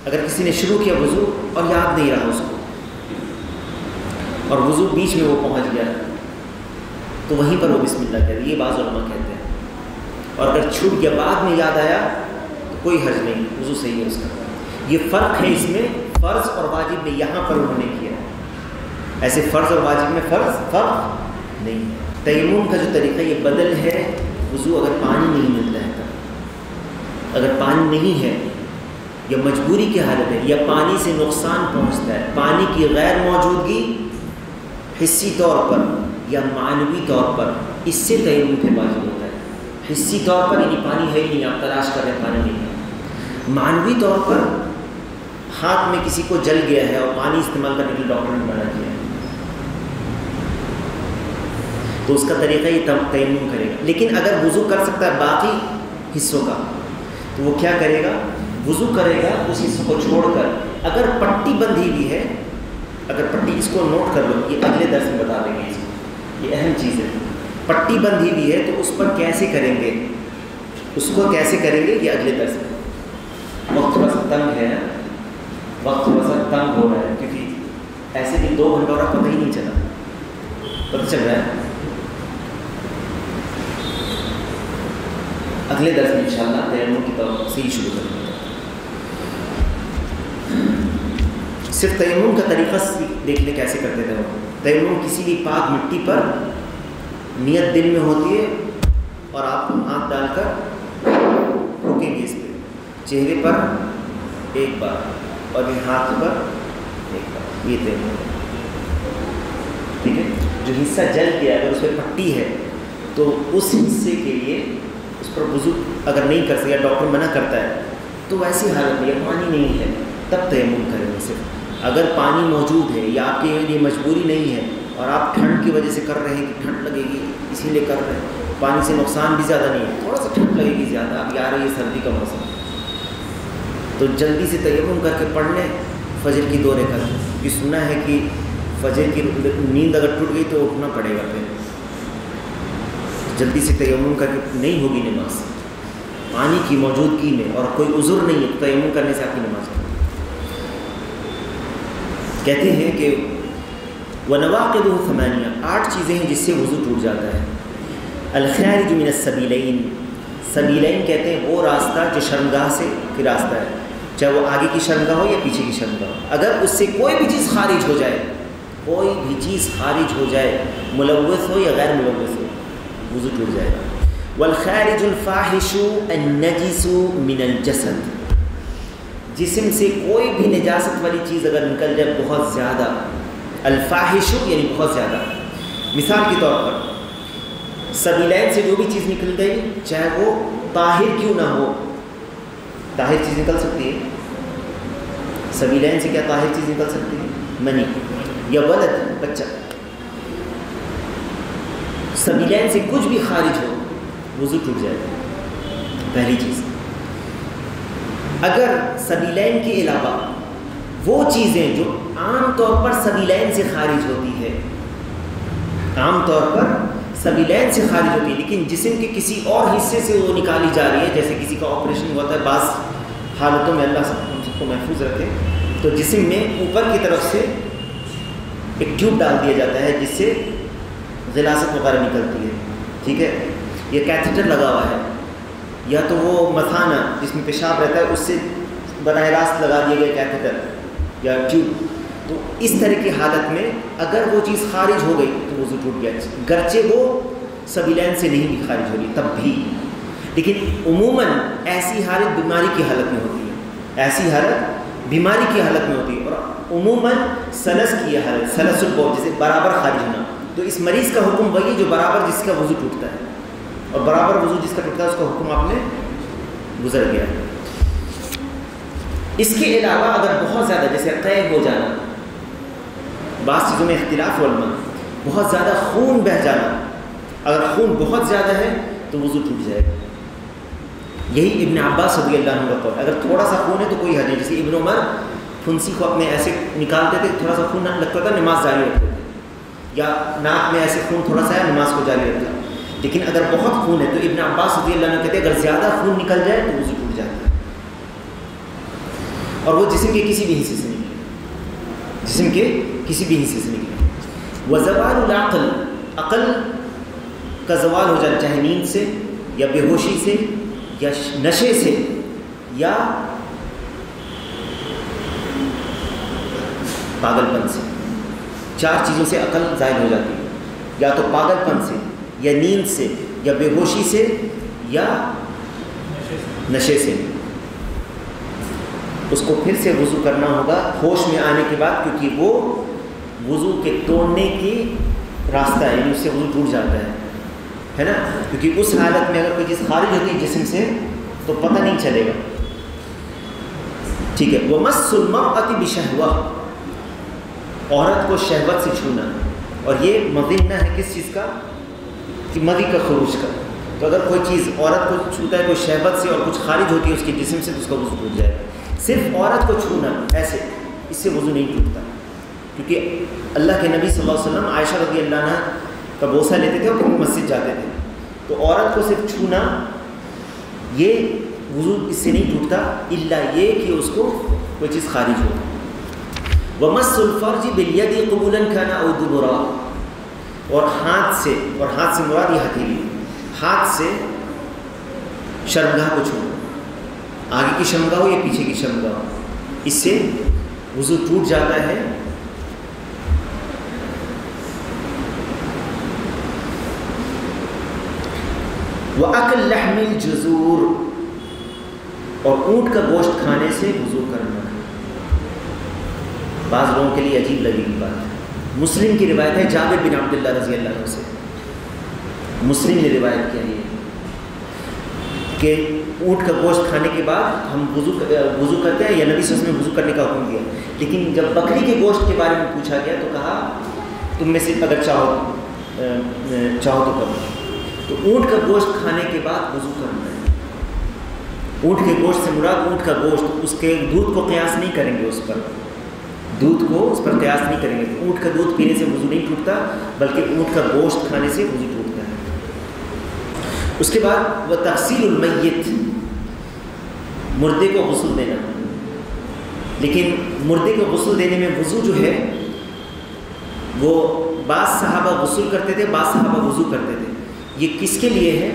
اگر کسی نے شروع کیا وضو اور یاد نہیں رہا اس کو، اور وضو بیچ میں وہ پہنچ گیا، تو وہیں پر وہ بسم اللہ کہہ دے، یہ بعض علماء کہتے ہیں۔ اور اگر چھوٹ گیا بعد میں یاد آیا تو کوئی حرج نہیں، وضو صحیح ہے اس کا۔ یہ فرق ہے اس میں فرض اور واجب میں، یہاں پر انہوں نے کیا ہے، ایسے فرض اور واجب میں فرق نہیں ہے۔ تیمم کا جو طریقہ یہ بدل ہے، وضو اگر پانی نہیں ملتا ہے تب، اگر پانی نہیں ہے یا مجبوری کی حالت ہے یا پانی سے نقصان پہنچتا ہے، پانی کی غیر موجودگی حصی طور پر یا معنوی طور پر، اس سے تیمم پھر واجب ہوتا ہے۔ حصی طور پر یعنی پانی ہے ہی نہیں، آپ تلاش کر رہے ہیں پانی نہیں ہے۔ معنوی طور پر ہاتھ میں کسی کو جل گیا ہے اور پانی استعمال کرنے کے لیے ڈاکٹر نے منع کیا ہے، تو اس کا طریقہ یہ تیمم کرے گا۔ لیکن اگر وضو کر سکتا ہے باقی حصوں کا تو وہ کیا کرے گا؟ وضو کرے گا اس حصے کو چھوڑ کر۔ اگر پٹی بندھی ہوئی ہے، اگر پٹی، اس کو نوٹ کر لو، یہ اگلے درس میں بتا دیں گے، یہ اہم چیز ہے۔ پٹی بندھی ہوئی ہے تو اس پر کیسے کریں گے، اس کو کیسے کریں گے، یہ اگلے درس میں۔ وقت تھوڑا سا تنگ ہے، وقت تھوڑا سا تنگ ہو رہا ہے، کیونکہ ایسے بھی 2 گھنٹہ اور پتہ ہی نہیں چلا، پتہ چل رہا ہے۔ اگلے درس میں انشاءاللہ تیمم کی طرف سے ہی شروع کریں گے۔ صرف تیمم کا طریقہ دیکھ لیں کیسے کرتے تھے وہ۔ تیمم کسی بھی پاک مٹی پر نیت دل میں ہوتی ہے اور آپ ہاتھ ڈال کر رکیں گے اس پہ، چہرے پر ایک بار اور یہ ہاتھ پر ایک بار، یہ تیمم ہے، ٹھیک ہے۔ جو حصہ جل گیا اگر اس پہ پٹی ہے تو اس حصے کے لیے اس پر وضو اگر نہیں کر سکے، ڈاکٹر منع کرتا ہے، تو ایسی حالت میں پانی نہیں ہے تب تیمم کریں گے۔ صرف اگر پانی موجود ہے یا آپ کے لیے مجبوری نہیں ہے اور آپ ٹھنڈ کی وجہ سے کر رہے ہیں کہ ٹھنڈ لگے گی اسی لیے کر رہے ہیں، پانی سے نقصان بھی زیادہ نہیں ہے، تھوڑا سا ٹھنڈ لگے گی زیادہ، اب آ رہی ہے سردی کا موسم، تو جلدی سے تیمم کر کے پڑھ لیں فجر کی 2 رکعت۔ یہ سنا ہے کہ فجر کی نیند اگر ٹوٹ گئی تو اٹھنا پڑے گا، پھر جلدی سے تیمم کر کے نہیں ہوگی نماز پانی کی موجودگی میں، اور کوئی عذر نہیں ہے تو تیمم کرنے سے آپ کی نماز ہوگی۔ کہتے ہیں کہ وَنَوَاقِدُهُ 8 8 چیزیں ہیں جس سے وضو ٹوٹ جاتا ہے۔ الخارج من السبیلین، سبیلین کہتے ہیں وہ راستہ جو شرمگاہ سے کہ راستہ ہے، چاہے وہ آگے کی شرمگاہ ہو یا پیچھے کی شرمگاہ ہو، اگر اس سے کوئی بھی چیز خارج ہو جائے، کوئی بھی چیز خارج ہو جائے، ملوث ہو یا غیر ملوث ہو، وضو ٹوٹ جائے گا۔ والخارج الفاحش النجس من الجسد، جسم سے کوئی بھی نجاست والی چیز اگر نکل جائے بہت زیادہ، الفاحش یعنی بہت زیادہ، مثال کے طور پر سبیلین سے جو بھی چیز نکل گئی، چاہے وہ طاہر کیوں نہ ہو، طاہر چیز نکل سکتی ہے، سبیلین سے کیا طاہر چیز نکل سکتی ہے؟ منی یا ولد، بچہ، سبیلین سے کچھ بھی خارج ہو وضو ٹوٹ جائے گا۔ پہلی چیز، اگر سبیلین کے علاوہ وہ چیزیں جو عام طور پر سبیلین سے خارج ہوتی ہے، عام طور پر سبیلین سے خارج ہوتی ہے لیکن جسم کے کسی اور حصے سے وہ نکالی جا رہی ہے، جیسے کسی کا آپریشن ہوا ہے، بعض حالتوں میں اللہ سب کو محفوظ رکھے، تو جسم میں اوپر کی طرف سے ایک ٹیوب ڈال دیا جاتا ہے جس سے غلاظت وغیرہ نکلتی ہے، ٹھیک ہے. یہ کیتھیٹر لگا ہوا ہے، یا تو وہ مثانہ جس میں پیشاب رہتا ہے اس سے براہ راست لگا دیا گیا کیتھیٹر یا ٹیوب. تو اس طرح کی حالت میں اگر وہ چیز خارج ہو گئی تو وضو ٹوٹ گیا، گرچہ وہ سبیلین سے نہیں بھی خارج ہو رہی تب بھی. لیکن عموماً ایسی حالت بیماری کی حالت میں ہوتی ہے، ایسی حالت بیماری کی حالت میں ہوتی ہے، اور عموماً سلس کی حالت، سلس البول، جسے برابر خارج ہونا. تو اس مریض کا حکم وہی جو برابر جس کا وضو ٹوٹتا ہے، اور برابر وضو جس کا ٹوٹتا ہے اس کا حکم آپ نے گزر گیا ہے. اس کے علاوہ اگر بہت زیادہ جیسے قے ہو جانا، بعض چیزوں میں اختلاف علماء، بہت زیادہ خون بہہ جانا، اگر خون بہت زیادہ ہے تو وضو ٹوٹ جائے گا. یہی ابن عباس رضی اللہ عنہ کا قول. اگر تھوڑا سا خون ہے تو کوئی حرج نہیں. جیسے ابن عمر پھنسی کو اپنے ایسے نکالتے تھے، تھوڑا سا خون لگتا تھا، نماز جاری رکھتے تھے، یا ناک میں ایسے خون تھوڑا سا ہے، نماز کو جاری رکھتا. لیکن اگر بہت خون ہے تو ابن عباس رضی اللہ عنہ کہتے ہیں اگر زیادہ خون نکل جائے تو وضو ٹوٹ جاتا ہے، اور وہ جسم کے کسی بھی حصے سے نکلے، جسم کے کسی بھی حصے سے نکلے. وزوال العقل، عقل کا زوال ہو جانا، چاہے نیند سے یا بے ہوشی سے یا نشے سے یا پاگل پن سے. 4 چیزوں سے عقل ظاہر ہو جاتی ہے، یا تو پاگل پن سے یا نیند سے یا بے ہوشی سے یا نشے سے. اس کو پھر سے وضو کرنا ہوگا ہوش میں آنے کے بعد، کیونکہ وہ وضو کے توڑنے کی راستہ ہے، یعنی اس سے وضو ٹوٹ جاتا ہے نا. کیونکہ اس حالت میں اگر کوئی چیز خارج ہوتی ہے جسم سے تو پتہ نہیں چلے گا، ٹھیک ہے. وَمَسُّ الْمَرْأَةِ بِشَهْوَةٍ، عورت کو شہوت سے چھونا، اور یہ مظنہ ہے کس چیز کا؟ کہ مدی کا خروج کا. تو اگر کوئی چیز عورت کو چھوتا ہے کوئی شہوت سے اور کچھ خارج ہوتی ہے اس کے جسم سے تو اس کا وضو ٹوٹ جائے گا. صرف عورت کو چھونا ایسے، اس سے وضو نہیں ٹوٹتا، کیونکہ اللہ کے نبی صلی اللہ علیہ وسلم عائشہ رضی اللہ عنہ کا بوسہ لیتے تھے اور پھر مسجد جاتے تھے. تو عورت کو صرف چھونا، یہ وضو اس سے نہیں ٹوٹتا الا یہ کہ اس کو کوئی چیز خارج ہو. وَمَسُّ الْفَرْجِ بِالْيَدِ قُبُولًا كَانَ أَوْ دُبُرًا، اور ہاتھ سے مراد یہ ہتھیلی، ہاتھ سے شرمگاہ کو چھونا، آگے کی شرمگاہ ہو یا پیچھے کی شرمگاہ ہو، اس سے وضو ٹوٹ جاتا ہے. وَأَكْلُ لَحْمِ الْجُزُورِ، اور اونٹ کا گوشت کھانے سے وضو کرنا. بعض لوگوں کے لیے عجیب لگے گی بات. مسلم کی روایت ہے جابر بن عبداللہ رضی اللہ عنہ سے، مسلم نے روایت کیا ہے کہ اونٹ کا گوشت کھانے کے بعد ہم وضو کرتے ہیں، یا نبی صلی اللہ علیہ وسلم نے وضو کرنے کا حکم دیا. لیکن جب بکری کے گوشت کے بارے میں پوچھا گیا تو کہا تم میں سے اگر چاہو تو کرو. تو اونٹ کا گوشت کھانے کے بعد وضو کرنا ہے. اونٹ کے گوشت سے مراد اونٹ کا گوشت، اس کے دودھ کو قیاس نہیں کریں گے، اس پر دودھ کو اس پر قیاس نہیں کریں گے. اونٹ کا دودھ پینے سے وضو نہیں ٹوٹتا، بلکہ اونٹ کا گوشت کھانے سے وضو ٹوٹتا ہے. اس کے بعد وہ تغسیل المیت، مردے کو غسل دینا. لیکن مردے کو غسل دینے میں وضو جو ہے وہ بعض صحابہ غسل کرتے تھے، بعض صحابہ وضو کرتے تھے. یہ کس کے لیے ہے؟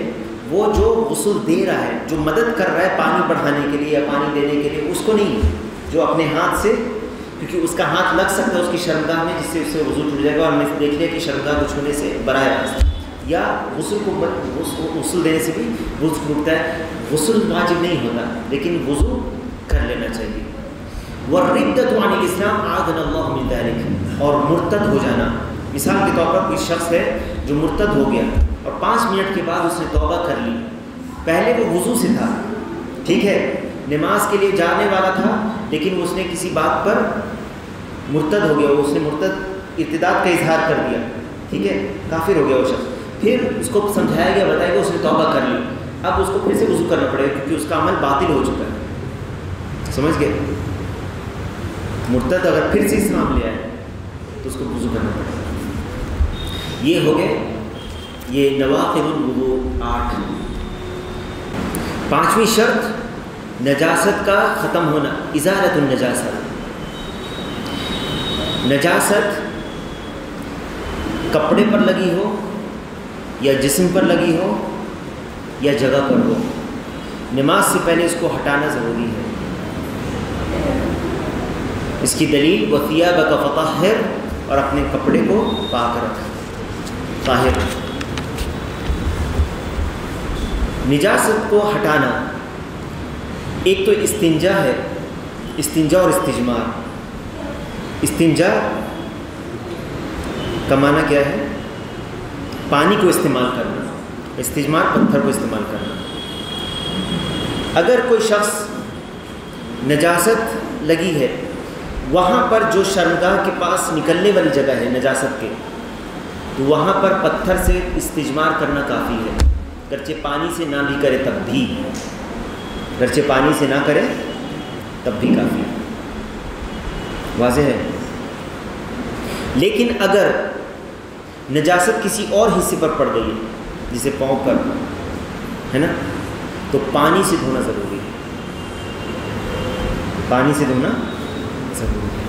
وہ جو غسل دے رہا ہے، جو مدد کر رہا ہے پانی بڑھانے کے لیے یا پانی دینے کے لیے، اس کو نہیں، جو اپنے ہاتھ سے، کیونکہ اس کا ہاتھ لگ سکتا ہے اس کی شرمگاہ میں جس سے اس سے وضو ٹوٹ جائے گا. اور ہم نے دیکھ لیا کہ شرمگاہ کو چھونے سے براہ راست یا غسل دینے سے بھی وضو ٹوٹتا ہے. غسل واجب نہیں ہوتا لیکن وضو کر لینا چاہیے. وَالرِّدَّةُ عَنِ الْإِسْلَامِ أَعَاذَنَا اللَّهُ مِنْ ذَلِكَ، اور مرتد ہو جانا. مثال کے طور پر کوئی شخص ہے جو مرتد ہو گیا اور 5 منٹ کے بعد اس نے توبہ کر لی. پہلے وہ وضو سے تھا، ٹھیک ہے، نماز کے لیے جانے والا تھا، لیکن اس نے کسی بات پر مرتد ہو گیا، اس نے مرتد ارتداد کا اظہار کر دیا، ٹھیک ہے، کافر ہو گیا وہ شخص. پھر اس کو سمجھایا گیا، بتایا گیا، اس نے توبہ کر لی. اب اس کو پھر سے وضو کرنا پڑے گا کیونکہ اس کا عمل باطل ہو چکا ہے. سمجھ گئے؟ مرتد اگر پھر سے اسلام لے آئے تو اس کو وضو کرنا پڑے گا. یہ ہو گئے یہ نواقض الوضوء 8. 5ویں شرط نجاست کا ختم ہونا، ازالۃ النجاسہ. نجاست کپڑے پر لگی ہو یا جسم پر لگی ہو یا جگہ پر ہو، نماز سے پہلے اس کو ہٹانا ضروری ہے۔ اس کی دلیل وَثِيَابَكَ فَطَهِّرْ، اور اپنے کپڑے کو پاک رکھ، طاہر رکھ۔ نجاست کو ہٹانا ایک تو استنجا ہے، استنجا اور استجمار۔ استنجا کا معنی کیا ہے؟ پانی کو استعمال کرنا، استجمار پتھر کو استعمال کرنا۔ اگر کوئی شخص نجاست لگی ہے، وہاں پر جو شرمگاہ کے پاس نکلنے والی جگہ ہے نجاست کے، تو وہاں پر پتھر سے استجمار کرنا کافی ہے، گرچہ پانی سے نہ بھی کرے تب بھی، گرچہ پانی سے نہ کرے تب بھی کافی ہے۔ واضح ہے؟ لیکن اگر نجاست کسی اور حصے پر پڑ گئی ہے، جسے پاؤں پر ہے نا، تو پانی سے دھونا ضروری ہے، پانی سے دھونا ضروری ہے۔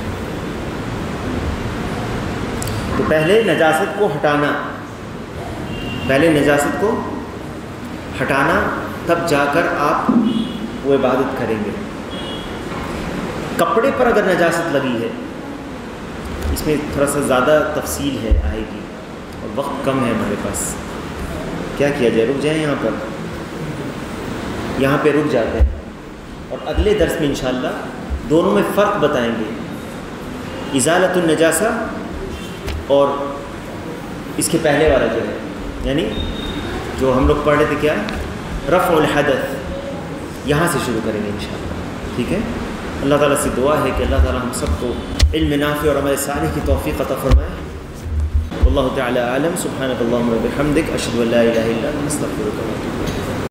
تو پہلے نجاست کو ہٹانا، پہلے نجاست کو ہٹانا، تب جا کر آپ وہ عبادت کریں گے۔ کپڑے پر اگر نجاست لگی ہے، اس میں تھوڑا سا زیادہ تفصیل ہے، آئے گی، اور وقت کم ہے ہمارے پاس، کیا کیا جائے؟ رک جائیں یہاں پہ رک جاتے ہیں، اور اگلے درس میں انشاءاللہ دونوں میں فرق بتائیں گے، ازالۃ النجاسہ اور اس کے پہلے والا جو ہے، یعنی جو ہم لوگ پڑھ رہے تھے، کیا رفع الحدث، یہاں سے شروع کریں گے انشاءاللہ، ٹھیک ہے؟ اللہ تعالیٰ سے دعا ہے کہ اللہ تعالیٰ ہم سب کو علم نافع اور عمل صالح کی توفیق عطا فرمائے۔ واللہ تعالی اعلم، سبحانک اللہم و بحمدک، اشہد ان لا الہ الا انت، استغفرک و اتوب الیک۔